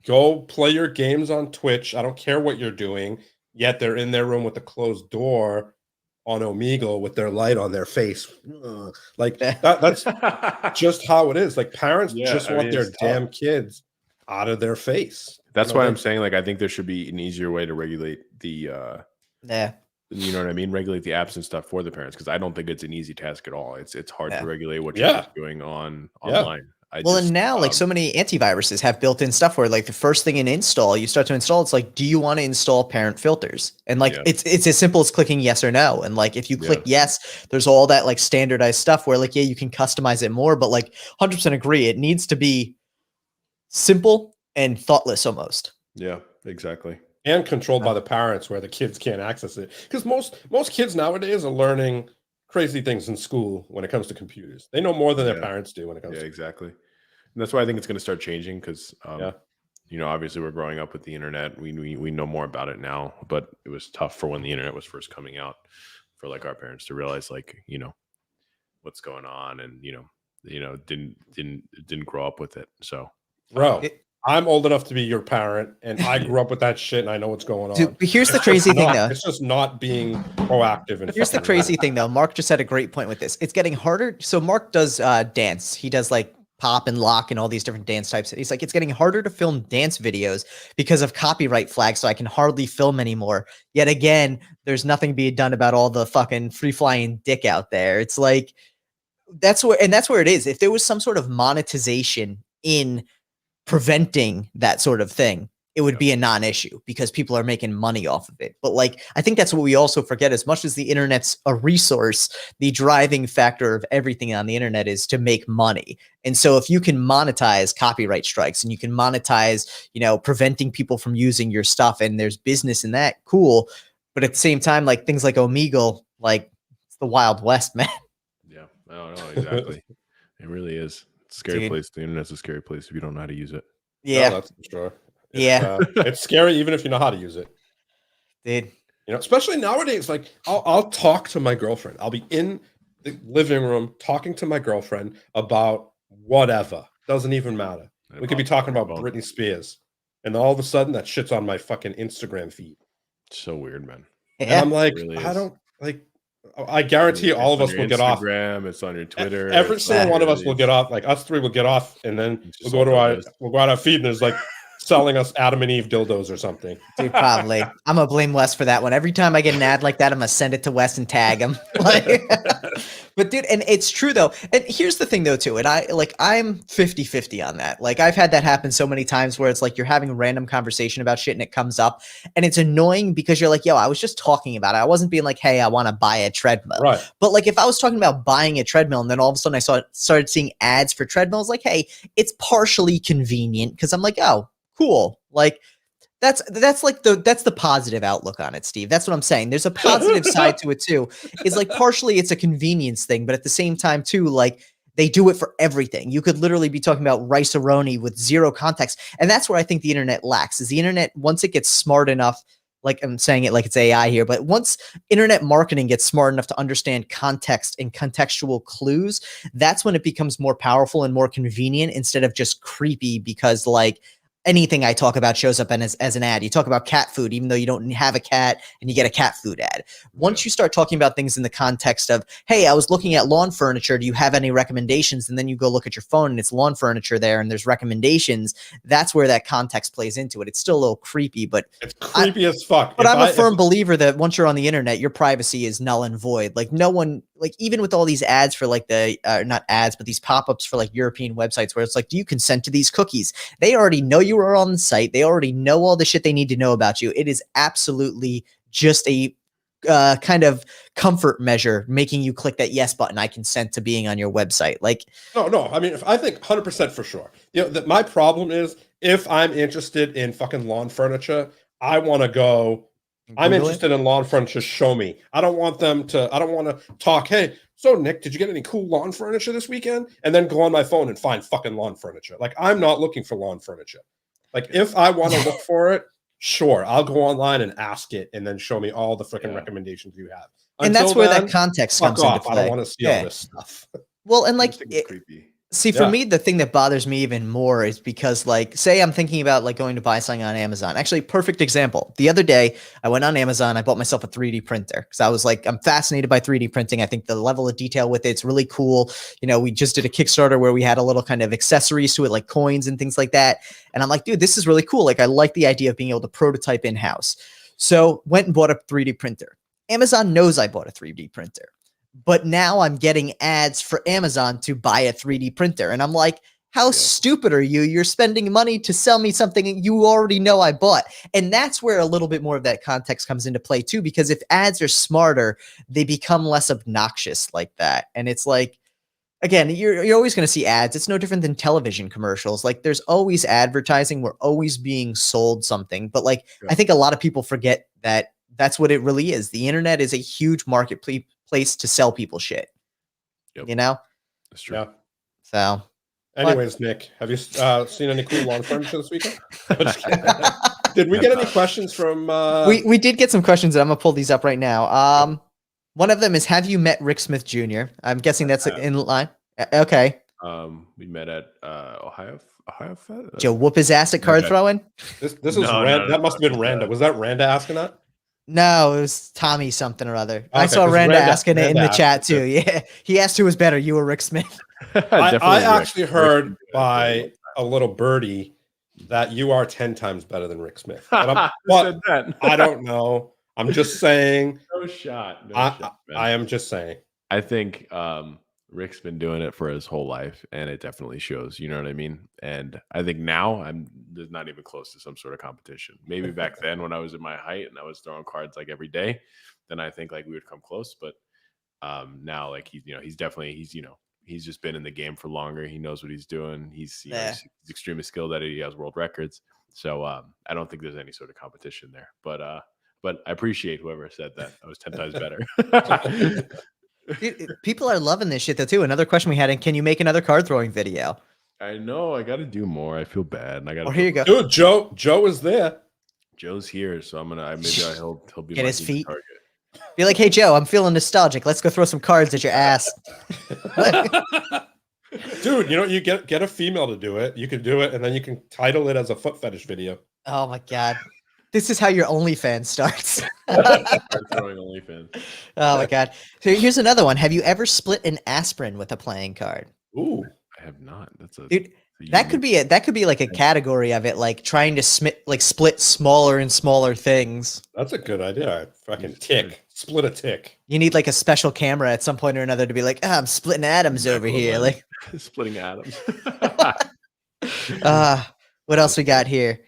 Go play your games on Twitch. I don't care what you're doing. Yet they're in their room with the closed door on Omegle with their light on their face. Like that's just how it is. Like parents just want their damn kids out of their face. That's why I'm saying, like, I think there should be an easier way to regulate the you know what I mean? Regulate the apps and stuff for the parents, because I don't think it's an easy task at all. It's hard to regulate what you're doing online. And now like so many antiviruses have built-in stuff where like the first thing in install, you start to install, it's like, do you want to install parent filters? And like it's as simple as clicking yes or no. And like if you click yes, there's all that like standardized stuff where like you can customize it more, but like 100% agree, it needs to be simple and thoughtless almost. Yeah, exactly. And controlled by the parents where the kids can't access it. Because most kids nowadays are learning crazy things in school when it comes to computers. They know more than their parents do when it comes to exactly. And that's why I think it's going to start changing, because you know, obviously we're growing up with the internet. We know more about it now, but it was tough for when the internet was first coming out for like our parents to realize, like, you know, what's going on, and you know didn't grow up with it. So I'm old enough to be your parent, and I grew up with that shit, and I know what's going on. Dude, but here's the crazy thing, though. It's just not being proactive. And here's the crazy thing, though. Mark just had a great point with this. It's getting harder. So Mark does dance. He does like pop and lock and all these different dance types. He's like, it's getting harder to film dance videos because of copyright flags, so I can hardly film anymore. Yet again, there's nothing being done about all the fucking free-flying dick out there. It's like, that's where it is. If there was some sort of monetization in preventing that sort of thing, it would be a non-issue because people are making money off of it. But like, I think that's what we also forget. As much as the internet's a resource, the driving factor of everything on the internet is to make money. And so if you can monetize copyright strikes and you can monetize, you know, preventing people from using your stuff, and there's business in that, cool. But at the same time, like things like Omegle, like it's the Wild West, man. Yeah, I don't know, exactly. It really is. It's a scary place. The internet's a scary place if you don't know how to use it. Yeah, that's for sure. It's scary even if you know how to use it. Dude. You know, especially nowadays, like I'll talk to my girlfriend. I'll be in the living room talking to my girlfriend about whatever. Doesn't even matter. We could be talking about Britney Spears, and all of a sudden that shit's on my fucking Instagram feed. So weird, man. And I'm like, really I is. don't like. I guarantee all of us will get off. It's on your Twitter. Every single one of us will get off. Like us three will get off, and then we'll go on our feed, and there's like selling us Adam and Eve dildos or something. Dude, probably. I'm gonna blame Wes for that one. Every time I get an ad like that, I'm gonna send it to Wes and tag him. Like, but dude, and it's true though. And here's the thing though too, and I'm 50-50 on that. Like I've had that happen so many times where it's like you're having a random conversation about shit and it comes up and it's annoying because you're like, yo, I was just talking about it. I wasn't being like, hey, I want to buy a treadmill. Right. But like if I was talking about buying a treadmill and then all of a sudden I started seeing ads for treadmills, like, hey, it's partially convenient because I'm like, oh, cool. Like that's the positive outlook on it, Steve. That's what I'm saying. There's a positive side to it too. Is like partially it's a convenience thing, but at the same time too, like they do it for everything. You could literally be talking about rice-a-roni with zero context. And that's where I think the internet lacks is the internet, once it gets smart enough, like I'm saying it like it's AI here, but once internet marketing gets smart enough to understand context and contextual clues, that's when it becomes more powerful and more convenient instead of just creepy because like anything I talk about shows up as an ad. You talk about cat food, even though you don't have a cat and you get a cat food ad. Once you start talking about things in the context of, hey, I was looking at lawn furniture. Do you have any recommendations? And then you go look at your phone and it's lawn furniture there and there's recommendations. That's where that context plays into it. It's still a little creepy, but it's creepy as fuck. But I'm a firm believer that once you're on the internet, your privacy is null and void. Like no one, like even with all these ads for like the, not ads, but these pop-ups for like European websites where it's like, do you consent to these cookies? They already know you are on the site. They already know all the shit they need to know about you. It is absolutely just a kind of comfort measure making you click that yes button. I consent to being on your website. Like, no. I mean, I think 100% for sure. You know, that my problem is if I'm interested in fucking lawn furniture, I want to go. I'm interested in lawn furniture. Show me. I don't want to talk. Hey, so Nick, did you get any cool lawn furniture this weekend? And then go on my phone and find fucking lawn furniture. Like, I'm not looking for lawn furniture. Like, if I want to look for it, sure, I'll go online and ask it and then show me all the freaking recommendations you have. And that's where that context comes into play. I don't want to see all this stuff. Well, and like, creepy. See, for me, the thing that bothers me even more is because, like, say I'm thinking about like going to buy something on Amazon. Actually, perfect example. The other day, I went on Amazon. I bought myself a 3D printer because I was like, I'm fascinated by 3D printing. I think the level of detail with it's really cool. You know, we just did a Kickstarter where we had a little kind of accessories to it, like coins and things like that. And I'm like, dude, this is really cool. Like, I like the idea of being able to prototype in-house. So went and bought a 3D printer. Amazon knows I bought a 3D printer. But now I'm getting ads for Amazon to buy a 3D printer. And I'm like, how stupid are you? You're spending money to sell me something you already know I bought. And that's where a little bit more of that context comes into play too, because if ads are smarter, they become less obnoxious like that. And it's like, again, you're always going to see ads. It's no different than television commercials. Like there's always advertising. We're always being sold something. But like, I think a lot of people forget that that's what it really is. The internet is a huge marketplace to sell people shit. You know? That's true. Yeah. So anyways, Nick, have you seen any cool lawn furniture this weekend? Did we get any questions from we did get some questions, and I'm gonna pull these up right now. One of them is, have you met Rick Smith Jr.? I'm guessing that's in line. Okay. We met at Ohio Fed. Joe whoop his ass at card throwing. This is that must have been Randa. Was that Randa asking that? No, it was Tommy something or other. Okay, I saw Randa asking it in the chat too. Yeah, he asked who was better, you or Rick Smith. I actually heard by a little birdie that you are 10 times better than Rick Smith. But I don't know. I'm just saying. No shot. I am just saying. I think Rick's been doing it for his whole life, and it definitely shows. You know what I mean? And I think now there's not even close to some sort of competition. Maybe back then when I was in my height and I was throwing cards like every day, then I think like we would come close. But now like he's just been in the game for longer. He knows what he's doing. He's he's extremely skilled at it. He has world records. So I don't think there's any sort of competition there. But I appreciate whoever said that. I was 10 times better. Dude, people are loving this shit though too. Another question we had, and can you make another card throwing video? I know I got to do more. I feel bad. And I got. Here you go. Dude, Joe is there. Joe's here, so maybe he'll be Get my his easy feet. target. Be like, hey Joe, I'm feeling nostalgic. Let's go throw some cards at your ass. Dude, you get a female to do it. You can do it, and then you can title it as a foot fetish video. Oh my god. This is how your OnlyFans starts. Throwing OnlyFans. Oh my god. So here's another one. Have you ever split an aspirin with a playing card? Ooh, I have not. That's a Dude, that could be like a category of it, like trying to split smaller and smaller things. that's a good idea. Fucking tick. Split a tick. You need like a special camera at some point or another to be like, I'm splitting atoms over here. Like splitting atoms. What else we got here?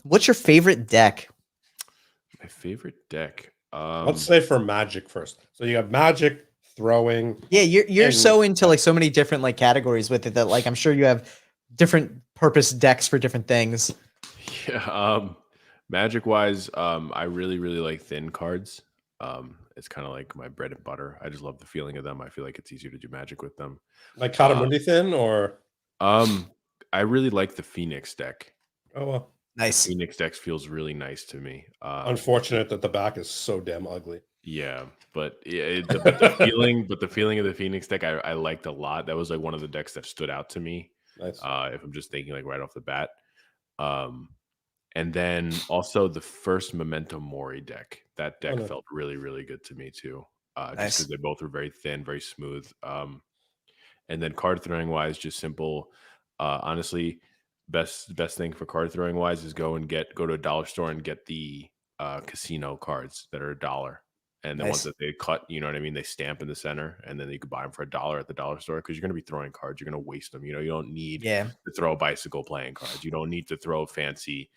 What's your favorite deck? My favorite deck. Let's say for Magic first. So you have Magic, throwing. Yeah, you're so into like so many different like categories with it that like I'm sure you have different purpose decks for different things. Yeah. Magic wise, I really like thin cards. It's kind of like my bread and butter. I just love the feeling of them. I feel like it's easier to do Magic with them. Like Katamundi thin, or I really like the Phoenix deck. Oh well. Nice. Phoenix decks feels really nice to me. Unfortunate that the back is so damn ugly. Yeah, but the feeling of the Phoenix deck I liked a lot. That was like one of the decks that stood out to me. Nice. If I'm just thinking like right off the bat. And then also the first Memento Mori deck. That deck felt really good to me too. Just because they both were very thin, very smooth. And then card throwing wise, just simple. Honestly, best thing for card throwing wise is go to a dollar store and get the casino cards that are $1. And the ones that they cut, you know what I mean? They stamp in the center, and then you can buy them for $1 at the dollar store because you're going to be throwing cards. You're going to waste them. You don't need to throw bicycle playing cards. You don't need to throw fancy,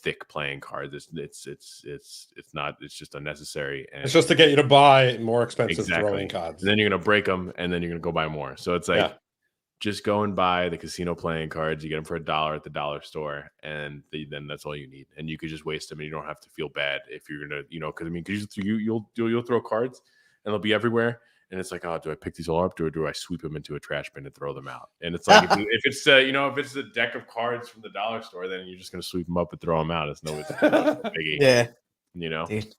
thick playing cards. It's not. It's just unnecessary. And it's just to get you to buy more expensive throwing cards. And then you're going to break them, and then you're going to go buy more. So it's like. Yeah. Just go and buy the casino playing cards. You get them for $1 at the dollar store, and then that's all you need. And you could just waste them, and you don't have to feel bad if you're gonna, because you'll throw cards, and they'll be everywhere, and it's like, oh, do I pick these all up, or do I sweep them into a trash bin and throw them out? And it's like, if it's a deck of cards from the dollar store, then you're just gonna sweep them up and throw them out. It's no biggie. Yeah, Dude,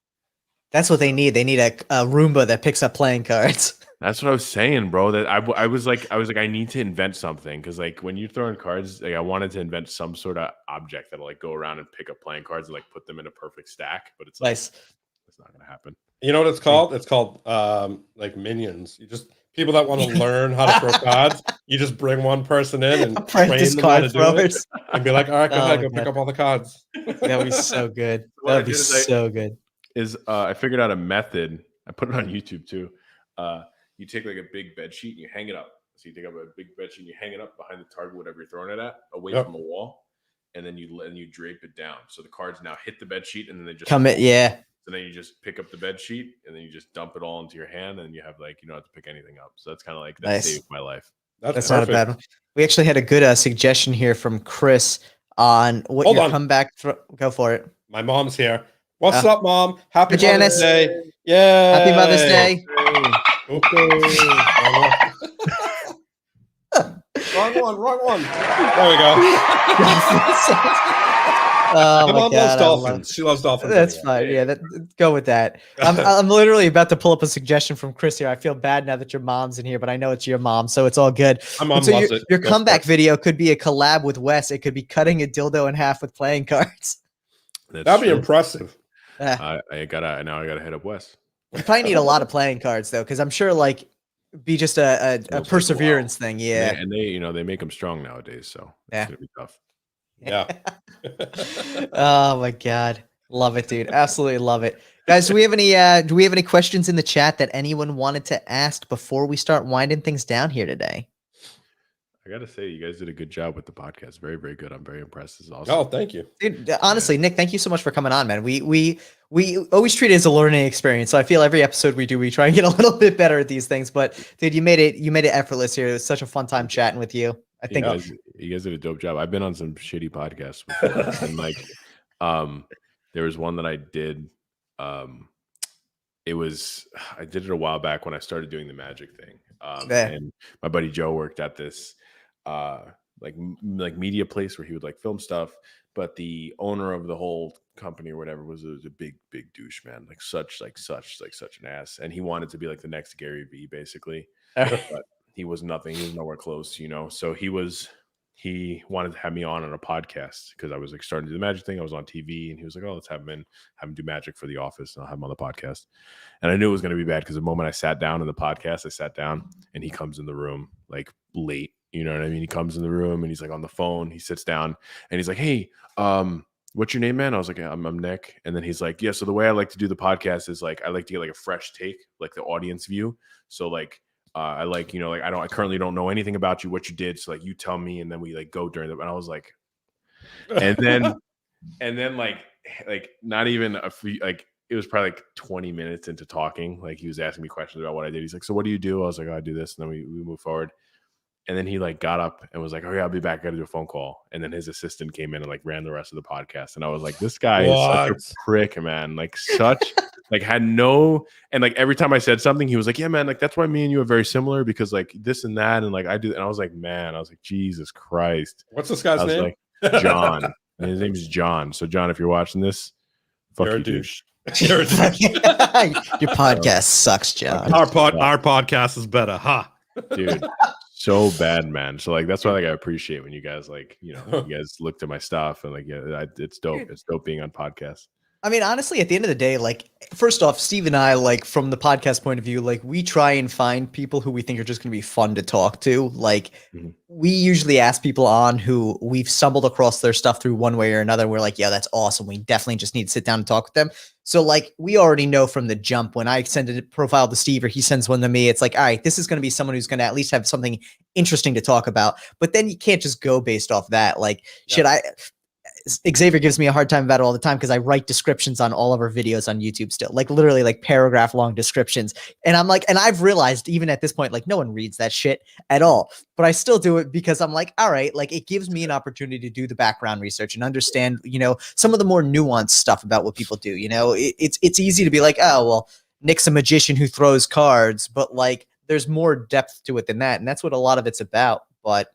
that's what they need. They need a Roomba that picks up playing cards. That's what I was saying, bro. That I was like, I need to invent something because, like, when you're throwing cards, like, I wanted to invent some sort of object that'll like go around and pick up playing cards and like put them in a perfect stack. But it's like, it's not gonna happen. You know what it's called? It's called like minions. You just people that want to learn how to throw cards. You just bring one person in and train them how to do it, and be like, all right, go ahead, go pick up all the cards. That would be so good. That would be so good. I figured out a method. I put it on YouTube too. You take like a big bed sheet and you hang it up. So you take up a big bed sheet and you hang it up behind the target, whatever you're throwing it at, away from a wall, and then you drape it down. So the cards now hit the bed sheet, and then they just come in. Yeah. So then you just pick up the bed sheet, and then you just dump it all into your hand, and you have like you don't have to pick anything up. So that's kind of like that saved my life. That's not a bad one. We actually had a good suggestion here from Chris on what your comeback. Go for it. My mom's here. What's up, Mom? Happy Mother's Day! Yay! Happy Mother's Day! Okay. Wrong one. There we go. Oh my God, loves dolphins. She loves dolphins. That's fine. Yeah, go with that. I'm literally about to pull up a suggestion from Chris here. I feel bad now that your mom's in here, but I know it's your mom, so it's all good. My mom loves it. Your comeback video could be a collab with Wes. It could be cutting a dildo in half with playing cards. That'd be impressive. I gotta hit up Wes. You probably need a lot of playing cards though, because I'm sure like be just a perseverance thing. Yeah, and they make them strong nowadays, so it's gonna be tough. Yeah. Oh my God, love it, dude! Absolutely love it, guys. Do we have any questions in the chat that anyone wanted to ask before we start winding things down here today? I gotta say, you guys did a good job with the podcast. Very, very good. I'm very impressed. This is awesome. Oh, thank you. Dude, honestly, Nick, thank you so much for coming on, man. We always treat it as a learning experience. So I feel every episode we do, we try and get a little bit better at these things. But dude, you made it effortless here. It was such a fun time chatting with you. I think you guys did a dope job. I've been on some shitty podcasts before, and like, there was one that I did. I did it a while back when I started doing the magic thing. And my buddy Joe worked at this like media place where he would like film stuff. But the owner of the whole company or whatever was a big douche, man. Like such an ass. And he wanted to be like the next Gary Vee, basically. But he was nothing. He was nowhere close, So he wanted to have me on a podcast because I was like starting to do the magic thing. I was on TV and he was like, oh, let's have him do magic for The Office. And I'll have him on the podcast. And I knew it was going to be bad because the moment I sat down in the podcast, I sat down and he comes in the room like late. You know what I mean? He comes in the room and he's like on the phone. He sits down and he's like, hey, what's your name, man? I was like, I'm Nick. And then he's like, yeah, so the way I like to do the podcast is like, I like to get like a fresh take, like the audience view. So like, I like, like, I currently don't know anything about you, what you did. So like, you tell me, and then we like go during the, and I was like, and then like not even a few, like, it was probably like 20 minutes into talking. Like he was asking me questions about what I did. He's like, so what do you do? I was like, oh, I do this. And then we move forward. And then he like got up and was like, okay, I'll be back. I got to do a phone call. And then his assistant came in and like ran the rest of the podcast. And I was like, this guy is such a prick, man. Like such, like had no, and like every time I said something, he was like, yeah, man, like that's why me and you are very similar because like this and that. And like I do. And I was like, man, I was like, Jesus Christ. What's this guy's name? Like, John. And his name is John. So John, if you're watching this, fuck you're you, a douche. You're a douche. Your podcast sucks, John. Our podcast is better, huh? Dude. So bad, man. So like that's why like I appreciate when you guys like you guys looked at my stuff and like it's dope. It's dope being on podcasts. I mean, honestly, at the end of the day, like, first off, Steve and I, like, from the podcast point of view, like, we try and find people who we think are just going to be fun to talk to. Like, we usually ask people on who we've stumbled across their stuff through one way or another. We're like, yeah, that's awesome. We definitely just need to sit down and talk with them. So, like, we already know from the jump when I send a profile to Steve or he sends one to me, it's like, all right, this is going to be someone who's going to at least have something interesting to talk about. But then you can't just go based off that. Like, Xavier gives me a hard time about it all the time because I write descriptions on all of our videos on YouTube still, like literally like paragraph long descriptions. And I'm like, and I've realized even at this point, like no one reads that shit at all, but I still do it because I'm like, all right, like it gives me an opportunity to do the background research and understand, some of the more nuanced stuff about what people do. It's easy to be like, oh, well, Nick's a magician who throws cards, but like there's more depth to it than that. And that's what a lot of it's about. But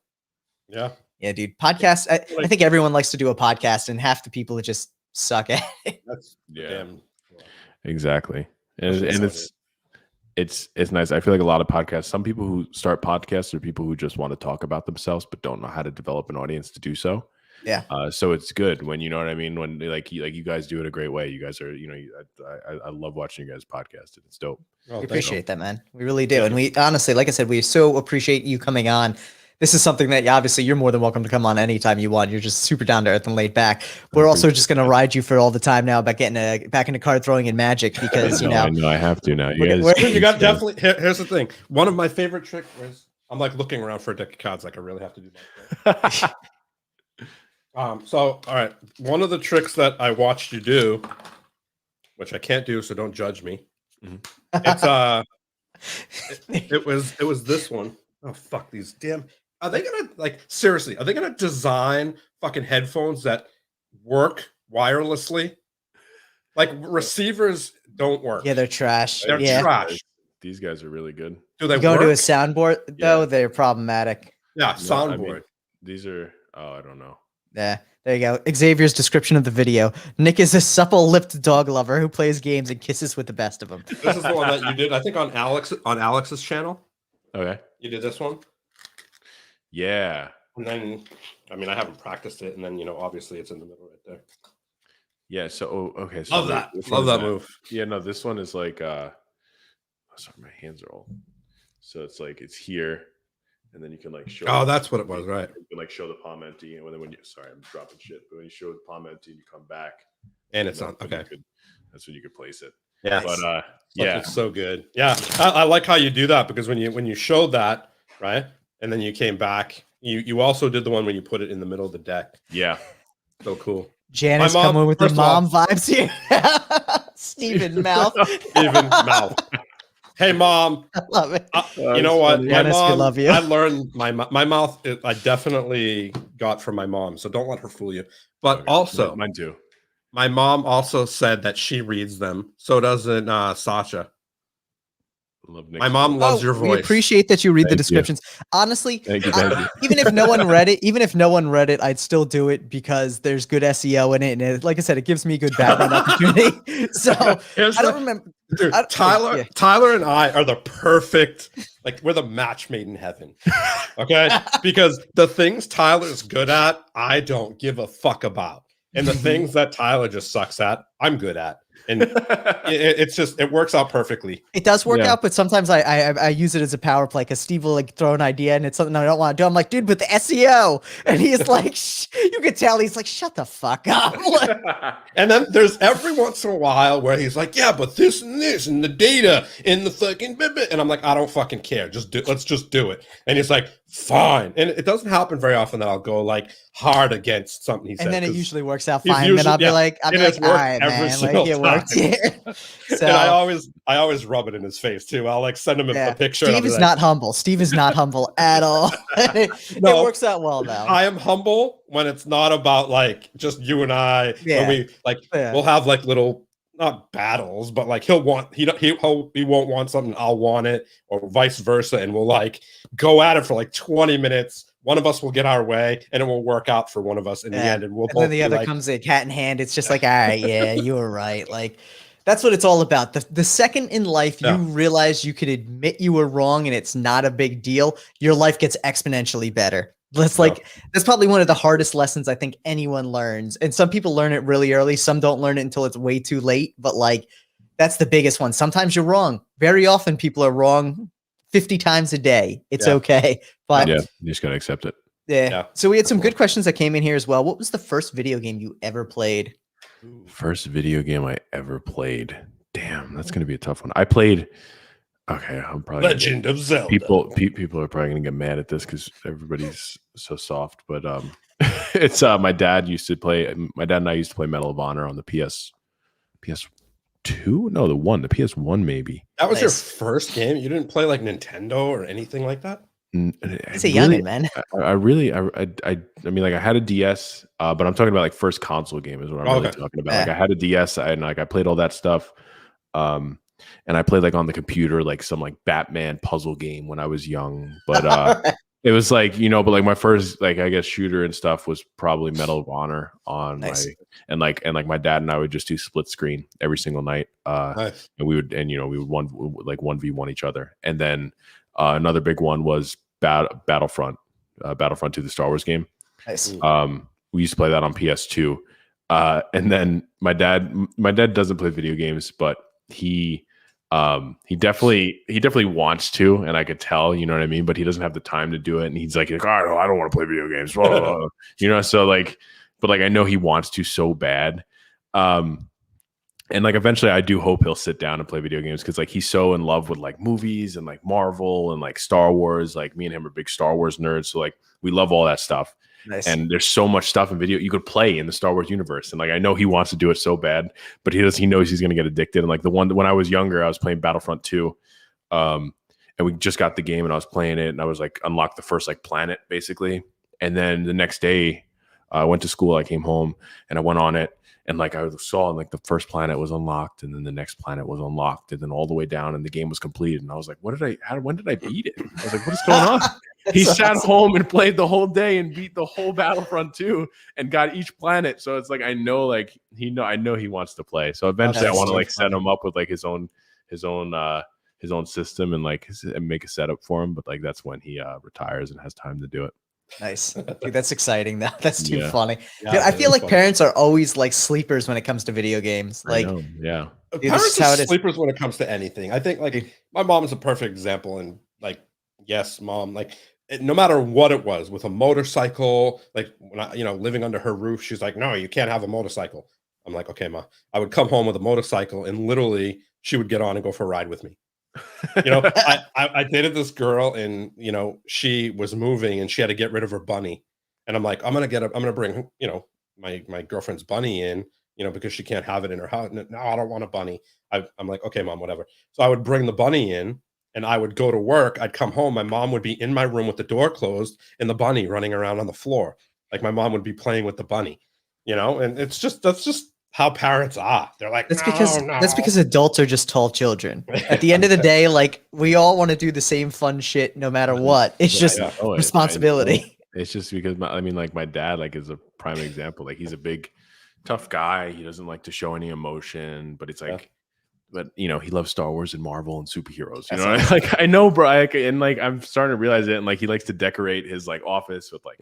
yeah, dude. Podcasts. I think everyone likes to do a podcast, and half the people just suck at it. That's exactly. And it's nice. I feel like a lot of podcasts. Some people who start podcasts are people who just want to talk about themselves, but don't know how to develop an audience to do so. Yeah. So it's good when you know what I mean. When like you guys do it a great way. You guys are I love watching you guys podcast. It's dope. We appreciate that, man. We really do. And we honestly, like I said, we so appreciate you coming on. This is something that obviously you're more than welcome to come on anytime you want. You're just super down to earth and laid back. We're also just going to ride you for all the time now about getting back into card throwing and magic because, I know I have to now. You got definitely, here's the thing. One of my favorite tricks is I'm like looking around for a deck of cards. Like I really have to do that. So, all right. One of the tricks that I watched you do, which I can't do, so don't judge me. It's, it was this one. Oh, fuck these damn. Are they gonna seriously? Are they gonna design fucking headphones that work wirelessly? Like receivers don't work. Yeah, they're trash. They're trash. These guys are really good. Do they go work? to a soundboard though? They're problematic. Yeah, soundboard. These are. Oh, I don't know. Yeah, there you go. Xavier's description of the video: Nick is a supple-lipped dog lover who plays games and kisses with the best of them. This is the one that you did, I think, on Alex's channel. Okay, you did this one. Yeah. And then, I mean, I haven't practiced it, and then obviously it's in the middle right there. Yeah. So okay. So love that. Love that move. Yeah. No, this one is like. Sorry, my hands are all. So it's like it's here, and then you can like show. Oh, that's what it was, right? You can like show the palm empty, and then when you sorry, I'm dropping shit, but when you show the palm empty, and you come back, and it's on. Okay. That's when you could place it. Yeah. But yeah, it's so good. Yeah, I like how you do that because when you showed that, right, and then you came back, you also did the one when you put it in the middle of the deck. Yeah. So cool. Janice coming with the mom vibes here. Steven mouth. Steven mouth. Hey, mom. I love it. You know what? Janice, my mom, we love you. I learned my mouth. I definitely got from my mom. So don't let her fool you. But also, mine too. My mom also said that she reads them. So doesn't Sasha. Love Nic My mom loves your We voice. appreciate that you read the Thank you. descriptions. Honestly, Thank you. even if no one read it, I'd still do it because there's good SEO in it, and like I said, it gives me good background opportunity. So Here's I don't the- remember. Dude, Tyler and I are the perfect, like we're the match made in heaven. Okay? Because the things Tyler's good at, I don't give a fuck about. And the things that Tyler just sucks at, I'm good at. And it's just, it works out perfecly. It does work out, but sometimes I use it as a power play because Steve will like throw an idea and it's something I don't want to do. I'm like, dude, with the SEO, and he's like, you can tell he's like, shut the fuck up. And then there's every once in a while where he's like, yeah, but this and the data and the fucking bit. And I'm like, I don't fucking care. Let's just do it. And he's like, fine. And it doesn't happen very often that I'll go like hard against something he said. And then it usually works out he's fine. Then I'll be like, all worked right, every man, single like it worked. Yeah. So And I always rub it in his face too. I'll like send him a picture. Steve is not humble. Steve is not humble at all. It works out well though. I am humble when it's not about like just you and I. When we like we'll have like little not battles, but like he won't want something, I'll want it, or vice versa, and we'll like go at it for like 20 minutes. One of us will get our way, and it will work out for one of us in the end. And then the other comes in cat in hand. It's just like, all right, yeah, you were right. Like that's what it's all about. The second in life you realize you could admit you were wrong and it's not a big deal, your life gets exponentially better. That's probably one of the hardest lessons I think anyone learns. And some people learn it really early. Some don't learn it until it's way too late. But like, that's the biggest one. Sometimes you're wrong. Very often people are wrong 50 times a day. It's okay. But you just got to accept it. Yeah. So we had some good questions that came in here as well. What was the first video game you ever played? First video game I ever played. Damn, that's gonna be a tough one. I played. Okay, I'm probably Legend of Zelda. People are probably gonna get mad at this because everybody's so soft. But it's my dad used to play. My dad and I used to play Medal of Honor on the PS2. No, the PS1 maybe. That was your first game. You didn't play like Nintendo or anything like that. It's a youngin', man. I mean, like I had a DS, but I'm talking about like first console game is what I'm really talking about. Like I had a DS and like I played all that stuff. And I played like on the computer, like some like Batman puzzle game when I was young. But it was like, but like my first like I guess shooter and stuff was probably Medal of Honor on my and like my dad and I would just do split screen every single night. And we would 1v1 each other. And then another big one was Battlefront 2, the Star Wars game. Nice. We used to play that on PS2. And then my dad doesn't play video games, but he definitely wants to, and I could tell, you know what I mean, but he doesn't have the time to do it. And he's like, oh, I don't want to play video games. So like, but like I know he wants to so bad. And like eventually I do hope he'll sit down and play video games because like he's so in love with like movies and like Marvel and like Star Wars. Like me and him are big Star Wars nerds. So like we love all that stuff. Nice. And there's so much stuff in video you could play in the Star Wars universe. And like I know he wants to do it so bad, but he knows he's gonna get addicted. And like the one when I was younger, I was playing Battlefront 2. And we just got the game and I was playing it and I was like unlocked the first like planet basically. And then the next day I went to school, I came home and I went on it. And like I saw, like the first planet was unlocked, and then the next planet was unlocked, and then all the way down, and the game was completed. And I was like, when did I beat it? I was like, what is going on? He sat home and played the whole day and beat the whole Battlefront 2 and got each planet. So it's like I know he wants to play. So eventually I want to like set him up with like his own system and like and make a setup for him. But like that's when he retires and has time to do it. Nice. Dude, that's exciting though. That's too funny. Dude, I feel like parents are always like sleepers when it comes to video games. Like, dude, parents are sleepers when it comes to anything. I think like my mom is a perfect example. And like, yes, mom, like no matter what it was with a motorcycle, like when I, living under her roof, she's like, no, you can't have a motorcycle. I'm like, okay, ma. I would come home with a motorcycle and literally she would get on and go for a ride with me. I dated this girl and she was moving and she had to get rid of her bunny, and I'm like, I'm gonna bring my girlfriend's bunny in, because she can't have it in her house. No, I don't want a bunny. I'm like, okay, mom, whatever. So I would bring the bunny in and I would go to work. I'd come home, my mom would be in my room with the door closed and the bunny running around on the floor. Like my mom would be playing with the bunny, and that's just how parents are. They're like, That's no. because adults are just tall children. At the end of the day, like we all want to do the same fun shit no matter what. It's just I know it. responsibility. It's just because like my dad like is a prime example. Like he's a big, tough guy. He doesn't like to show any emotion, but it's like, but he loves Star Wars and Marvel and superheroes. You know, like I know, bro. And like I'm starting to realize it. And like he likes to decorate his like office with like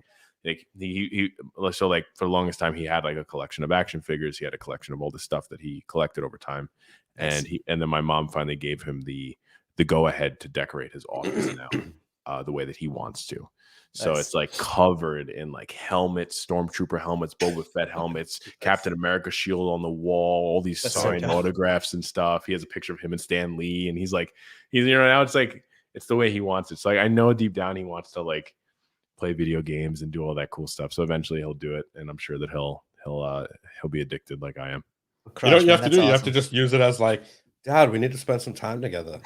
he so like for the longest time he had like a collection of action figures. He had a collection of all the stuff that he collected over time, and then my mom finally gave him the go ahead to decorate his office now the way that he wants to. So it's like covered in like helmets, stormtrooper helmets, Boba Fett helmets, Captain America shield on the wall, all these signed autographs and stuff. He has a picture of him and Stan Lee, and he's now it's like it's the way he wants it. So like I know deep down he wants to like play video games and do all that cool stuff. So eventually he'll do it, and I'm sure that he'll be addicted like I am. You know what you have to do? Awesome. You have to just use it as like, Dad, we need to spend some time together.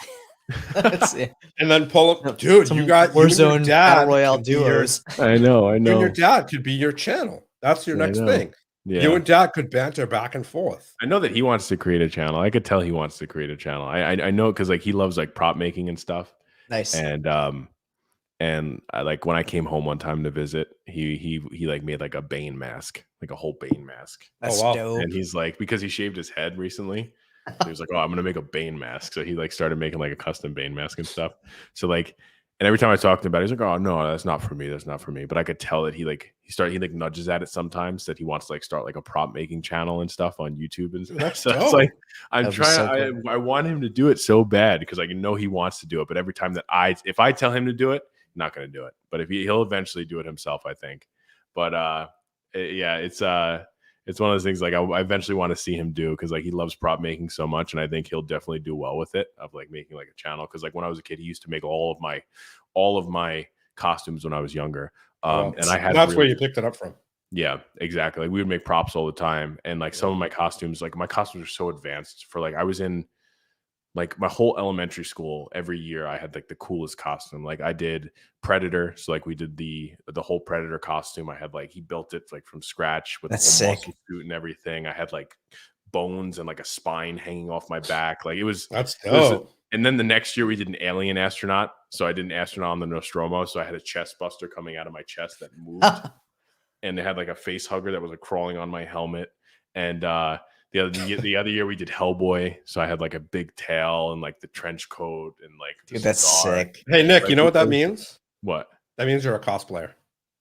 And then pull up, dude. You got Warzone Battle Royale duos. I know. You and your dad could be your channel. That's your next thing. Yeah. You and Dad could banter back and forth. I know that he wants to create a channel. I could tell he wants to create a channel. I know because like he loves like prop making and stuff. Nice. And I like when I came home one time to visit, he like made like a Bane mask, like a whole Bane mask. That's dope. And he's like, because he shaved his head recently. He was like, "Oh, I'm gonna make a Bane mask." So he like started making like a custom Bane mask and stuff. So like, and every time I talked to him about it, he's like, "Oh no, that's not for me. That's not for me." But I could tell that he nudges at it sometimes that he wants to like start like a prop making channel and stuff on YouTube and stuff. So it's like I'm trying. I want him to do it so bad because I know he wants to do it. But every time that if I tell him to do it, I'm not gonna do it. But if he'll eventually do it himself, I think. But yeah, it's one of those things like I eventually want to see him do because like he loves prop making so much, and I think he'll definitely do well with it of like making like a channel. Because like when I was a kid, he used to make all of my costumes when I was younger. And I had that's where you picked it up from. Yeah, exactly. Like we would make props all the time, and like some of my costumes are so advanced for like I was in like my whole elementary school. Every year I had like the coolest costume. Like I did Predator. So like we did the whole Predator costume. I had like, he built it like from scratch with the whole muscle suit and everything. I had like bones and like a spine hanging off my back. Like that's dope. And then the next year we did an alien astronaut. So I did an astronaut on the Nostromo. So I had a chest buster coming out of my chest that moved. And they had like a face hugger that was like crawling on my helmet. And, the other year we did Hellboy, so I had like a big tail and like the trench coat and like dude, that's sick. Hey Nick, you know what that means? What? That means you're a cosplayer.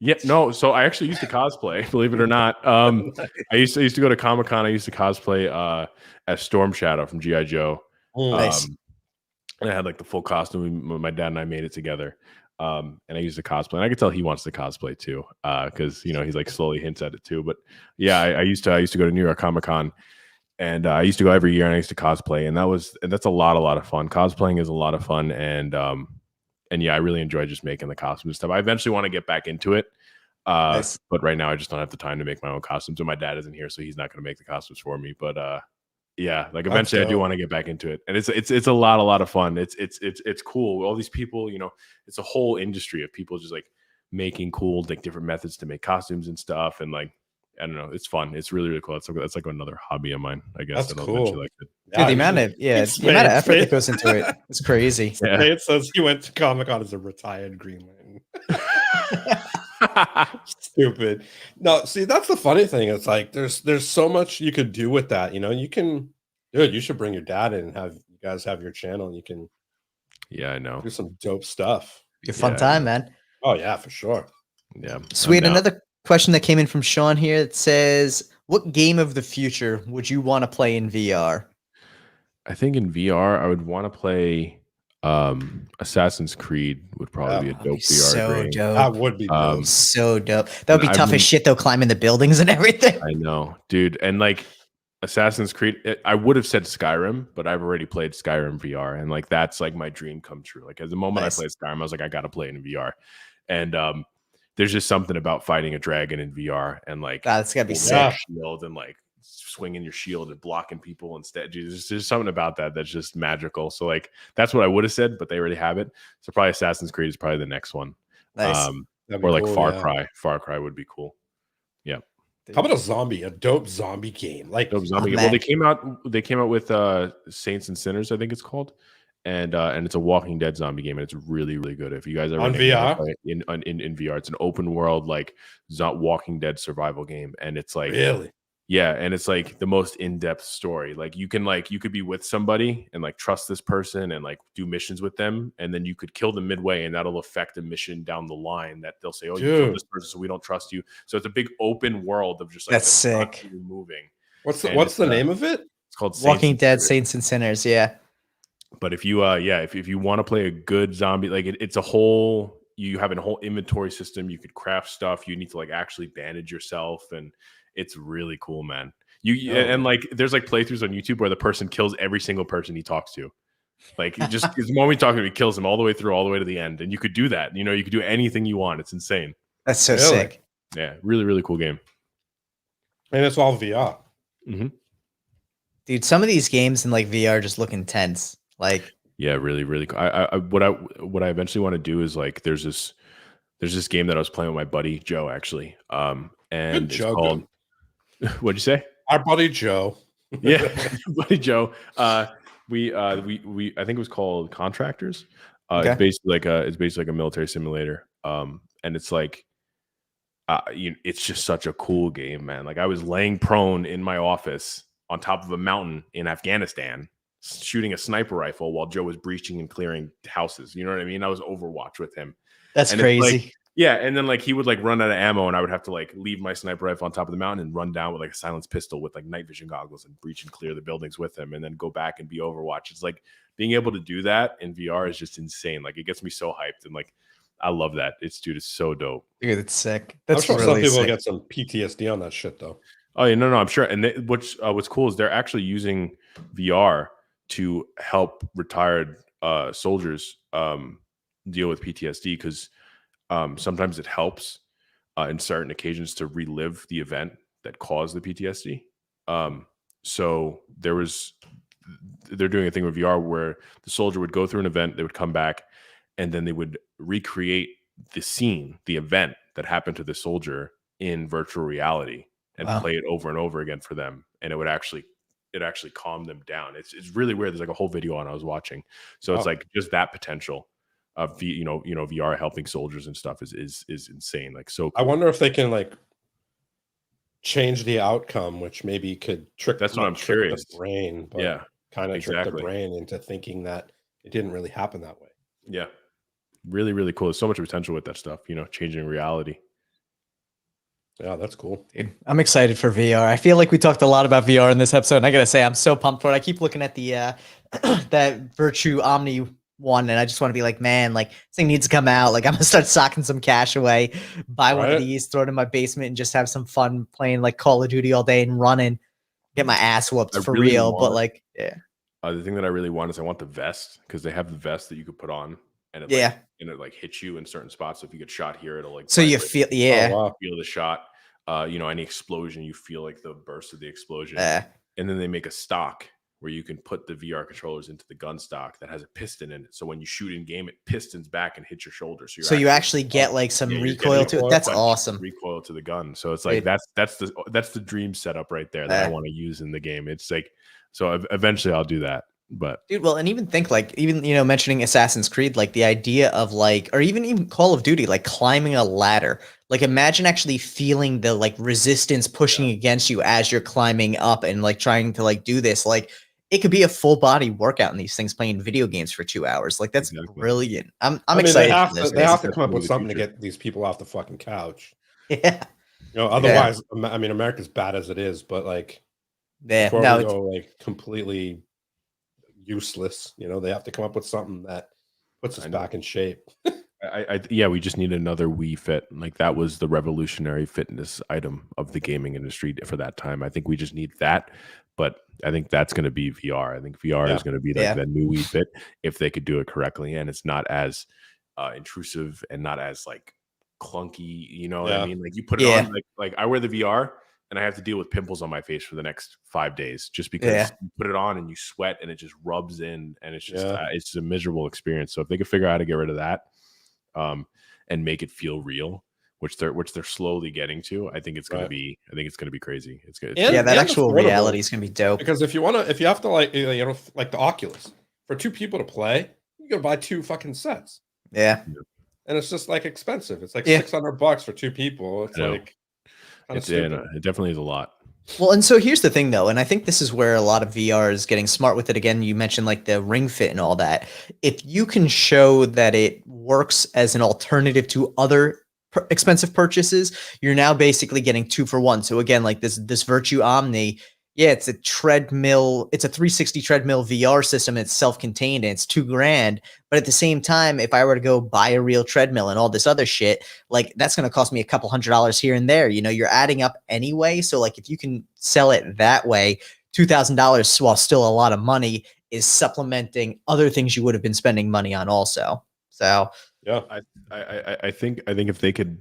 Yeah, no. So I actually used to cosplay, believe it or not. I used to go to Comic-Con. I used to cosplay as Storm Shadow from G.I. Joe. Nice. And I had like the full costume. My dad and I made it together. And I used to cosplay, and I could tell he wants to cosplay too, because he's like slowly hints at it too. But yeah, I used to go to New York Comic-Con. And I used to go every year, and I used to cosplay, and that's a lot of fun. Cosplaying is a lot of fun, and yeah, I really enjoy just making the costumes and stuff. I eventually want to get back into it, nice. But right now I just don't have the time to make my own costumes. And my dad isn't here, so he's not going to make the costumes for me. But yeah, like eventually I do want to get back into it, and it's a lot of fun. It's cool. All these people, it's a whole industry of people just like making cool like different methods to make costumes and stuff, and like. I don't know. It's fun. It's really, really cool. It's like another hobby of mine, I guess. That's cool. Like it. Dude, the amount of effort that goes into it, it's crazy. Yeah. It says he went to Comic-Con as a retired Green Lantern. Stupid. No, see, that's the funny thing. It's like there's so much you could do with that. You can, dude. You should bring your dad in and have you guys have your channel. And you can, yeah, I know, do some dope stuff. Your fun time, man. Oh yeah, for sure. Yeah, sweet. Another question that came in from Sean here that says, what game of the future would you want to play in VR? I think in VR, I would want to play Assassin's Creed would probably be a dope VR so game. Dope. That would be dope. So dope. That would be tough as shit though, climbing the buildings and everything. I know, dude. And like Assassin's Creed, I would have said Skyrim, but I've already played Skyrim VR. And like, that's like my dream come true. Like at the moment I played Skyrim, I was like, I got to play it in VR. And there's just something about fighting a dragon in VR and like that's gotta be sick. Shield and like swinging your shield and blocking people instead. There's something about that's just magical. So like that's what I would have said, but they already have it. So probably Assassin's Creed is probably the next one. Nice. Or like cool, Far Cry. Far Cry would be cool. Yeah. How about a dope zombie game? Like, Dope zombie game. man. Well, they came out with Saints and Sinners, I think it's called, and it's a Walking Dead zombie game, and it's really really good. If you guys ever On think about VR? play it in VR, it's an open world like Walking Dead survival game, and it's like really? yeah, and it's like the most in-depth story. Like you could be with somebody and like trust this person and like do missions with them, and then you could kill them midway, and that'll affect a mission down the line that they'll say, "Oh, you killed this person, so we don't trust you." So it's a big open world of just like That's sick. constantly moving. What's the name of it? It's called Walking Dead, Saints and Sinners. Yeah. But if you if you want to play a good zombie, like it's a whole, you have a whole inventory system. You could craft stuff. You need to like actually bandage yourself, and it's really cool, man. And like there's like playthroughs on YouTube where the person kills every single person he talks to. Like just the moment he talks to him, he kills him all the way through, all the way to the end. And you could do that. You could do anything you want. It's insane. That's so sick. Yeah, really, really cool game. And it's all VR. Mm-hmm. Dude, some of these games in like VR just look intense. Like, yeah, really, really cool. What I eventually want to do is like there's this game that I was playing with my buddy Joe actually. And it's called what'd you say? Our buddy Joe. Yeah, buddy Joe. We I think it was called Contractors. Okay. It's basically like a military simulator. And it's like it's just such a cool game, man. Like I was laying prone in my office on top of a mountain in Afghanistan, shooting a sniper rifle while Joe was breaching and clearing houses. You know what I mean? I was Overwatch with him. That's and crazy. Like, yeah, and then like he would like run out of ammo, and I would have to like leave my sniper rifle on top of the mountain and run down with like a silenced pistol with like night vision goggles and breach and clear the buildings with him, and then go back and be Overwatch. It's like being able to do that in VR is just insane. Like it gets me so hyped, and like I love that. It's so dope. Dude, it's sick. I'm That's sure really some people sick. get some PTSD on that shit though. Oh yeah, no, I'm sure. And what's cool is they're actually using VR to help retired soldiers deal with PTSD because sometimes it helps in certain occasions to relive the event that caused the PTSD. So they're doing a thing with VR where the soldier would go through an event, they would come back, and then they would recreate the scene, the event that happened to the soldier in virtual reality and play it over and over again for them. And it would actually calm them down. It's really weird. There's like a whole video on I was watching. So it's like just that potential of VR helping soldiers and stuff is insane. Like so cool. I wonder if they can like change the outcome, which maybe could trick. That's what I'm curious. The brain, but yeah, kind of trick the brain into thinking that it didn't really happen that way. Yeah, really, really cool. There's so much potential with that stuff. Changing reality. Yeah, that's cool. Dude, I'm excited for VR. I feel like we talked a lot about VR in this episode, and I gotta say, I'm so pumped for it. I keep looking at the that Virtue Omni one, and I just want to be like, man, like this thing needs to come out. Like I'm gonna start socking some cash away, buy one of these, throw it in my basement, and just have some fun playing like Call of Duty all day and running, get my ass whooped for really real. But like, yeah. The thing that I really want is I want the vest because they have the vest that you could put on, and it like hits you in certain spots. So if you get shot here, it'll like so you feel feel the shot. Any explosion, you feel like the burst of the explosion. And then they make a stock where you can put the VR controllers into the gun stock that has a piston in it. So when you shoot in game, it pistons back and hits your shoulder. So you actually get like some recoil to it. That's awesome. Recoil to the gun. So it's like that's the dream setup right there that I want to use in the game. It's like so eventually I'll do that. But dude, well, and even think like mentioning Assassin's Creed, like the idea of like, or even Call of Duty, like climbing a ladder. Like imagine actually feeling the like resistance pushing against you as you're climbing up and like trying to like do this. Like it could be a full body workout in these things, playing video games for 2 hours. Like that's brilliant. I'm excited. They have to come up with something to get these people off the fucking couch. Yeah. Otherwise, I mean, America's bad as it is, but like, before we go like completely useless, they have to come up with something that puts us back in shape. We just need another Wii Fit. Like that was the revolutionary fitness item of the gaming industry for that time. I think we just need that, but I think that's going to be VR. I think VR is going to be like that new Wii Fit if they could do it correctly, and it's not as intrusive and not as like clunky. You know what I mean? Like you put it on, like I wear the VR and I have to deal with pimples on my face for the next 5 days just because you put it on and you sweat and it just rubs in, and it's just it's a miserable experience. So if they could figure out how to get rid of that and make it feel real, which they're slowly getting to. I think it's going to be crazy. It's good. Yeah, that actual reality is going to be dope. Because if you have to like the Oculus for 2 people to play, you got to buy 2 fucking sets. Yeah. And it's just like expensive. It's like $600 for 2 people. It's like it definitely is a lot. Well, and so here's the thing though, and I think this is where a lot of VR is getting smart with it. Again, you mentioned like the Ring Fit and all that. If you can show that it works as an alternative to other expensive purchases, you're now basically getting 2 for 1. So again, like this Virtue Omni, yeah, it's a treadmill. It's a 360 treadmill VR system. It's self-contained and it's $2,000. But at the same time, if I were to go buy a real treadmill and all this other shit, like that's going to cost me a couple $100 here and there. You know, you're adding up anyway. So like if you can sell it that way, $2,000 while still a lot of money is supplementing other things you would have been spending money on also. So yeah, I think if they could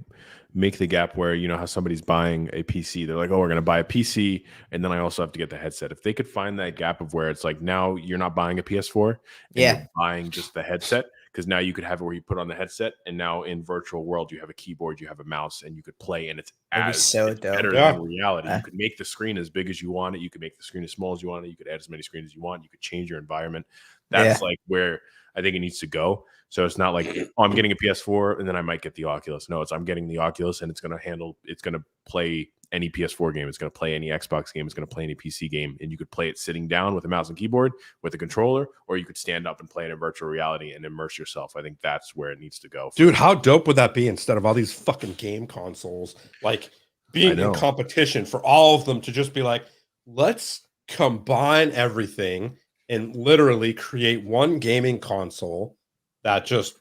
make the gap where, you know, how somebody's buying a PC, they're like, oh, we're going to buy a PC, and then I also have to get the headset. If they could find that gap of where it's like, now you're not buying a PS4, and you're buying just the headset, because now you could have it where you put on the headset, and now in virtual world you have a keyboard, you have a mouse, and you could play, and it's better than reality. You could make the screen as big as you want it, you could make the screen as small as you want it, you could add as many screens as you want, you could change your environment. That's like where I think it needs to go. So it's not like, oh, I'm getting a PS4 and then I might get the Oculus. No, I'm getting the Oculus and it's going to play any PS4 game. It's going to play any Xbox game. It's going to play any PC game. And you could play it sitting down with a mouse and keyboard with a controller, or you could stand up and play it in virtual reality and immerse yourself. I think that's where it needs to go. Dude, how dope would that be instead of all these fucking game consoles, like being in competition for all of them to just be like, let's combine everything and literally create one gaming console that just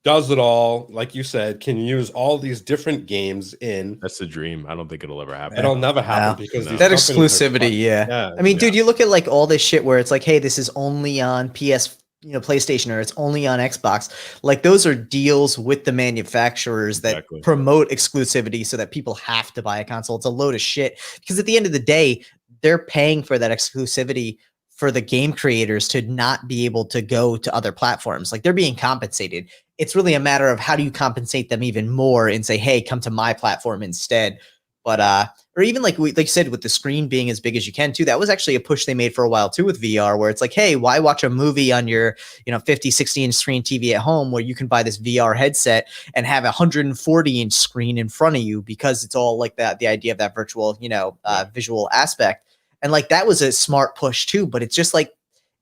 does it all, like you said, can use all these different games in. That's the dream. I don't think it'll ever happen. It'll never happen because that exclusivity, I mean, dude, you look at like all this shit where it's like, hey, this is only on PlayStation, or it's only on Xbox. Like those are deals with the manufacturers that promote exclusivity so that people have to buy a console. It's a load of shit because at the end of the day, they're paying for that exclusivity for the game creators to not be able to go to other platforms. Like they're being compensated. It's really a matter of how do you compensate them even more and say, hey, come to my platform instead. But or even like you said, with the screen being as big as you can too, that was actually a push they made for a while too with VR, where it's like, hey, why watch a movie on your 50, 60 inch screen TV at home where you can buy this VR headset and have a 140 inch screen in front of you, because it's all like that, the idea of that virtual, visual aspect. And like that was a smart push too, but it's just like,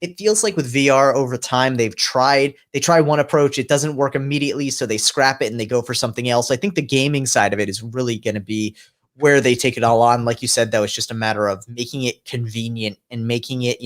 it feels like with VR over time, they try one approach, it doesn't work immediately, so they scrap it and they go for something else. I think the gaming side of it is really going to be where they take it all on. Like you said, though, it's just a matter of making it convenient and making it,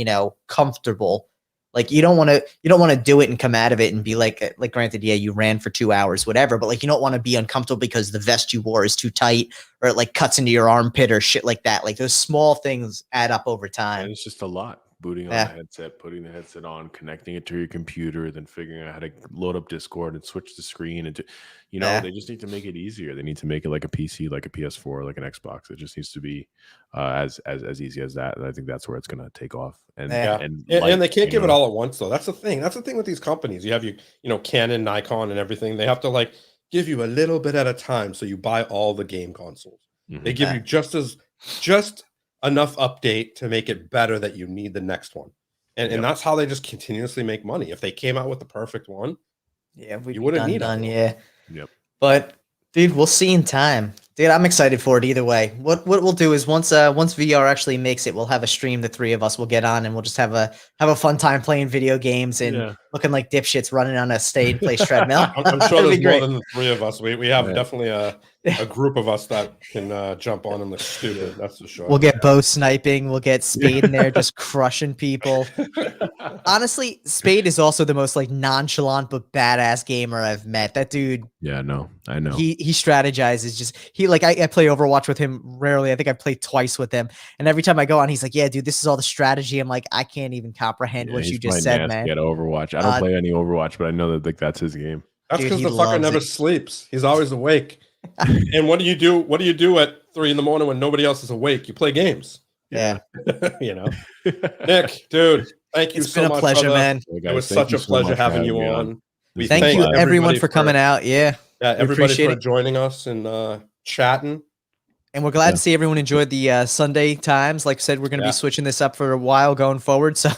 comfortable. Like you don't want to do it and come out of it and be like granted, yeah, you ran for 2 hours, whatever, but like you don't want to be uncomfortable because the vest you wore is too tight or it like cuts into your armpit or shit like that. Like those small things add up over time. And it's just a lot. Booting on the headset, putting the headset on, connecting it to your computer, then figuring out how to load up Discord and switch the screen. And they just need to make it easier. They need to make it like a PC, like a PS4, like an Xbox. It just needs to be as easy as that. And I think that's where it's going to take off. And they can't give it all at once, though. That's the thing. That's the thing with these companies. You have Canon, Nikon, and everything. They have to like give you a little bit at a time, so you buy all the game consoles. Mm-hmm. They give you just enough update to make it better that you need the next one, and that's how they just continuously make money. If they came out with the perfect one, you wouldn't need it. But dude, we'll see in time. Dude, I'm excited for it either way. What we'll do is once VR actually makes it, we'll have a stream. The three of us will get on and we'll just have a fun time playing video games and looking like dipshits running on a stayed place treadmill. I'm sure there's more than the three of us. We have definitely a group of us that can jump on and look stupid. That's for sure. We'll get bow sniping. We'll get Spade in there just crushing people. Honestly, Spade is also the most like nonchalant but badass gamer I've met. That dude. Yeah, no, I know. He strategizes. I play Overwatch with him rarely. I think I played twice with him, and every time I go on, he's like, "Yeah, dude, this is all the strategy." I'm like, I can't even comprehend what you just said, man. Get Overwatch. I don't play any Overwatch, but I know that that's his game. That's because the fucker never sleeps. He's always awake. And what do you do? What do you do at 3 a.m. when nobody else is awake? You play games. Yeah. Nick, dude, thank you so much. It's been a pleasure, man. It was such a pleasure having you on. Thank you everyone for coming out. Yeah. Yeah, We everybody appreciate for it. joining us and chatting. And we're glad to see everyone enjoyed the Sunday times. Like I said, we're going to be switching this up for a while going forward. So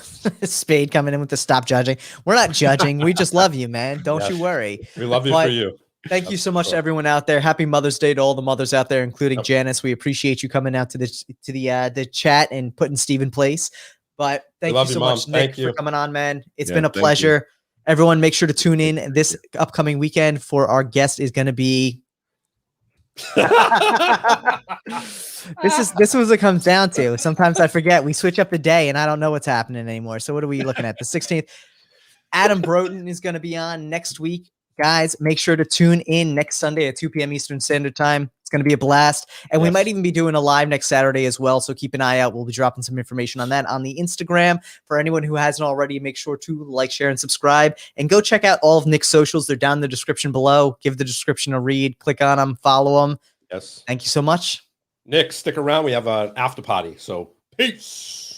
Spade coming in with the stop judging. We're not judging. We just love you, man. Don't you worry. We love you But for you. thank you so much to everyone out there. Happy Mother's Day to all the mothers out there, including Janice. We appreciate you coming out to the chat and putting Steve in place. But thank you so much, Nick, for coming on, man. It's been a pleasure. Everyone, make sure to tune in this upcoming weekend for our guest is going to be. This is what it comes down to. Sometimes I forget. We switch up the day, and I don't know what's happening anymore. So what are we looking at? The 16th. Adam Broughton is going to be on next week. Guys, make sure to tune in next Sunday at 2 p.m. Eastern Standard Time. It's going to be a blast. And we might even be doing a live next Saturday as well. So keep an eye out. We'll be dropping some information on that on the Instagram. For anyone who hasn't already, make sure to like, share, and subscribe. And go check out all of Nick's socials. They're down in the description below. Give the description a read. Click on them. Follow them. Yes. Thank you so much. Nick, stick around. We have an after party. So peace.